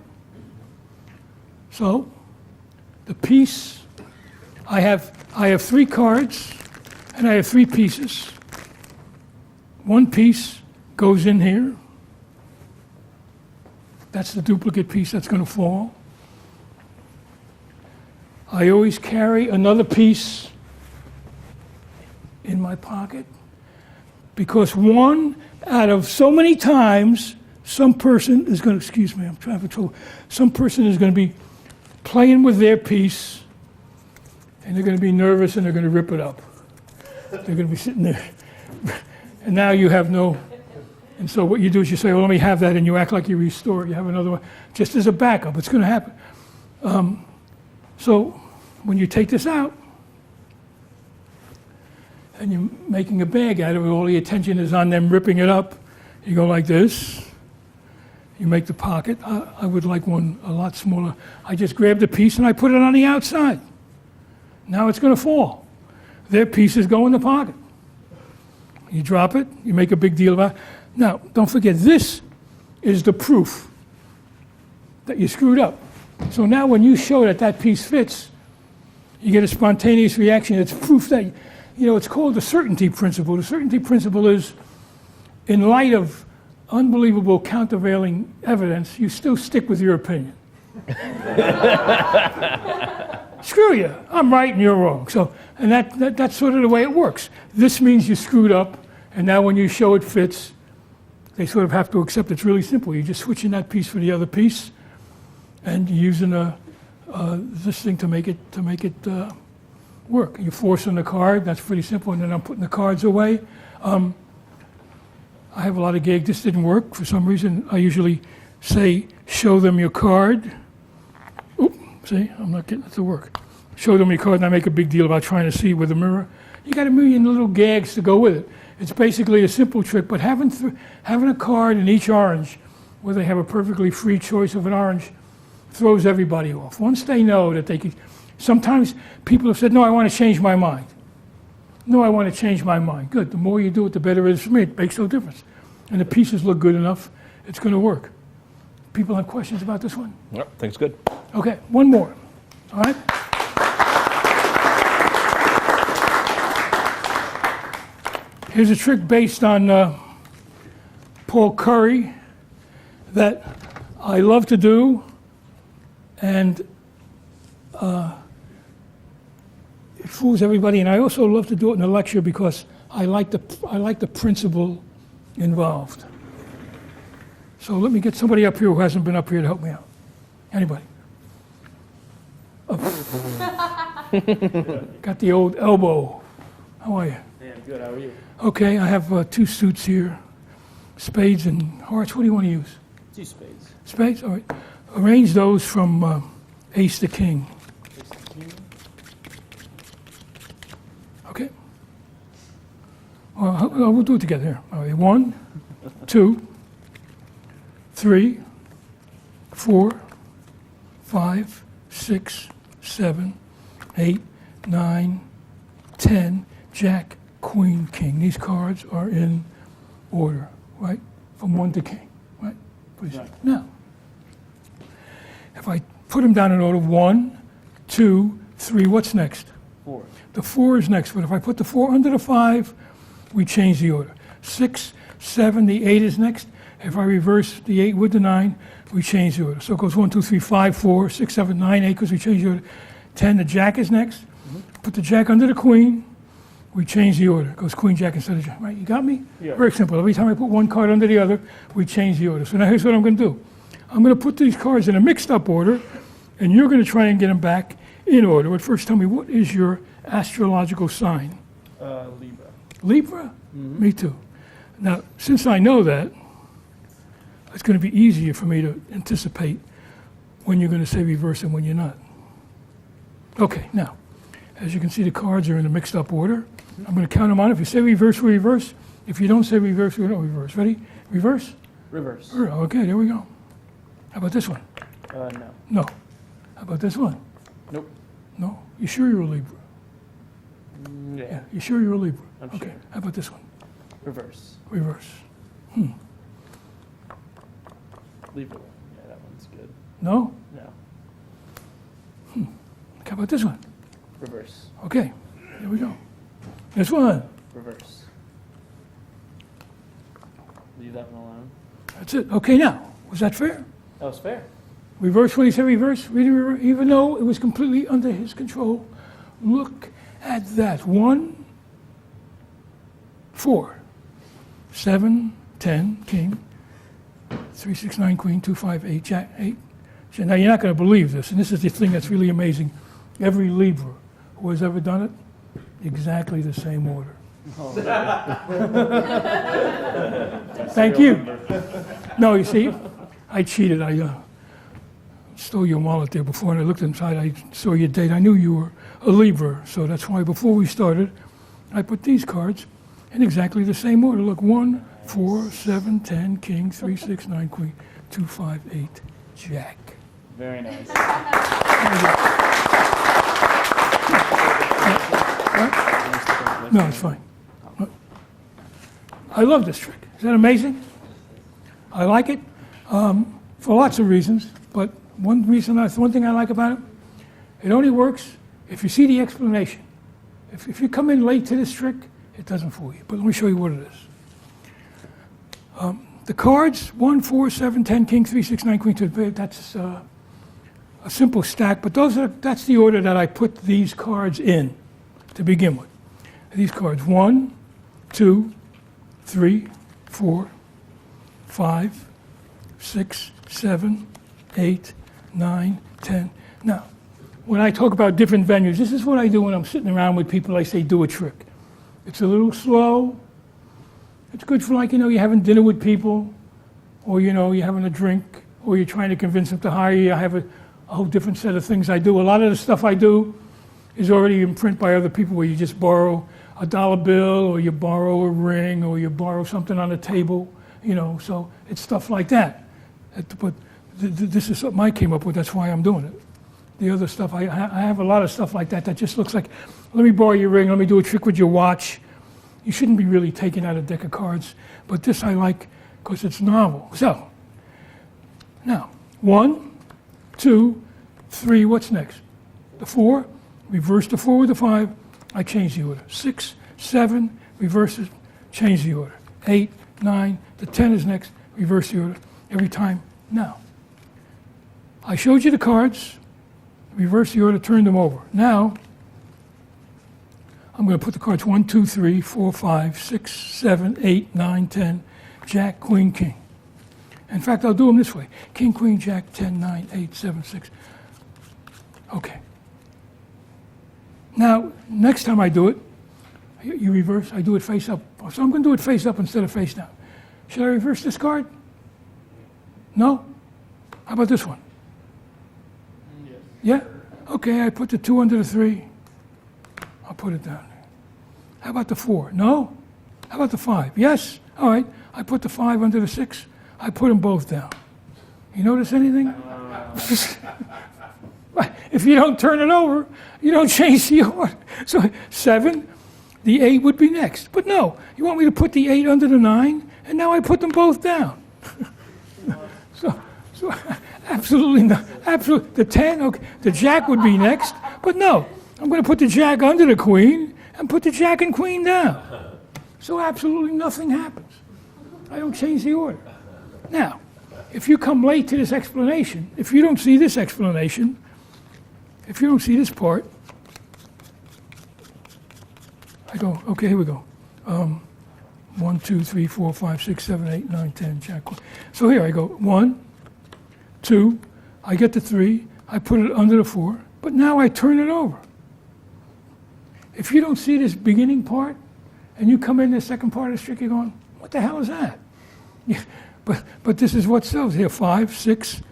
So, the piece, I have three cards, and I have three pieces. One piece goes in here. That's the duplicate piece that's going to fall. I always carry another piece in my pocket because one out of so many times, some person is going to, excuse me, I'm traffic trouble. Some person is going to be playing with their piece, and they're going to be nervous, and they're going to rip it up. They're going to be sitting there, and now you have no. And so what you do is you say, well, let me have that, and you act like you restore it. You have another one, just as a backup. It's going to happen. So when you take this out, and you're making a bag out of it, all the attention is on them ripping it up. You go like this. You make the pocket. I would like one a lot smaller. I just grab the piece and I put it on the outside. Now it's going to fall. Their pieces go in the pocket. You drop it. You make a big deal about it. Now, don't forget, this is the proof that you screwed up. So now when you show that that piece fits, you get a spontaneous reaction. It's proof that, you know, it's called the certainty principle. The certainty principle is, in light of unbelievable countervailing evidence, you still stick with your opinion. Screw you. I'm right and you're wrong. So, and that's sort of the way it works. This means you screwed up, and now when you show it fits, they sort of have to accept it's really simple. You're just switching that piece for the other piece, and you're using this thing to make it work. You're forcing the card. That's pretty simple. And then I'm putting the cards away. I have a lot of gags. This didn't work for some reason. I usually say, show them your card. Oop, see, I'm not getting it to work. Show them your card, and I make a big deal about trying to see with a mirror. You got a million little gags to go with it. It's basically a simple trick, but having a card in each orange where they have a perfectly free choice of an orange throws everybody off. Once they know that they can, sometimes people have said, no, I want to change my mind. No, I want to change my mind. Good. The more you do it, the better it is for me. It makes no difference. And the pieces look good enough, it's going to work. People have questions about this one? Yep, thanks, good. Okay, one more. All right? Here's a trick based on Paul Curry that I love to do, and it fools everybody. And I also love to do it in a lecture because I like the principle involved. So let me get somebody up here who hasn't been up here to help me out. Anybody? Oh. Got the old elbow How are you? Yeah, good. How are you? Okay, I have two suits here, spades and hearts. What do you want to use? 2 spades. Spades? All right. Arrange those from ace to king. Ace to king. Okay. Well, we'll do it together here. All right. 1, 2, 3, 4, 5, 6, 7, 8, 9, 10. Jack, Queen, King. These cards are in order, right? From 1 to king, right? Please. Right. Now, if I put them down in order, 1, 2, 3, what's next? 4. The 4 is next, but if I put the 4 under the 5, we change the order. 6, 7, the 8 is next. If I reverse the 8 with the 9, we change the order. So it goes 1, 2, 3, 5, 4, 6, 7, 9, 8, because we change the order. 10, the Jack is next. Put the Jack under the Queen, we change the order. It goes Queen, Jack instead of Jack, right? You got me? Yeah. Very simple. Every time I put one card under the other, we change the order. So now here's what I'm going to do. I'm going to put these cards in a mixed up order, and you're going to try and get them back in order. But first tell me, what is your astrological sign? Libra. Libra? Me too. Now, since I know that, it's going to be easier for me to anticipate when you're going to say reverse and when you're not. Okay, now, as you can see, the cards are in a mixed up order. I'm going to count them on. If you say reverse, we reverse. If you don't say reverse, we don't reverse. Ready? Reverse? Reverse. Okay, there we go. How about this one? No. No. How about this one? Nope. No. You sure you're a Libra? Yeah. You sure you're a Libra? I'm Okay. sure. How about this one? Reverse. Reverse. Libra. Yeah, that one's good. No? No. How about this one? Reverse. Okay. There we go. This one. Reverse. Leave that one alone. That's it. Okay, now, was that fair? That was fair. Reverse when he said reverse, reading reverse, even though it was completely under his control. Look at that. 1, 4, 7, 10, king, 3, 6, 9, queen, 2, 5, 8, jack, 8. So now you're not going to believe this, and this is the thing that's really amazing. Every Libra who has ever done it, exactly the same order. Thank you. No, you see, I cheated. I stole your wallet there before, and I looked inside. I saw your date. I knew you were a Libra, so that's why before we started, I put these cards in exactly the same order. Look, 1, 4, 7, 10, king, 3, 6, 9, queen, 2, 5, 8, jack. Very nice. No, it's fine. I love this trick. Is that amazing? I like it for lots of reasons, but one thing I like about it, it only works if you see the explanation. If you come in late to this trick, it doesn't fool you. But let me show you what it is. The cards, 1, 4, 7, 10, king, 3, 6, 9, queen, 2, that's a simple stack, but that's the order that I put these cards in to begin with. These cards, 1, 2, 3, 4, 5, 6, 7, 8, 9, 10. Now, when I talk about different venues, this is what I do when I'm sitting around with people. I say, do a trick. It's a little slow. It's good for, like, you're having dinner with people, or, you're having a drink, or you're trying to convince them to hire you. I have a whole different set of things I do. A lot of the stuff I do is already in print by other people, where you just borrow a dollar bill, or you borrow a ring, or you borrow something on a table, so it's stuff like that. But this is something I came up with, that's why I'm doing it. The other stuff, I have a lot of stuff like that just looks like, let me borrow your ring, let me do a trick with your watch. You shouldn't be really taking out a deck of cards, but this I like because it's novel. So, now, 1, 2, 3, what's next? The 4, reverse the 4 with the 5, I change the order. 6, 7, reverse it, change the order. 8, 9, the 10 is next, reverse the order every time. Now, I showed you the cards, reverse the order, turn them over. Now, I'm going to put the cards 1, 2, 3, 4, 5, 6, 7, 8, 9, 10, jack, queen, king. In fact, I'll do them this way. King, queen, jack, 10, 9, 8, 7, 6. Okay. Now, next time I do it, You reverse. I do it face up. So I'm going to do it face up instead of face down. Should I reverse this card? No? How about this one? Yes. Yeah? Okay, I put the 2 under the 3. I'll put it down there. How about the 4? No? How about the 5? Yes? All right. I put the 5 under the 6. I put them both down. You notice anything? If you don't turn it over, you don't change the order. So 7, the 8 would be next. But no, you want me to put the 8 under the 9, and now I put them both down. so absolutely not. Absolutely. The 10, okay, the jack would be next. But no, I'm going to put the jack under the queen and put the jack and queen down. So absolutely nothing happens. I don't change the order. Now, if you come late to this explanation, if you don't see this explanation, if you don't see this part, I go, okay, here we go. 1, 2, 3, 4, 5, 6, 7, 8, 9, 10, jack, queen. So here I go, 1, 2, I get the 3, I put it under the 4, but now I turn it over. If you don't see this beginning part, and you come in the second part of the trick, you're going, what the hell is that? Yeah, but this is what sells here, 5, 6.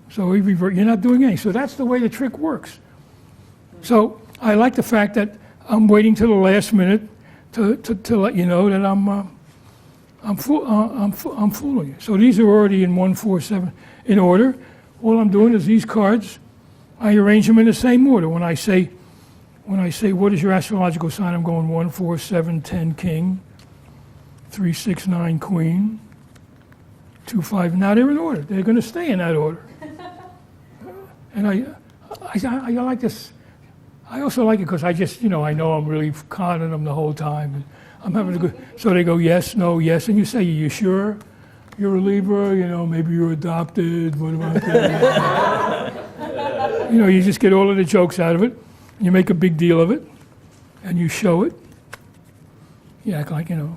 So we revert. You're not doing anything. So that's the way the trick works. So I like the fact that I'm waiting till the last minute to let you know that I'm fooling you. So these are already in 1, 4, 7 in order. All I'm doing is these cards, I arrange them in the same order. When I say what is your astrological sign, I'm going 1, 4, 7, 10 king, 3, 6, 9 queen, 2, 5. Now they're in order. They're going to stay in that order. And I like this. I also like it because I just, I know I'm really conning them the whole time. And I'm having a good. So they go yes, no, yes, and you say, "You sure? You're a Libra? Maybe you're adopted. What about that?" You just get all of the jokes out of it. You make a big deal of it, and you show it. You act like In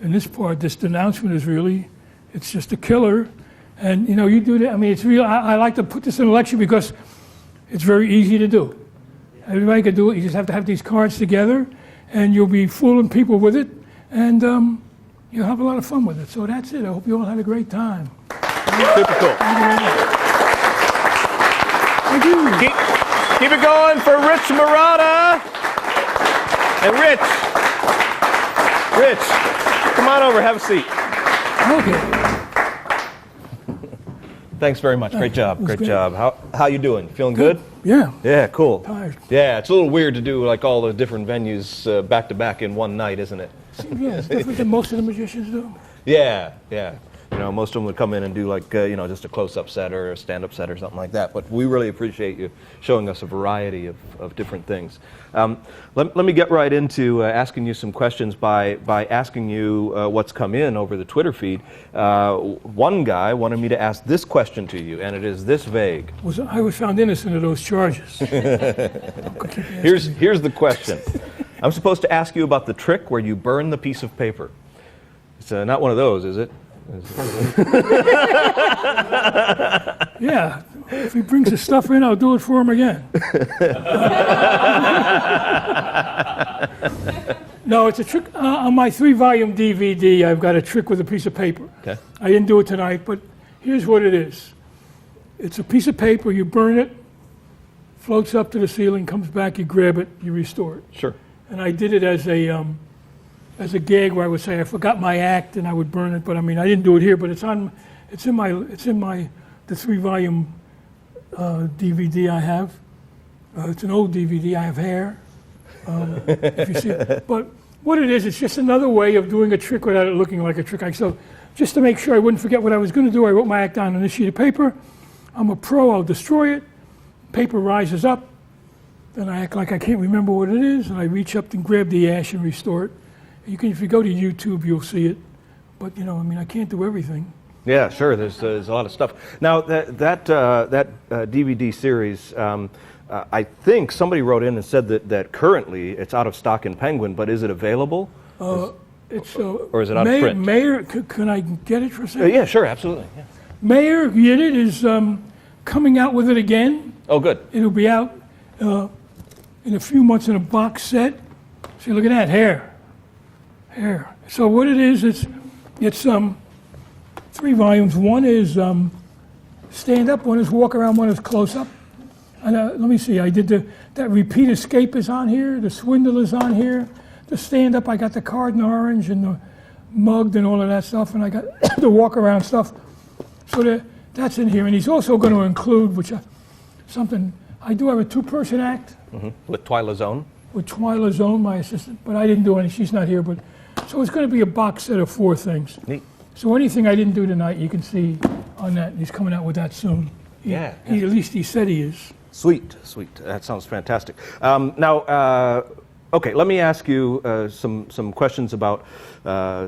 this part, this denouncement is really, it's just a killer. And, you do that. I mean, it's real. I like to put this in a lecture because it's very easy to do. Everybody can do it. You just have to have these cards together, and you'll be fooling people with it, and you'll have a lot of fun with it. So that's it. I hope you all had a great time. Super cool. Thank you. Keep it going for Rich Murata. And Rich, come on over, have a seat. Okay. Thanks very much. Great job. Great job. How you doing? Feeling good? Yeah. Yeah, cool. Tired. Yeah, it's a little weird to do like all the different venues back to back in one night, isn't it? Yeah, it's different than most of the magicians do. Yeah. Most of them would come in and do like, just a close-up set or a stand-up set or something like that. But we really appreciate you showing us a variety of different things. Let me get right into asking you some questions by asking you what's come in over the Twitter feed. One guy wanted me to ask this question to you, and it is this vague. I was found innocent of those charges. Here's the question. I'm supposed to ask you about the trick where you burn the piece of paper. It's not one of those, is it? Yeah, if he brings the stuff in, I'll do it for him again. No, it's a trick. On my 3-volume DVD, I've got a trick with a piece of paper. Okay. I didn't do it tonight, but here's what it is. It's a piece of paper, you burn it, floats up to the ceiling, comes back, you grab it, you restore it. Sure. And I did it as a gag where I would say I forgot my act and I would burn it, but I didn't do it here. But it's in the 3-volume DVD I have. It's an old DVD. I have hair. If you see it. But what it is, it's just another way of doing a trick without it looking like a trick. So just to make sure I wouldn't forget what I was going to do, I wrote my act down on this sheet of paper. I'm a pro. I'll destroy it. Paper rises up. Then I act like I can't remember what it is, and I reach up and grab the ash and restore it. If you go to YouTube, you'll see it. But I can't do everything. Yeah, sure. There's a lot of stuff. Now that DVD series, I think somebody wrote in and said that currently it's out of stock in Penguin, but is it available? Or is it out of print? Mayor, can I get it for a second? Yeah, sure, absolutely. Yeah. Mayor Yidit is coming out with it again. Oh, good. It'll be out in a few months in a box set. See, look at that hair. So what it is, it's 3 volumes. One is stand up, one is walk around, one is close up. And let me see, I did that repeat escape is on here, the swindle is on here, the stand up, I got the card in orange and the mugged and all of that stuff, and I got the walk around stuff. So that's in here, and he's also going to include, something, I do have a 2-person act. With Twyla Zone. With Twyla Zone, my assistant, but I didn't do any, she's not here, but, so it's going to be a box set of 4 things. Neat. So anything I didn't do tonight, you can see on that, he's coming out with that soon. Yeah. At least he said he is. Sweet. That sounds fantastic. Now, okay, let me ask you some questions about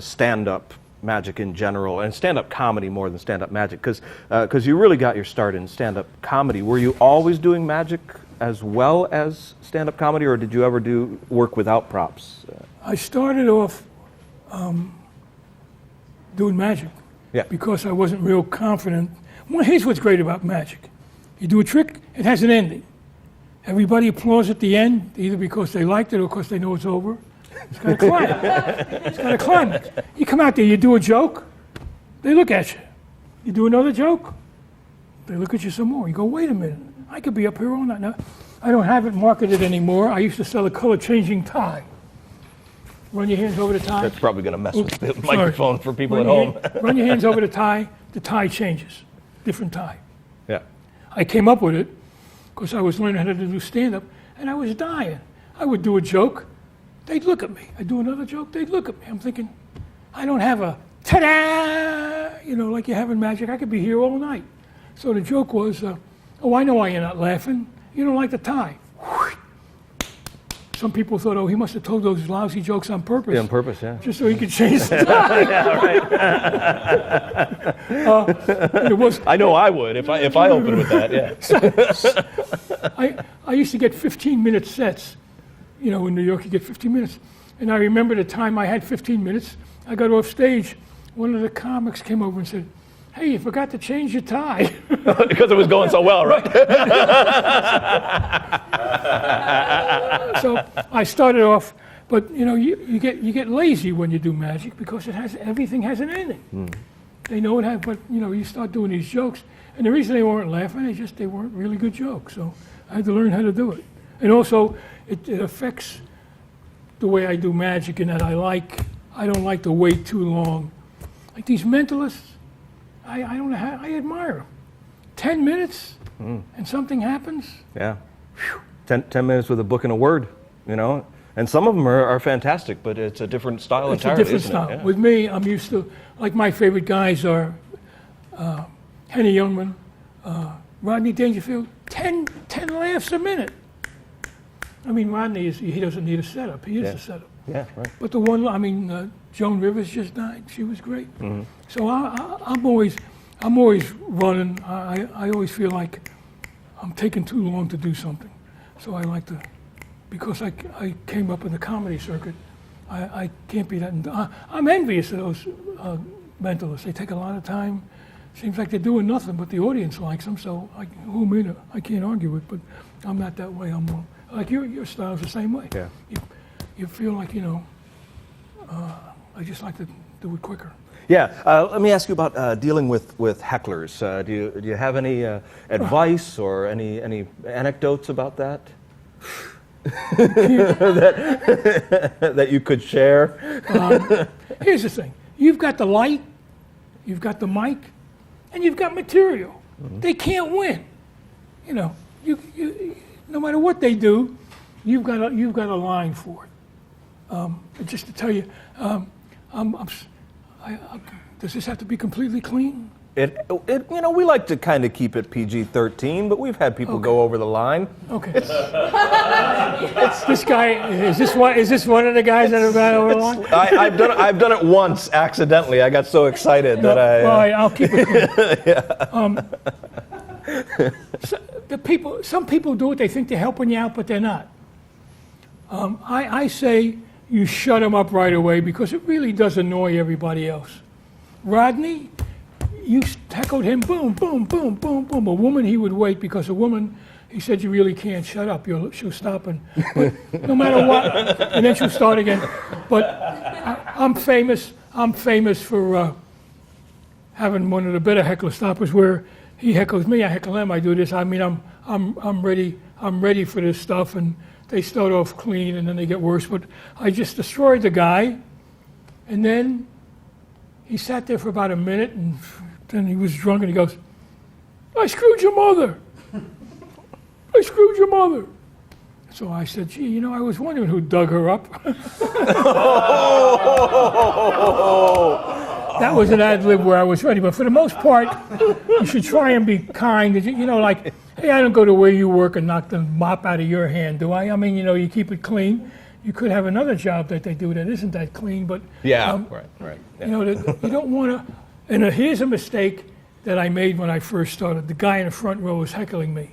stand-up magic in general, and stand-up comedy more than stand-up magic, because you really got your start in stand-up comedy. Were you always doing magic as well as stand-up comedy, or did you ever do work without props? I started off doing magic because I wasn't real confident. Well, here's what's great about magic. You do a trick, it has an ending. Everybody applauds at the end, either because they liked it or because they know it's over. It's got a climax. It's got a climax. You come out there, you do a joke, they look at you. You do another joke, they look at you some more. You go, wait a minute, I could be up here all night. Now, I don't have it marketed anymore. I used to sell a color-changing tie. Run your hands over the tie. That's probably going to mess with the microphone for people at home. Run your hands over the tie changes. Different tie. Yeah. I came up with it because I was learning how to do stand-up, and I was dying. I would do a joke, they'd look at me. I'd do another joke, they'd look at me. I'm thinking, I don't have a ta-da, like you have in magic. I could be here all night. So the joke was, oh, I know why you're not laughing. You don't like the tie. Some people thought, oh, he must have told those lousy jokes on purpose. Yeah, on purpose, yeah. Just so he could change the tie. Yeah, right. I know I would if I opened with that, yeah. I used to get 15-minute sets. In New York, you get 15 minutes. And I remember the time I had 15 minutes, I got off stage. One of the comics came over and said, hey, you forgot to change your tie. Because it was going so well, right? So I started off, but you get lazy when you do magic because everything has an ending. They know it has, but you start doing these jokes, and the reason they weren't laughing is just they weren't really good jokes. So I had to learn how to do it, and also it affects the way I do magic in that I don't like to wait too long. Like these mentalists, I don't know how, I admire them. 10 minutes and something happens. Yeah. 10 minutes with a book and a word, And some of them are fantastic, but it's a different style entirely, It's a different style. Yeah. With me, I'm used to, like my favorite guys are Henny Youngman, Rodney Dangerfield, 10 laughs a minute. I mean, Rodney, he doesn't need a setup. He is the setup. Yeah, right. But the one, Joan Rivers just died. She was great. So I'm always running. I always feel like I'm taking too long to do something. So I like to, because I came up in the comedy circuit, I can't be that. I'm envious of those mentalists. They take a lot of time. Seems like they're doing nothing, but the audience likes them. So who am I to? I can't argue it, but I'm not that way. I'm more like your style's the same way. Yeah. You feel like I just like to do it quicker. Yeah, let me ask you about dealing with hecklers. Do you have any advice or any anecdotes about that? that you could share? Here's the thing. You've got the light, you've got the mic, and you've got material. They can't win. You no matter what they do, you've got a line for it. Just to tell you, does this have to be completely clean? We like to kind of keep it PG-13, but we've had people go over the line. Okay. This guy, is this one of the guys that have gone over the line? I've done it once accidentally. I got so excited that I. Well, I'll keep it clean. Some people do it. They think they're helping you out, but they're not. I say you shut them up right away because it really does annoy everybody else. Rodney, you tackled him, boom, boom, boom, boom, boom. A woman, he would wait because a woman, he said, you really can't shut up. She'll stop, and no matter what, and then she'll start again. But I'm famous for having one of the better heckler stoppers where he heckles me, I heckle him, I do this. I mean, I'm ready for this stuff, and they start off clean and then they get worse. But I just destroyed the guy, and then he sat there for about a minute, and then he was drunk, and he goes, I screwed your mother. I screwed your mother. So I said, gee, you know, I was wondering who dug her up. That was an ad lib where I was ready, but for the most part, you should try and be kind. You know, like, hey, I don't go to where you work and knock the mop out of your hand, do I? I mean, you know, you keep it clean. You could have another job that they do that isn't that clean, but Yeah, right. Yeah. you know, you don't want to. And here's a mistake that I made when I first started. The guy in the front row was heckling me.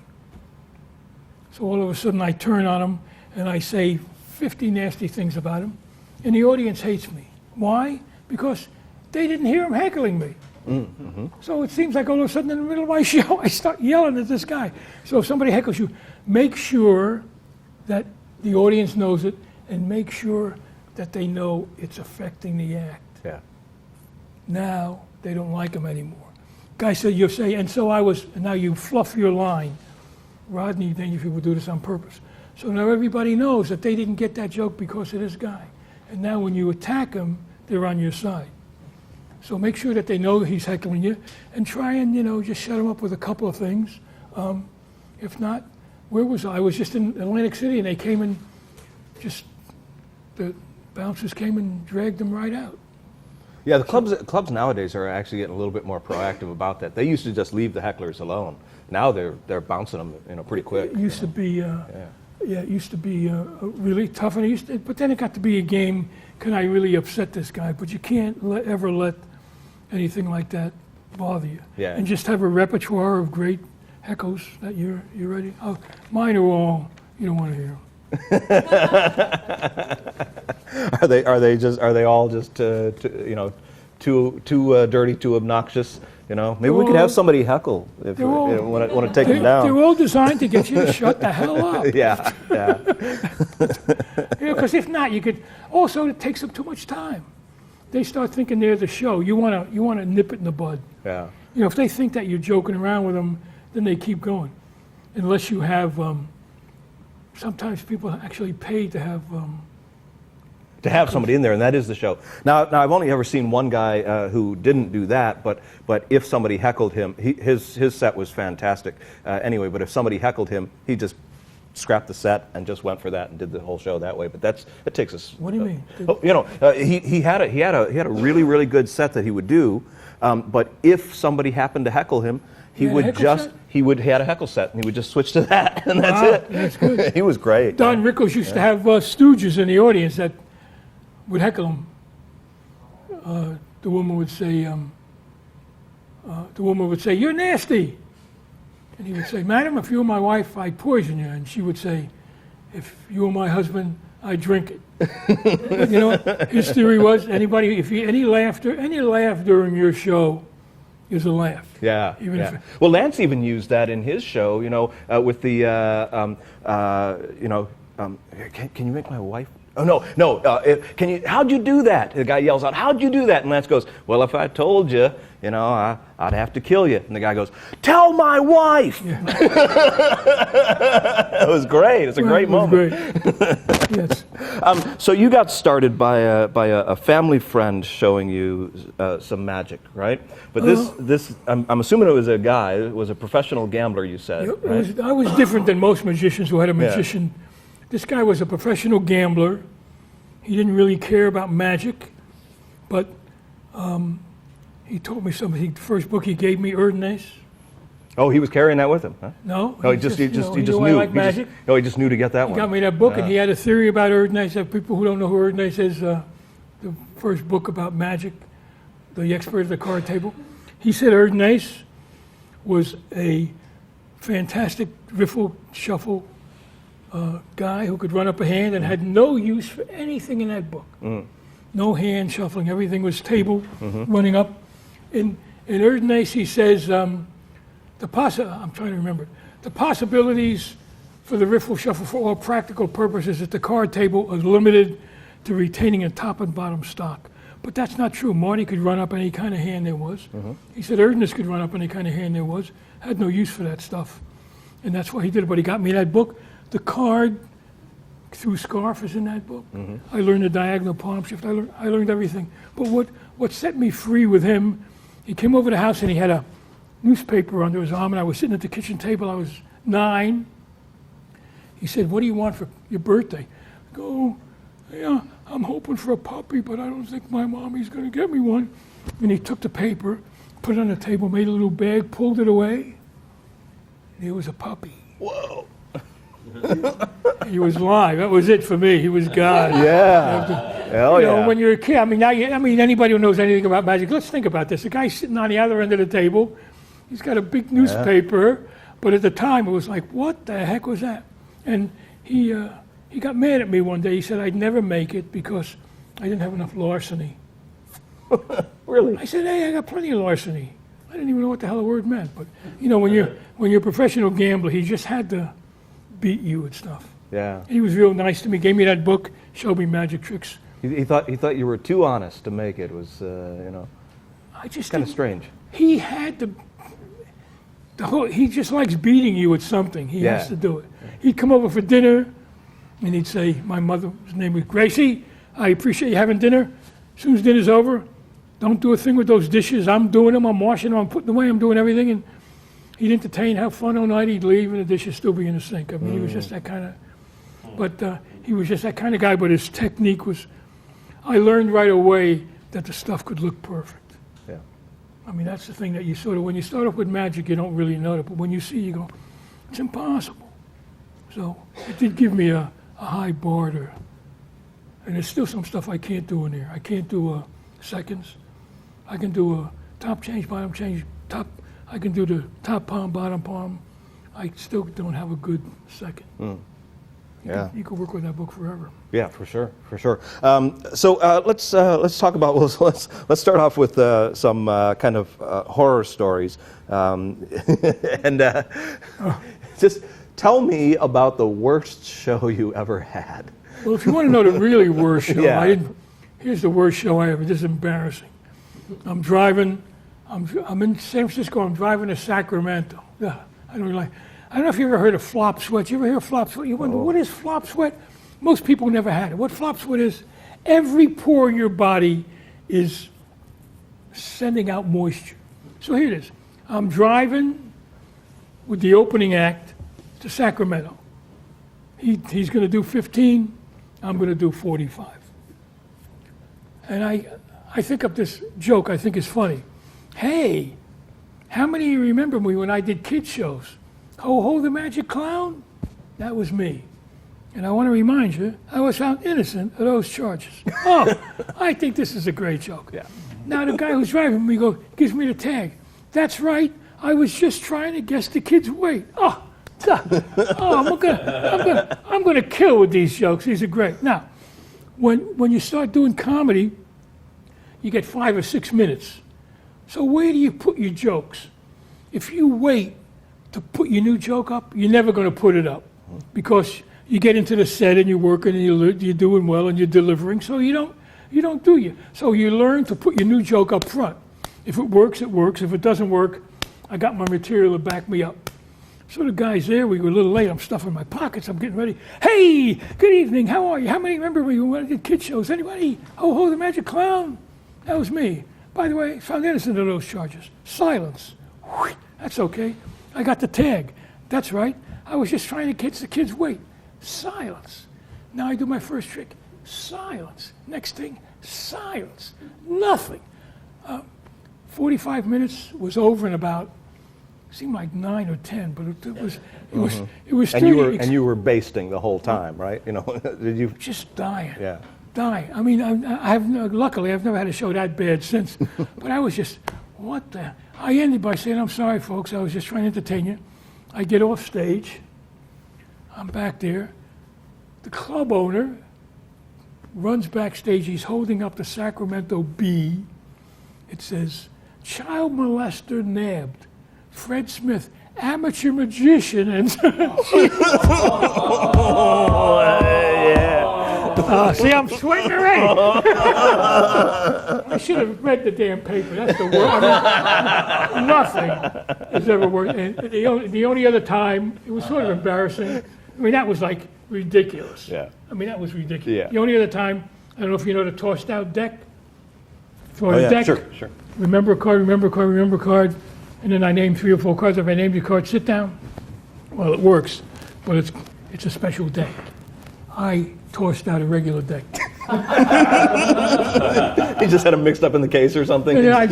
So all of a sudden I turn on him and I say 50 nasty things about him, and the audience hates me. Why? Because they didn't hear him heckling me. Mm-hmm. So it seems like all of a sudden in the middle of my show I start yelling at this guy. So if somebody heckles you, make sure that the audience knows it, and make sure that they know it's affecting the act. Yeah. Now they don't like him anymore. Guy said, you'll say, and so I was, and now you fluff your line. Rodney, then if you would do this on purpose. So now everybody knows that they didn't get that joke because of this guy. And now when you attack them, they're on your side. So make sure that they know he's heckling you, and try and, you know, just shut him up with a couple of things. If not, where was I? I was just in Atlantic City, and they came and the bouncers came and dragged them right out. Yeah, the clubs nowadays are actually getting a little bit more proactive about that. They used to just leave the hecklers alone. Now they're bouncing them, you know, pretty quick. It used to be, it used to be really tough, and but then it got to be a game. Can I really upset this guy? But you can't ever let anything like that bother you. Yeah. And just have a repertoire of great heckles that you're ready. Oh, mine are all you don't want to hear. Are they all just you know, too dirty, too obnoxious? You know, maybe we could have somebody heckle if you want to take them down. They're all designed to get you to shut the hell up. Yeah. You know, because if not, you could. Also, it takes up too much time. They start thinking they're the show. You want to nip it in the bud. Yeah. You know, if they think that you're joking around with them, then they keep going. Unless you have. Sometimes people actually pay to have somebody in there, and that is the show. Now I've only ever seen one guy who didn't do that, but if somebody heckled him, his set was fantastic anyway. But if somebody heckled him, he just scrapped the set and just went for that and did the whole show that way. But it takes us. What do you mean? You know, he had a really good set that he would do, but if somebody happened to heckle him, he had a heckle set, and he would just switch to that, and that's it. That's good. He was great. Don Rickles used to have stooges in the audience that would heckle him. The woman would say, "You're nasty," and he would say, "Madam, if you were my wife, I'd poison you," and she would say, "If you were my husband, I'd drink it." You know what his theory was? Any laugh during your show is a laugh. Yeah. Well, Lance even used that in his show, you know, with the, you know, can you make my wife? Oh, no. Can you? How'd you do that? The guy yells out, "How'd you do that?" And Lance goes, "Well, if I told you, you know, I'd have to kill you." And the guy goes, "Tell my wife." Yeah. It was great. It's a great moment. Great. Yes. So you got started by a family friend showing you some magic, right? But this I'm assuming it was a guy. It was a professional gambler. You said. Yep, right? I was different than most magicians who had a magician. Yeah. This guy was a professional gambler. He didn't really care about magic, but he told me something. The first book he gave me, Erdnase. Oh, he was carrying that with him, huh? No. He just knew. I like magic. He just knew to get that one. He got me that book, and he had a theory about Erdnase. That people who don't know who Erdnase is, the first book about magic, the expert at the card table. He said Erdnase was a fantastic riffle shuffle guy who could run up a hand and had no use for anything in that book. No hand shuffling. Everything was table running up. In Erdnase, he says, I'm trying to remember. the possibilities for the riffle shuffle for all practical purposes at the card table are limited to retaining a top and bottom stock. But that's not true. Marty could run up any kind of hand there was. He said Ernest could run up any kind of hand there was. Had no use for that stuff. And that's why he did it. But he got me that book. The card through scarf is in that book. I learned the diagonal palm shift. I learned everything. But what set me free with him, he came over to the house and he had a newspaper under his arm, and I was sitting at the kitchen table. I was 9. He said, "What do you want for your birthday?" I go, "Yeah, I'm hoping for a puppy, but I don't think my mommy's going to get me one." And he took the paper, put it on the table, made a little bag, pulled it away. And it was a puppy. Whoa. He was live. That was it for me. He was God. Yeah. Hell You know, yeah. when you're a kid, anybody who knows anything about magic, let's think about this. The guy sitting on the other end of the table, he's got a big newspaper, but at the time it was like, what the heck was that? And he got mad at me one day. He said I'd never make it because I didn't have enough larceny. Really? I said, hey, I got plenty of larceny. I didn't even know what the hell the word meant. But, you know, when you're a professional gambler, he just had to beat you and stuff. Yeah. He was real nice to me, gave me that book, showed me magic tricks. He thought you were too honest to make it. It was, I just kind of didn't- strange. He had the whole, he just likes beating you at something. He has to do it. He'd come over for dinner, and he'd say, my mother's name was Gracie, I appreciate you having dinner. As soon as dinner's over, don't do a thing with those dishes. I'm doing them, I'm washing them, I'm putting them away, I'm doing everything. And he'd entertain, have fun all night, he'd leave, and the dishes still be in the sink. I mean, he was just that kind of, but he was just that kind of guy, but his technique was, I learned right away that the stuff could look perfect. Yeah. I mean, that's the thing that you sort of, when you start off with magic, you don't really know it, but when you see, you go, it's impossible. So it did give me a high bar to, and there's still some stuff I can't do in there. I can't do seconds. I can do a top change, bottom change, top. I can do the top palm, bottom palm. I still don't have a good second. Yeah. You could work with that book forever. Yeah, for sure, for sure. So let's talk about. Well, let's start off with some kind of horror stories, and just tell me about the worst show you ever had. Well, if you want to know the really worst show, Yeah. Here's the worst show I ever. This is embarrassing. I'm driving. I'm in San Francisco. I'm driving to Sacramento. I don't know if you ever heard of flop sweat. You ever hear of flop sweat? You wonder, what is flop sweat? Most people never had it. What flop sweat is, every pore in your body is sending out moisture. So here it is. I'm driving with the opening act to Sacramento. He's going to do 15. I'm going to do 45. And I think of this joke I think is funny. Hey, how many of you remember me when I did kids shows? Ho Ho the Magic Clown? That was me. And I want to remind you, I was found innocent of those charges. Oh, I think this is a great joke. Yeah. Now the guy who's driving me gives me the tag. That's right, I was just trying to guess the kid's weight. Oh, I'm gonna kill with these jokes. These are great. Now, when you start doing comedy, you get 5 or 6 minutes. So where do you put your jokes? If you wait to put your new joke up, you're never going to put it up because you get into the set and you're working and you're doing well and you're delivering. So you don't do you. So you learn to put your new joke up front. If it works, it works. If it doesn't work, I got my material to back me up. So the guy's there. We were a little late. I'm stuffing my pockets. I'm getting ready. Hey, good evening. How are you? How many remember me when I did kid shows? Anybody? Ho Ho the Magic Clown? That was me. By the way, found innocent of those charges. Silence. Whew, that's okay. I got the tag. That's right. I was just trying to catch the kid's weight. Silence. Now I do my first trick. Silence. Next thing, silence. Nothing. 45 minutes was over in about, seemed like 9 or 10, but it was And you were basting the whole time, right? You know, did you? just dying. Yeah. Dying. I mean, luckily I've never had a show that bad since, but I was just, what the? I ended by saying, I'm sorry, folks, I was just trying to entertain you. I get off stage. I'm back there. The club owner runs backstage. He's holding up the Sacramento Bee. It says, child molester nabbed. Fred Smith amateur magician. And see, I'm sweating already. I should have read the damn paper. That's the worst. I mean, nothing has ever worked. And the only other time, it was sort of embarrassing. I mean, that was like ridiculous. Yeah. I mean, that was ridiculous. Yeah. The only other time, I don't know if you know the tossed out deck. Oh, yeah, sure. Remember a card, remember a card, remember a card. And then I named 3 or 4 cards. If I named your card, sit down. Well, it works, but it's a special deck. I tossed out a regular deck. He just had them mixed up in the case or something. So I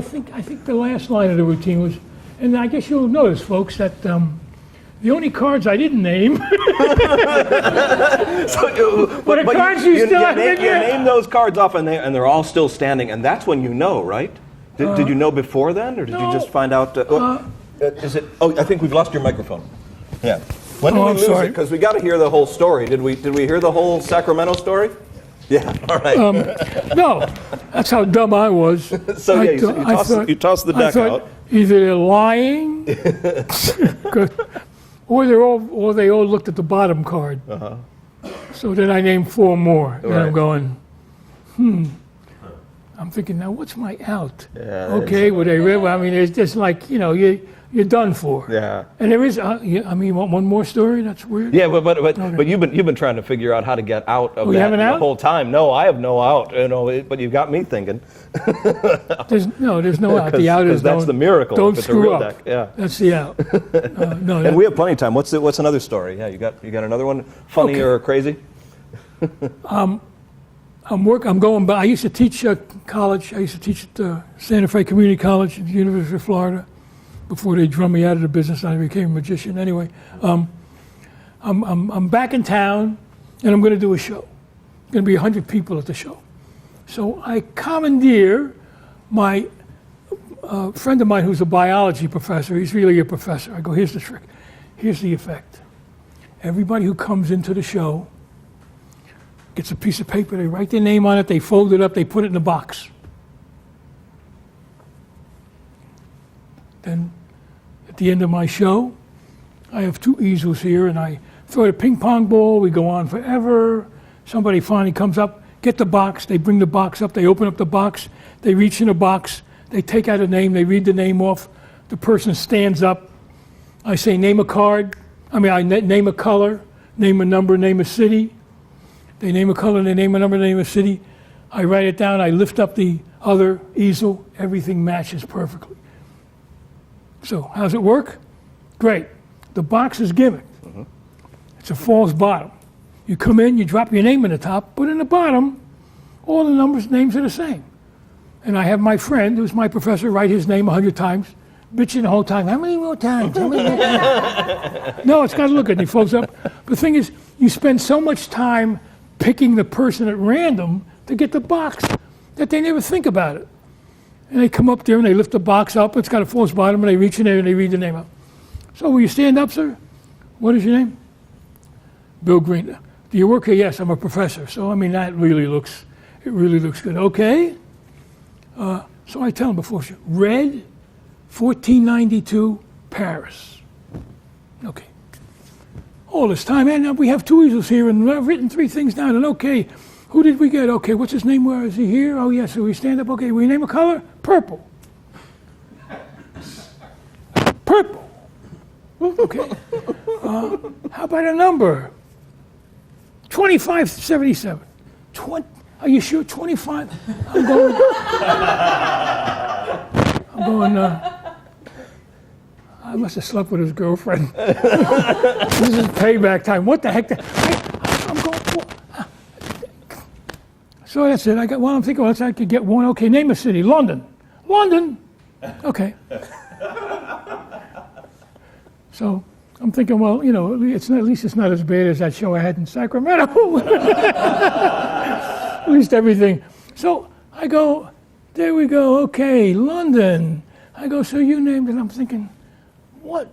think the last line of the routine was, and I guess you'll notice, folks, that the only cards I didn't name were the cards you still have in You name those cards off, and they're all still standing, and that's when you know, right? Did you know before then, or did you just find out? Is it? Oh, I think we've lost your microphone. Yeah. When did we lose it? Because we got to hear the whole story. Did we hear the whole Sacramento story? Yeah. All right. No, that's how dumb I was. So you tossed the deck out. Either they're lying, or they all looked at the bottom card. Uh-huh. So then I named 4 more, and Right. I'm going, I'm thinking, now what's my out? Yeah, Okay, well they really, I mean, it's just like, you're done for. Yeah. And there is, you want one more story? That's weird. Yeah, but you've been trying to figure out how to get out of you that have an the out? whole time. No, I have no out. But you got me thinking. There's no out. The out is that's the miracle. Don't if it's a screw real up. Deck. Yeah. That's the out. And we have plenty of time. What's another story? Yeah, you got another one, funny or crazy? I'm going back. I used to teach college. I used to teach at Santa Fe Community College at the University of Florida before they drummed me out of the business and I became a magician. Anyway, I'm back in town and I'm going to do a show. Going to be 100 people at the show. So I commandeer my friend of mine who's a biology professor. He's really a professor. I go, here's the trick. Here's the effect. Everybody who comes into the show gets a piece of paper, they write their name on it, they fold it up, they put it in a box. Then, at the end of my show, I have 2 easels here, and I throw a ping pong ball, we go on forever. Somebody finally comes up, get the box, they bring the box up, they open up the box, they reach in the box, they take out a name, they read the name off, the person stands up, I say name a card, I name a color, name a number, name a city. They name a color, they name a number, they name a city. I write it down, I lift up the other easel, everything matches perfectly. So, how's it work? Great. The box is gimmicked. Mm-hmm. It's a false bottom. You come in, you drop your name in the top, but in the bottom, all the names are the same. And I have my friend, who's my professor, write his name 100 times, bitching the whole time. How many more times? How many more times? No, it's got to look good. And he folds up. But the thing is, you spend so much time picking the person at random to get the box that they never think about it. And they come up there and they lift the box up. It's got a false bottom, and they reach in there and they read the name up. So will you stand up, sir? What is your name? Bill Green. Do you work here? Yes, I'm a professor. So, that really looks good. Okay. So I tell him before, red, 1492, Paris. Okay. All this time, and we have 2 easels here, and I've written 3 things down, and okay, who did we get? Okay, what's his name? Where is he here? Oh, yes, so we stand up. Okay, we name a color? Purple. Purple. Okay. How about a number? 2577. Are you sure? 25? I'm going, I must have slept with his girlfriend. This is payback time. What the heck? I'm going. So that's it. I'm thinking, I could get one. Okay, name a city. London. London. Okay. So I'm thinking, well, at least it's not as bad as that show I had in Sacramento. At least everything. So I go, there we go. Okay, London. I go, so you named it. I'm thinking, what?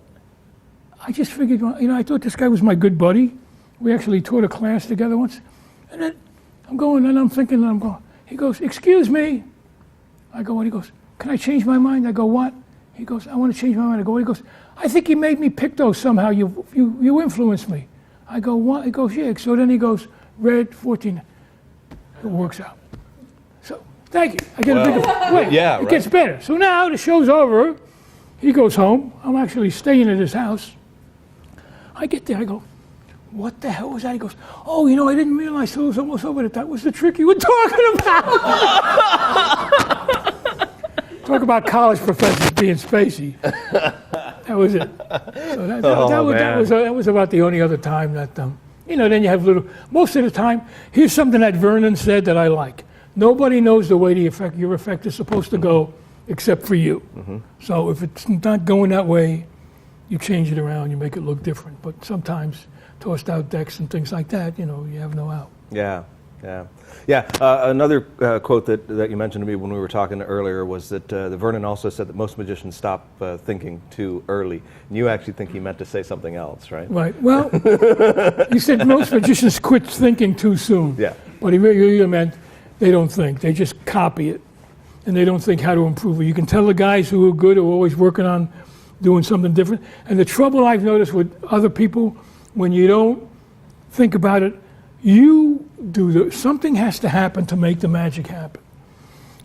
I just figured, I thought this guy was my good buddy. We actually taught a class together once. And then I'm going, and I'm thinking, and I'm going. He goes, excuse me. I go, what? He goes, can I change my mind? I go, what? He goes, I want to change my mind. I go, he goes, I think you made me pick those somehow. You influenced me. I go, what? He goes, yeah. So then he goes, red, 14. It works out. So, thank you. I get a bigger wait. Yeah, it right. gets better. So now the show's over. He goes home. I'm actually staying at his house. I get there. I go, what the hell was that? He goes, oh, you know, I didn't realize till it was almost over that was the trick you were talking about. Talk about college professors being spacey. That was it. So that was about the only other time that, you know, then you have most of the time, here's something that Vernon said that I like. Nobody knows the way your effect is supposed to go except for you. Mm-hmm. So if it's not going that way, you change it around, you make it look different. But sometimes tossed out decks and things like that, you know, you have no out. Yeah. Another quote that you mentioned to me when we were talking earlier was that Vernon also said that most magicians stop thinking too early. And you actually think he meant to say something else, right? Right. Well, he said most magicians quit thinking too soon. Yeah. But he really meant they don't think. They just copy it. And they don't think how to improve it. You can tell the guys who are good are always working on doing something different. And the trouble I've noticed with other people, when you don't think about it, something has to happen to make the magic happen.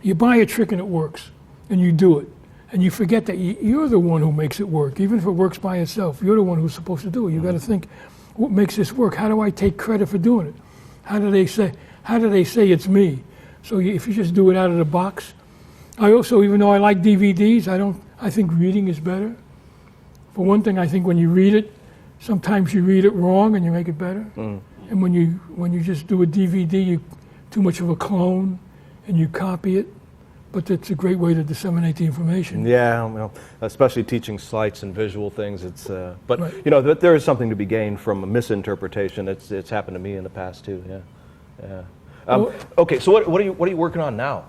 You buy a trick and it works, and you do it. And you forget that you're the one who makes it work. Even if it works by itself, you're the one who's supposed to do it. You got to think, what makes this work? How do I take credit for doing it? How do they say it's me? So if you just do it out of the box. I also, even though I like DVDs, I think reading is better. For one thing, I think when you read it, sometimes you read it wrong and you make it better. Mm. And when you just do a DVD, you're too much of a clone and you copy it. But it's a great way to disseminate the information. Yeah, well, especially teaching sleights and visual things. But right. You know, there is something to be gained from a misinterpretation. It's happened to me in the past too. Yeah. Okay, so what are you working on now?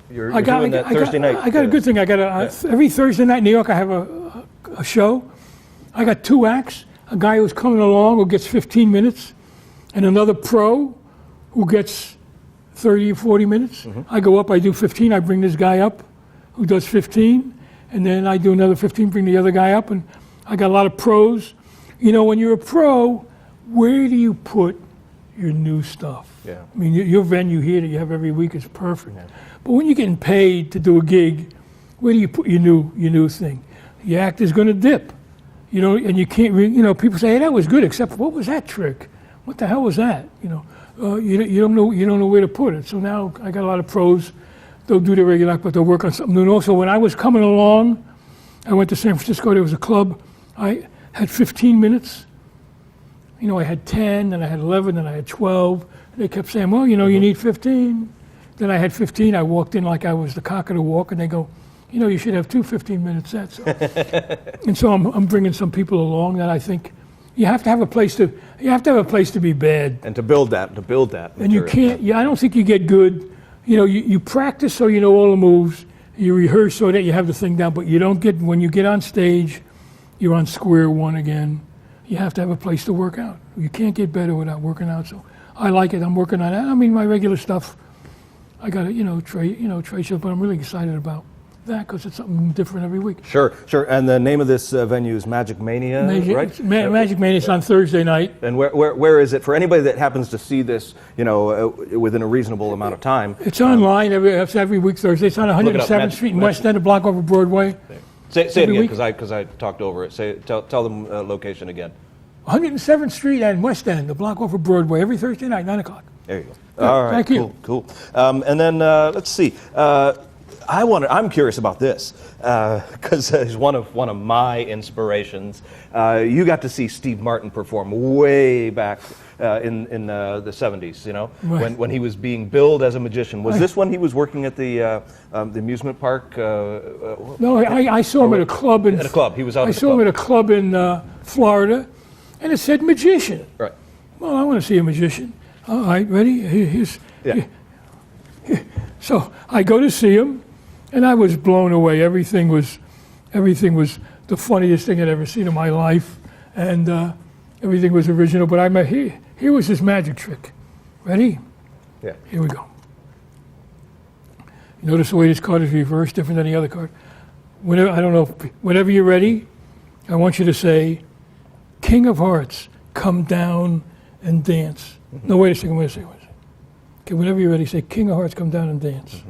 You're doing that Thursday night. I got a good thing. Every Thursday night in New York, I have a show. I got 2 acts. A guy who's coming along who gets 15 minutes, and another pro who gets 30 or 40 minutes. Mm-hmm. I go up, I do 15, I bring this guy up who does 15, and then I do another 15, bring the other guy up, and I got a lot of pros. You know, when you're a pro, where do you put your new stuff? Yeah. I mean, your venue here that you have every week is perfect. Yeah. But when you're getting paid to do a gig, where do you put your new thing? Your act is going to dip. You know, and you can't. People say, "Hey, that was good," except what was that trick? What the hell was that? You don't know where to put it. So now I got a lot of pros. They'll do their regular act, but they'll work on something new. And also, when I was coming along, I went to San Francisco. There was a club. I had 15 minutes. You know, I had 10, then I had 11, then I had 12. They kept saying, "Well, you need 15." Then I had 15. I walked in like I was the cock of the walk, and they go, you should have 2 15-minute sets. And so I'm bringing some people along that I think you have to have a place to be bad. And to build that. And you can't. I don't think you get good. You practice so you know all the moves. You rehearse so that you have the thing down. But you don't get when you get on stage, you're on square one again. You have to have a place to work out. You can't get better without working out. So I like it. I'm working on that. I mean, my regular stuff. I got trade show, but I'm really excited about that because it's something different every week. Sure. And the name of this venue is Magic Mania, right? Magic Mania is on Thursday night. And where is it for anybody that happens to see this, within a reasonable amount of time? It's online every week Thursday. It's on 107th Street in West End, a block over Broadway. Say it again because I talked over it. Tell them location again. 107th Street and West End, the block over Broadway, every Thursday night, 9 o'clock. There you go. All right. Thank you. Cool. And then let's see. I'm curious about this because he's one of my inspirations. You got to see Steve Martin perform way back in the 70s. Right. when he was being billed as a magician. Was this when he was working at the amusement park? No, I saw him at a club at a club. He was out. I saw him at a club in Florida, and it said magician. Right. Well, I want to see a magician. All right, ready? So I go to see him, and I was blown away. Everything was the funniest thing I'd ever seen in my life, and everything was original. But here was his magic trick. Ready? Yeah. Here we go. You notice the way this card is reversed, different than the other card. whenever, I don't know, whenever you're ready, I want you to say, King of Hearts, come down and dance. No, wait a second, wait a second. Okay, whenever you're ready, say, King of Hearts, come down and dance.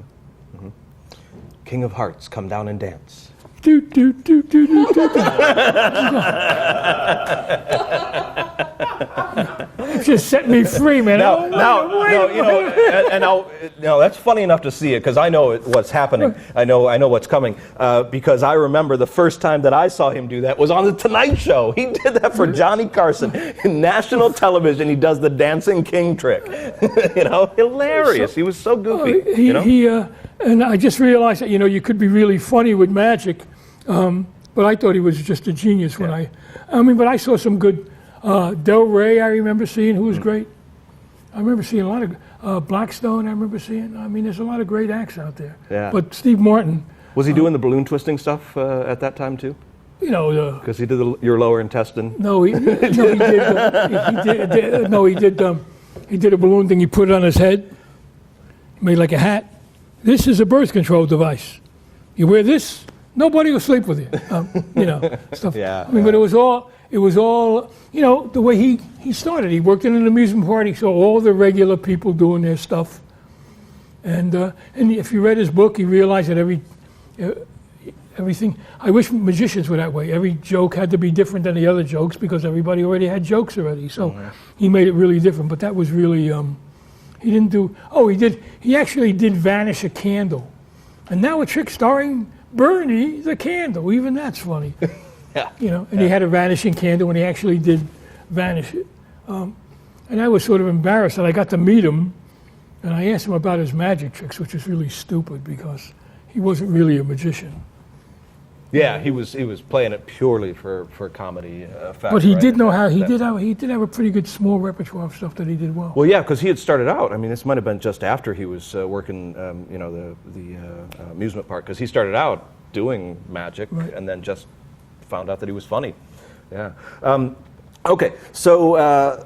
King of Hearts, come down and dance. Do, do, do, do, do, do, do. Just set me free, man. Now, that's funny enough to see it because I know what's happening. I know what's coming because I remember the first time that I saw him do that was on the Tonight Show. He did that for Johnny Carson in national television. He does the dancing king trick. Hilarious. He was so goofy. And I just realized that you could be really funny with magic, but I thought he was just a genius when but I saw some good. Del Rey, I remember seeing, who was great. I remember seeing a lot of Blackstone. I remember seeing. There's a lot of great acts out there. Yeah. But Steve Martin. Was he doing the balloon twisting stuff at that time too? Because he did your lower intestine. No, he did. He did a balloon thing. He put it on his head. Made like a hat. This is a birth control device. You wear this, nobody will sleep with you. Stuff. Yeah. But it was all, the way he started. He worked in an amusement park. He saw all the regular people doing their stuff. And if you read his book, you realized that everything, I wish magicians were that way. Every joke had to be different than the other jokes because everybody already had jokes already. So he made it really different. But that was really, he didn't do, he actually did vanish a candle. And now a trick starring Bernie the candle. Even that's funny. He had a vanishing candle and he actually did vanish it. And I was sort of embarrassed that I got to meet him and I asked him about his magic tricks, which is really stupid because he wasn't really a magician. Yeah, he was playing it purely for comedy effect. But he did know how, he did have a pretty good small repertoire of stuff that he did well. Well, yeah, because he had started out, this might have been just after he was working, the amusement park, because he started out doing magic and then just found out that he was funny. Yeah. Okay, so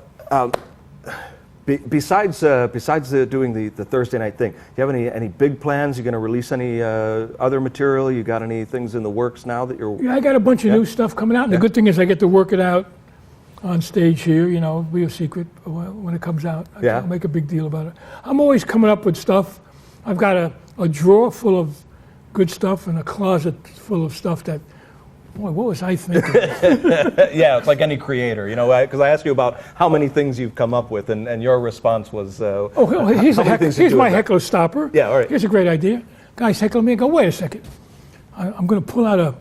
besides doing the Thursday night thing, do you have any big plans? You going to release any other material? You got any things in the works now that you're? Yeah, I got a bunch of new stuff coming out, and the good thing is I get to work it out on stage here. It'll be a secret when it comes out. I don't make a big deal about it. I'm always coming up with stuff. I've got a drawer full of good stuff and a closet full of stuff that. Boy, what was I thinking? Yeah, it's like any creator, because I asked you about how many things you've come up with, and your response was, here's my heckler stopper. Yeah, all right. Here's a great idea. Guys heckle me and go, wait a second. I'm going to pull out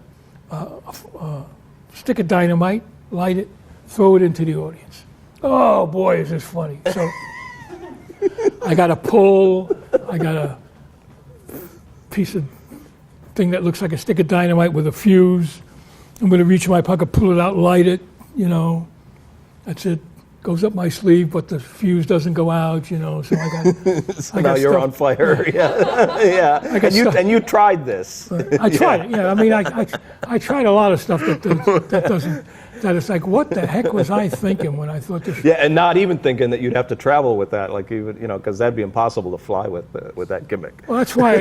a stick of dynamite, light it, throw it into the audience. Oh, boy, is this funny. So I got a piece of thing that looks like a stick of dynamite with a fuse. I'm going to reach in my pocket, pull it out, light it, That's it. Goes up my sleeve, but the fuse doesn't go out, So I got. So now you're on fire. Yeah. And you tried this. I tried it. Yeah. I tried a lot of stuff that doesn't. That it's like, what the heck was I thinking when I thought this? Yeah, and not even thinking that you'd have to travel with that, because that'd be impossible to fly with that gimmick. Well, that's why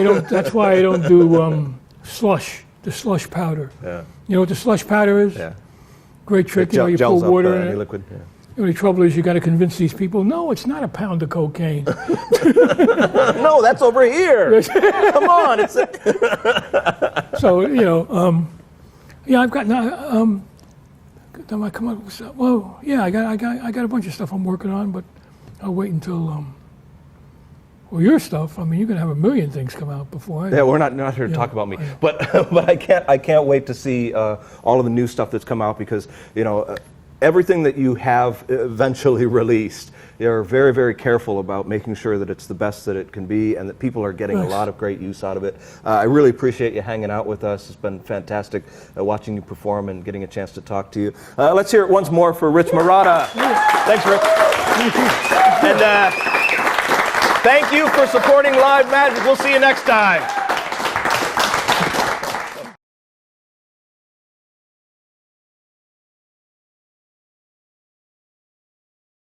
I don't do slush. The slush powder. Yeah. You know what the slush powder is? Yeah. Great trick. You pour water in it. Liquid. Yeah. The only trouble is you got to convince these people. No, it's not a pound of cocaine. No, that's over here. Come on, it's. So I've got now. I come up with stuff. Well, yeah, I got a bunch of stuff I'm working on, but I'll wait until. Well, your stuff. You're gonna have a million things come out before. We're not here to talk about me, but I can't wait to see all of the new stuff that's come out because everything that you have eventually released, you're very, very careful about making sure that it's the best that it can be and that people are getting a lot of great use out of it. I really appreciate you hanging out with us. It's been fantastic watching you perform and getting a chance to talk to you. Let's hear it once more for Rich Marotta. Thanks, Rick. Thank you. And thank you for supporting Live Magic. We'll see you next time.